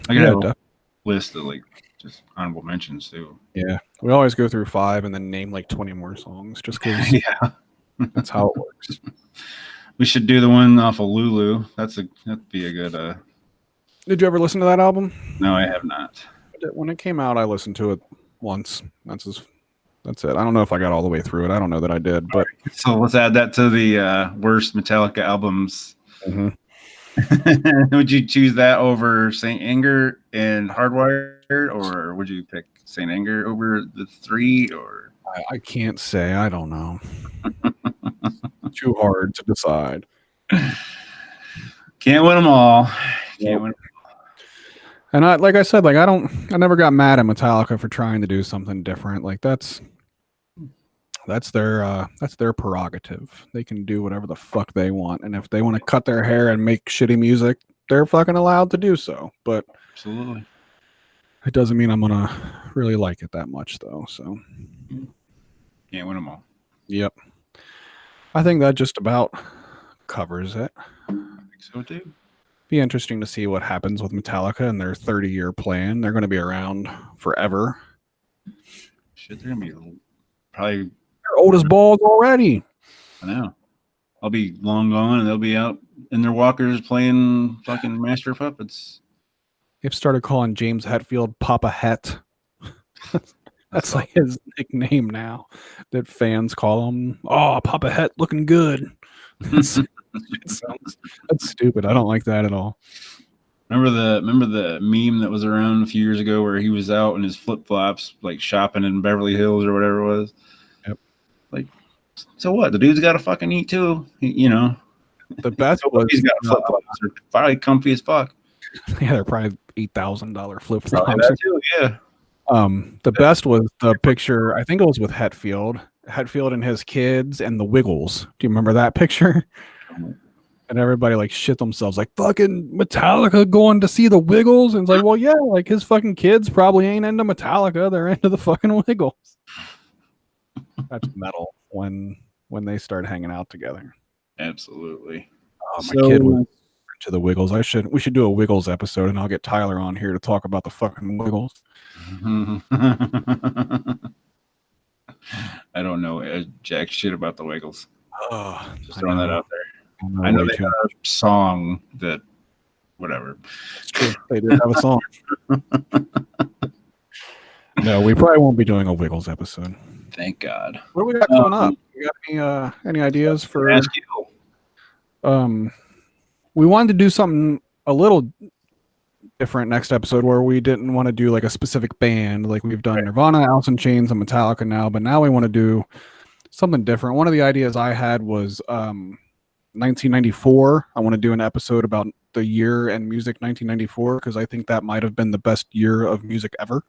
[SPEAKER 2] I got a list of like just honorable mentions too.
[SPEAKER 1] Yeah, we always go through 5 and then name like 20 more songs just because.
[SPEAKER 2] Yeah,
[SPEAKER 1] that's how it works.
[SPEAKER 2] We should do the one off of Lulu. That'd be a good.
[SPEAKER 1] Did you ever listen to that album?
[SPEAKER 2] No, I have not.
[SPEAKER 1] When it came out, I listened to it once. That's it. I don't know if I got all the way through it. I don't know that I did. But
[SPEAKER 2] so let's add that to the worst Metallica albums.
[SPEAKER 1] Mm-hmm.
[SPEAKER 2] Would you choose that over Saint Anger and Hardwired, or would you pick Saint Anger over the 3? Or
[SPEAKER 1] I can't say. I don't know. Too hard to decide.
[SPEAKER 2] Can't win them all. Can't win.
[SPEAKER 1] And like I said, like I never got mad at Metallica for trying to do something different. Like that's their prerogative. They can do whatever the fuck they want. And if they want to cut their hair and make shitty music, they're fucking allowed to do so. But
[SPEAKER 2] absolutely.
[SPEAKER 1] It doesn't mean I'm gonna really like it that much though. So
[SPEAKER 2] can't win them all.
[SPEAKER 1] Yep. I think that just about covers it.
[SPEAKER 2] I think so too.
[SPEAKER 1] Be interesting to see what happens with Metallica and their 30-year plan. They're going to be around forever.
[SPEAKER 2] Shit, they're going to be probably...
[SPEAKER 1] They're old as balls already.
[SPEAKER 2] I know. I'll be long gone and they'll be out in their walkers playing fucking Master of Puppets.
[SPEAKER 1] They've started calling James Hetfield Papa Het. That's like his nickname now that fans call him. Oh, Papa Het looking good. That's stupid. I don't like that at all.
[SPEAKER 2] Remember the meme that was around a few years ago where he was out in his flip flops, like shopping in Beverly Hills or whatever it was.
[SPEAKER 1] Yep.
[SPEAKER 2] Like, so what? The dude's got to fucking eat too. You know.
[SPEAKER 1] The best was
[SPEAKER 2] he's got flip flops. They're probably comfy as fuck.
[SPEAKER 1] Yeah, they're probably $8,000 flip flops.
[SPEAKER 2] That too, yeah.
[SPEAKER 1] The best was the picture. I think it was with Hetfield and his kids and the Wiggles. Do you remember that picture? And everybody like shit themselves, like fucking Metallica going to see the Wiggles, and it's like, well, yeah, like his fucking kids probably ain't into Metallica; they're into the fucking Wiggles. That's metal when they start hanging out together.
[SPEAKER 2] Absolutely.
[SPEAKER 1] Oh, my kid was to the Wiggles. We should do a Wiggles episode, and I'll get Tyler on here to talk about the fucking Wiggles.
[SPEAKER 2] I don't know jack shit about the Wiggles.
[SPEAKER 1] Oh,
[SPEAKER 2] Just throwing that out there.
[SPEAKER 1] I
[SPEAKER 2] know they had a song that, whatever.
[SPEAKER 1] That's true. They did have a song. No, we probably won't be doing a Wiggles episode.
[SPEAKER 2] Thank God.
[SPEAKER 1] What do we got coming up? You got any ideas for?
[SPEAKER 2] Ask you.
[SPEAKER 1] We wanted to do something a little different next episode where we didn't want to do like a specific band. Like we've done Nirvana, Alice in Chains, and Metallica now, but now we want to do something different. One of the ideas I had was 1994. I want to do an episode about the year and music 1994 because I think that might have been the best year of music ever.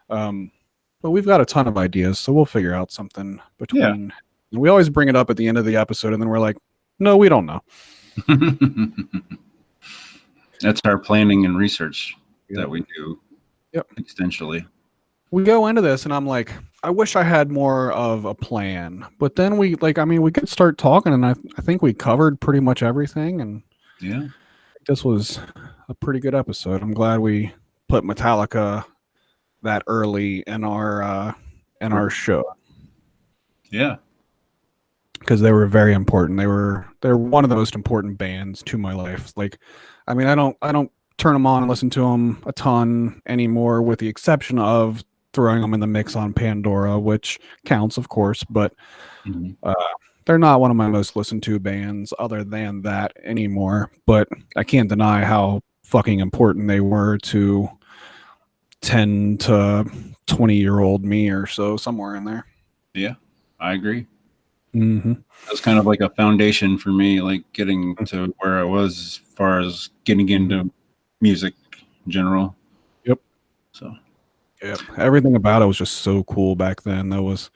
[SPEAKER 1] But we've got a ton of ideas, so we'll figure out something between. Yeah. We always bring it up at the end of the episode, and then we're like, no, we don't know.
[SPEAKER 2] That's our planning and research that we do.
[SPEAKER 1] Yep.
[SPEAKER 2] Extensionally.
[SPEAKER 1] We go into this, and I'm like, I wish I had more of a plan. But then we could start talking, and I think we covered pretty much everything. And
[SPEAKER 2] yeah,
[SPEAKER 1] this was a pretty good episode. I'm glad we put Metallica that early in our show.
[SPEAKER 2] Yeah,
[SPEAKER 1] because they were very important. They're one of the most important bands to my life. Like, I mean, I don't turn them on and listen to them a ton anymore, with the exception of throwing them in the mix on Pandora, which counts, of course. But they're not one of my most listened to bands other than that anymore. But I can't deny how fucking important they were to 10 to 20-year-old me or so, somewhere in there.
[SPEAKER 2] Yeah, I agree.
[SPEAKER 1] Mm-hmm.
[SPEAKER 2] That's kind of like a foundation for me, like getting to where I was as far as getting into music in general.
[SPEAKER 1] Yep.
[SPEAKER 2] So,
[SPEAKER 1] yep. Everything about it was just so cool back then. That was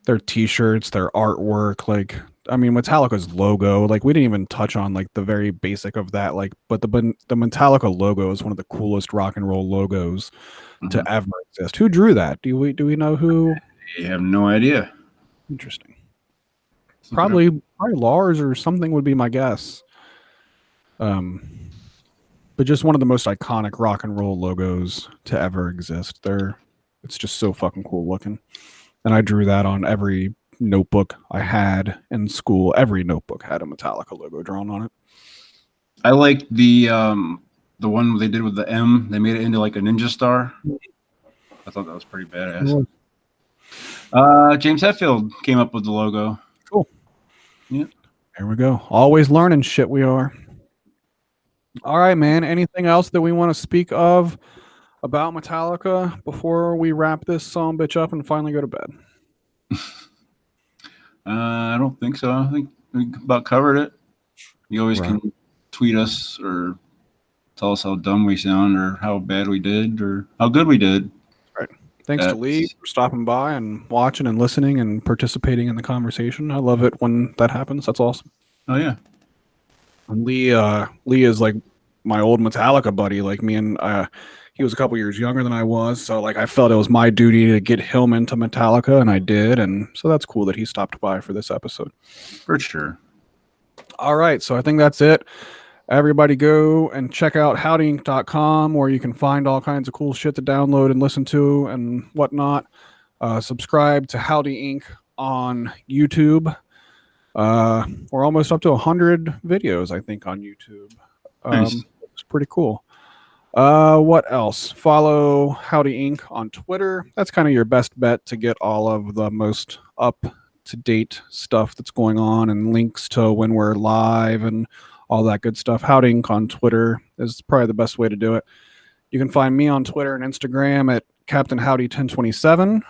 [SPEAKER 1] their t-shirts, their artwork. Like, I mean, Metallica's logo. Like, we didn't even touch on like the very basic of that. Like, but the Metallica logo is one of the coolest rock and roll logos to ever exist. Who drew that? Do we know who?
[SPEAKER 2] I have no idea.
[SPEAKER 1] Interesting. Probably Lars or something would be my guess. But just one of the most iconic rock and roll logos to ever exist. It's just so fucking cool looking. And I drew that on every notebook I had in school. Every notebook had a Metallica logo drawn on it.
[SPEAKER 2] I like the one they did with the M. They made it into like a ninja star. I thought that was pretty badass. James Hetfield came up with the logo.
[SPEAKER 1] Cool.
[SPEAKER 2] Yeah.
[SPEAKER 1] There we go. Always learning shit we are. All right, man. Anything else that we want to speak of about Metallica before we wrap this son bitch up and finally go to bed?
[SPEAKER 2] I don't think so. I think we about covered it. You always can tweet us or tell us how dumb we sound or how bad we did or how good we did.
[SPEAKER 1] Right. Thanks to Lee for stopping by and watching and listening and participating in the conversation. I love it when that happens. That's awesome.
[SPEAKER 2] Oh, yeah.
[SPEAKER 1] And Lee is like my old Metallica buddy. Like me and he was a couple years younger than I was. So like I felt it was my duty to get him into Metallica, and I did. And so that's cool that he stopped by for this episode.
[SPEAKER 2] For sure.
[SPEAKER 1] All right. So I think that's it. Everybody go and check out howdyinc.com, where you can find all kinds of cool shit to download and listen to and whatnot. Subscribe to Howdy Inc. on YouTube. We're almost up to 100 videos, I think, on YouTube.
[SPEAKER 2] Nice.
[SPEAKER 1] It's pretty cool. What else? Follow Howdy Inc. on Twitter. That's kind of your best bet to get all of the most up-to-date stuff that's going on and links to when we're live and all that good stuff. Howdy Inc. on Twitter is probably the best way to do it. You can find me on Twitter and Instagram at Captain Howdy 1027.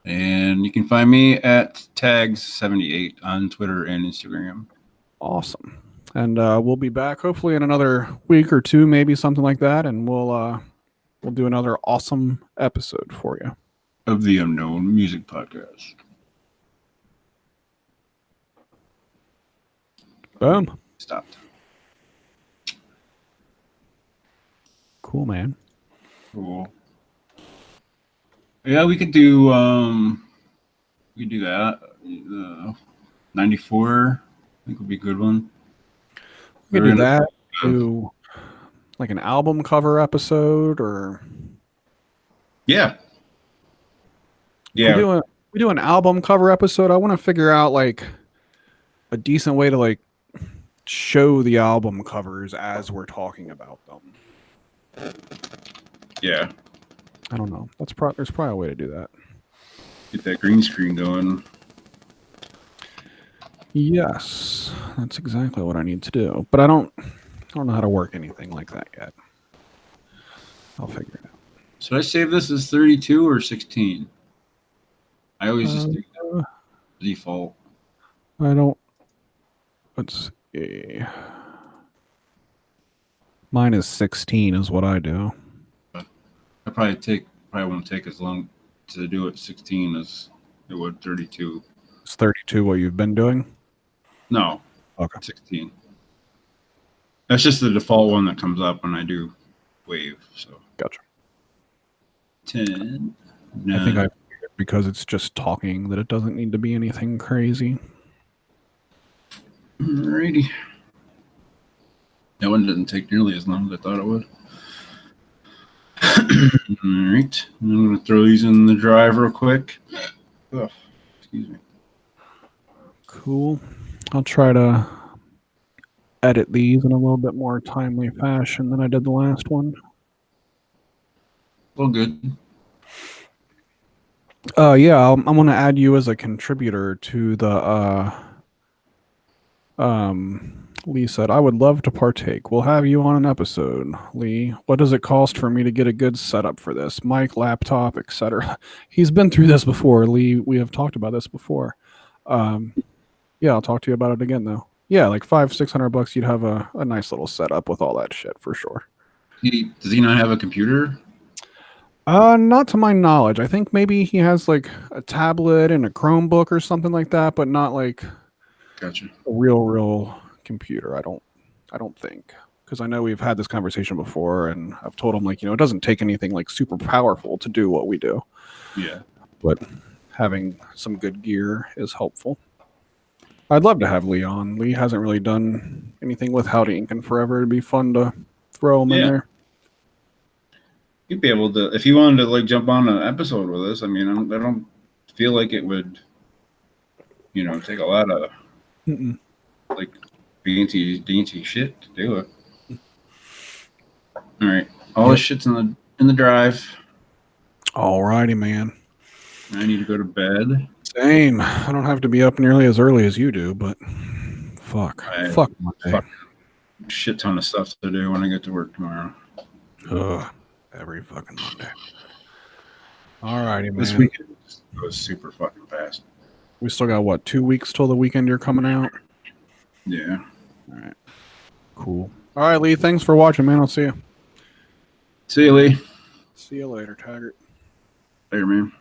[SPEAKER 2] And you can find me at tags78 on Twitter and Instagram.
[SPEAKER 1] Awesome. And we'll be back hopefully in another week or two, maybe something like that, and we'll do another awesome episode for you
[SPEAKER 2] of the Unknown Music Podcast.
[SPEAKER 1] Boom.
[SPEAKER 2] Stopped.
[SPEAKER 1] Cool, man.
[SPEAKER 2] Cool. Yeah, we could do that. 94, I think would be a good one.
[SPEAKER 1] We could do that. do like an album cover episode, or
[SPEAKER 2] yeah.
[SPEAKER 1] we do an album cover episode. I want to figure out like a decent way to like show the album covers as we're talking about them.
[SPEAKER 2] Yeah.
[SPEAKER 1] I don't know. There's probably a way to do that.
[SPEAKER 2] Get that green screen going.
[SPEAKER 1] Yes, that's exactly what I need to do. But I don't know how to work anything like that yet. I'll figure it out.
[SPEAKER 2] Should I save this as 32 or 16? I always just do that default.
[SPEAKER 1] I don't. Let's see. Mine is 16 is what I do.
[SPEAKER 2] I probably won't take as long to do it 16 as it would 32.
[SPEAKER 1] Is 32 what you've been doing?
[SPEAKER 2] No.
[SPEAKER 1] Okay.
[SPEAKER 2] 16. That's just the default one that comes up when I do wave. So
[SPEAKER 1] Gotcha.
[SPEAKER 2] 10.
[SPEAKER 1] I think because it's just talking that it doesn't need to be anything crazy.
[SPEAKER 2] Alrighty. That one didn't take nearly as long as I thought it would. Alright. I'm going to throw these in the drive real quick. Oh, excuse me.
[SPEAKER 1] Cool. I'll try to edit these in a little bit more timely fashion than I did the last one.
[SPEAKER 2] Well, good.
[SPEAKER 1] Yeah, I'm gonna add you as a contributor to the Lee said, I would love to partake. We'll have you on an episode. Lee, what does it cost for me to get a good setup for this? Mic, laptop, etc. He's been through this before, Lee. We have talked about this before. Yeah, I'll talk to you about it again though. Yeah, like $500-600, you'd have a nice little setup with all that shit for sure.
[SPEAKER 2] Does he not have a computer?
[SPEAKER 1] Not to my knowledge. I think maybe he has like a tablet and a Chromebook or something like that, but not like
[SPEAKER 2] Gotcha.
[SPEAKER 1] a real computer. I don't think, because I know we've had this conversation before, and I've told him like, it doesn't take anything like super powerful to do what we do.
[SPEAKER 2] Yeah.
[SPEAKER 1] But having some good gear is helpful. I'd love to have Lee on. Lee hasn't really done anything with Howdy Ink in forever. It'd be fun to throw him in there.
[SPEAKER 2] You'd be able to, if you wanted to like jump on an episode with us. I mean, I don't feel like it would, take a lot of like dainty shit to do it. All right, all this shit's in the drive.
[SPEAKER 1] All righty, man.
[SPEAKER 2] I need to go to bed.
[SPEAKER 1] Same. I don't have to be up nearly as early as you do, but fuck Monday.
[SPEAKER 2] Shit ton of stuff to do when I get to work tomorrow.
[SPEAKER 1] Every fucking Monday. All righty, man.
[SPEAKER 2] This weekend goes super fucking fast.
[SPEAKER 1] We still got what, 2 weeks till the weekend you're coming out?
[SPEAKER 2] Yeah.
[SPEAKER 1] All right. Cool. All right, Lee. Thanks for watching, man. I'll see you.
[SPEAKER 2] See you, Lee.
[SPEAKER 1] See you later, Taggart.
[SPEAKER 2] Later, man.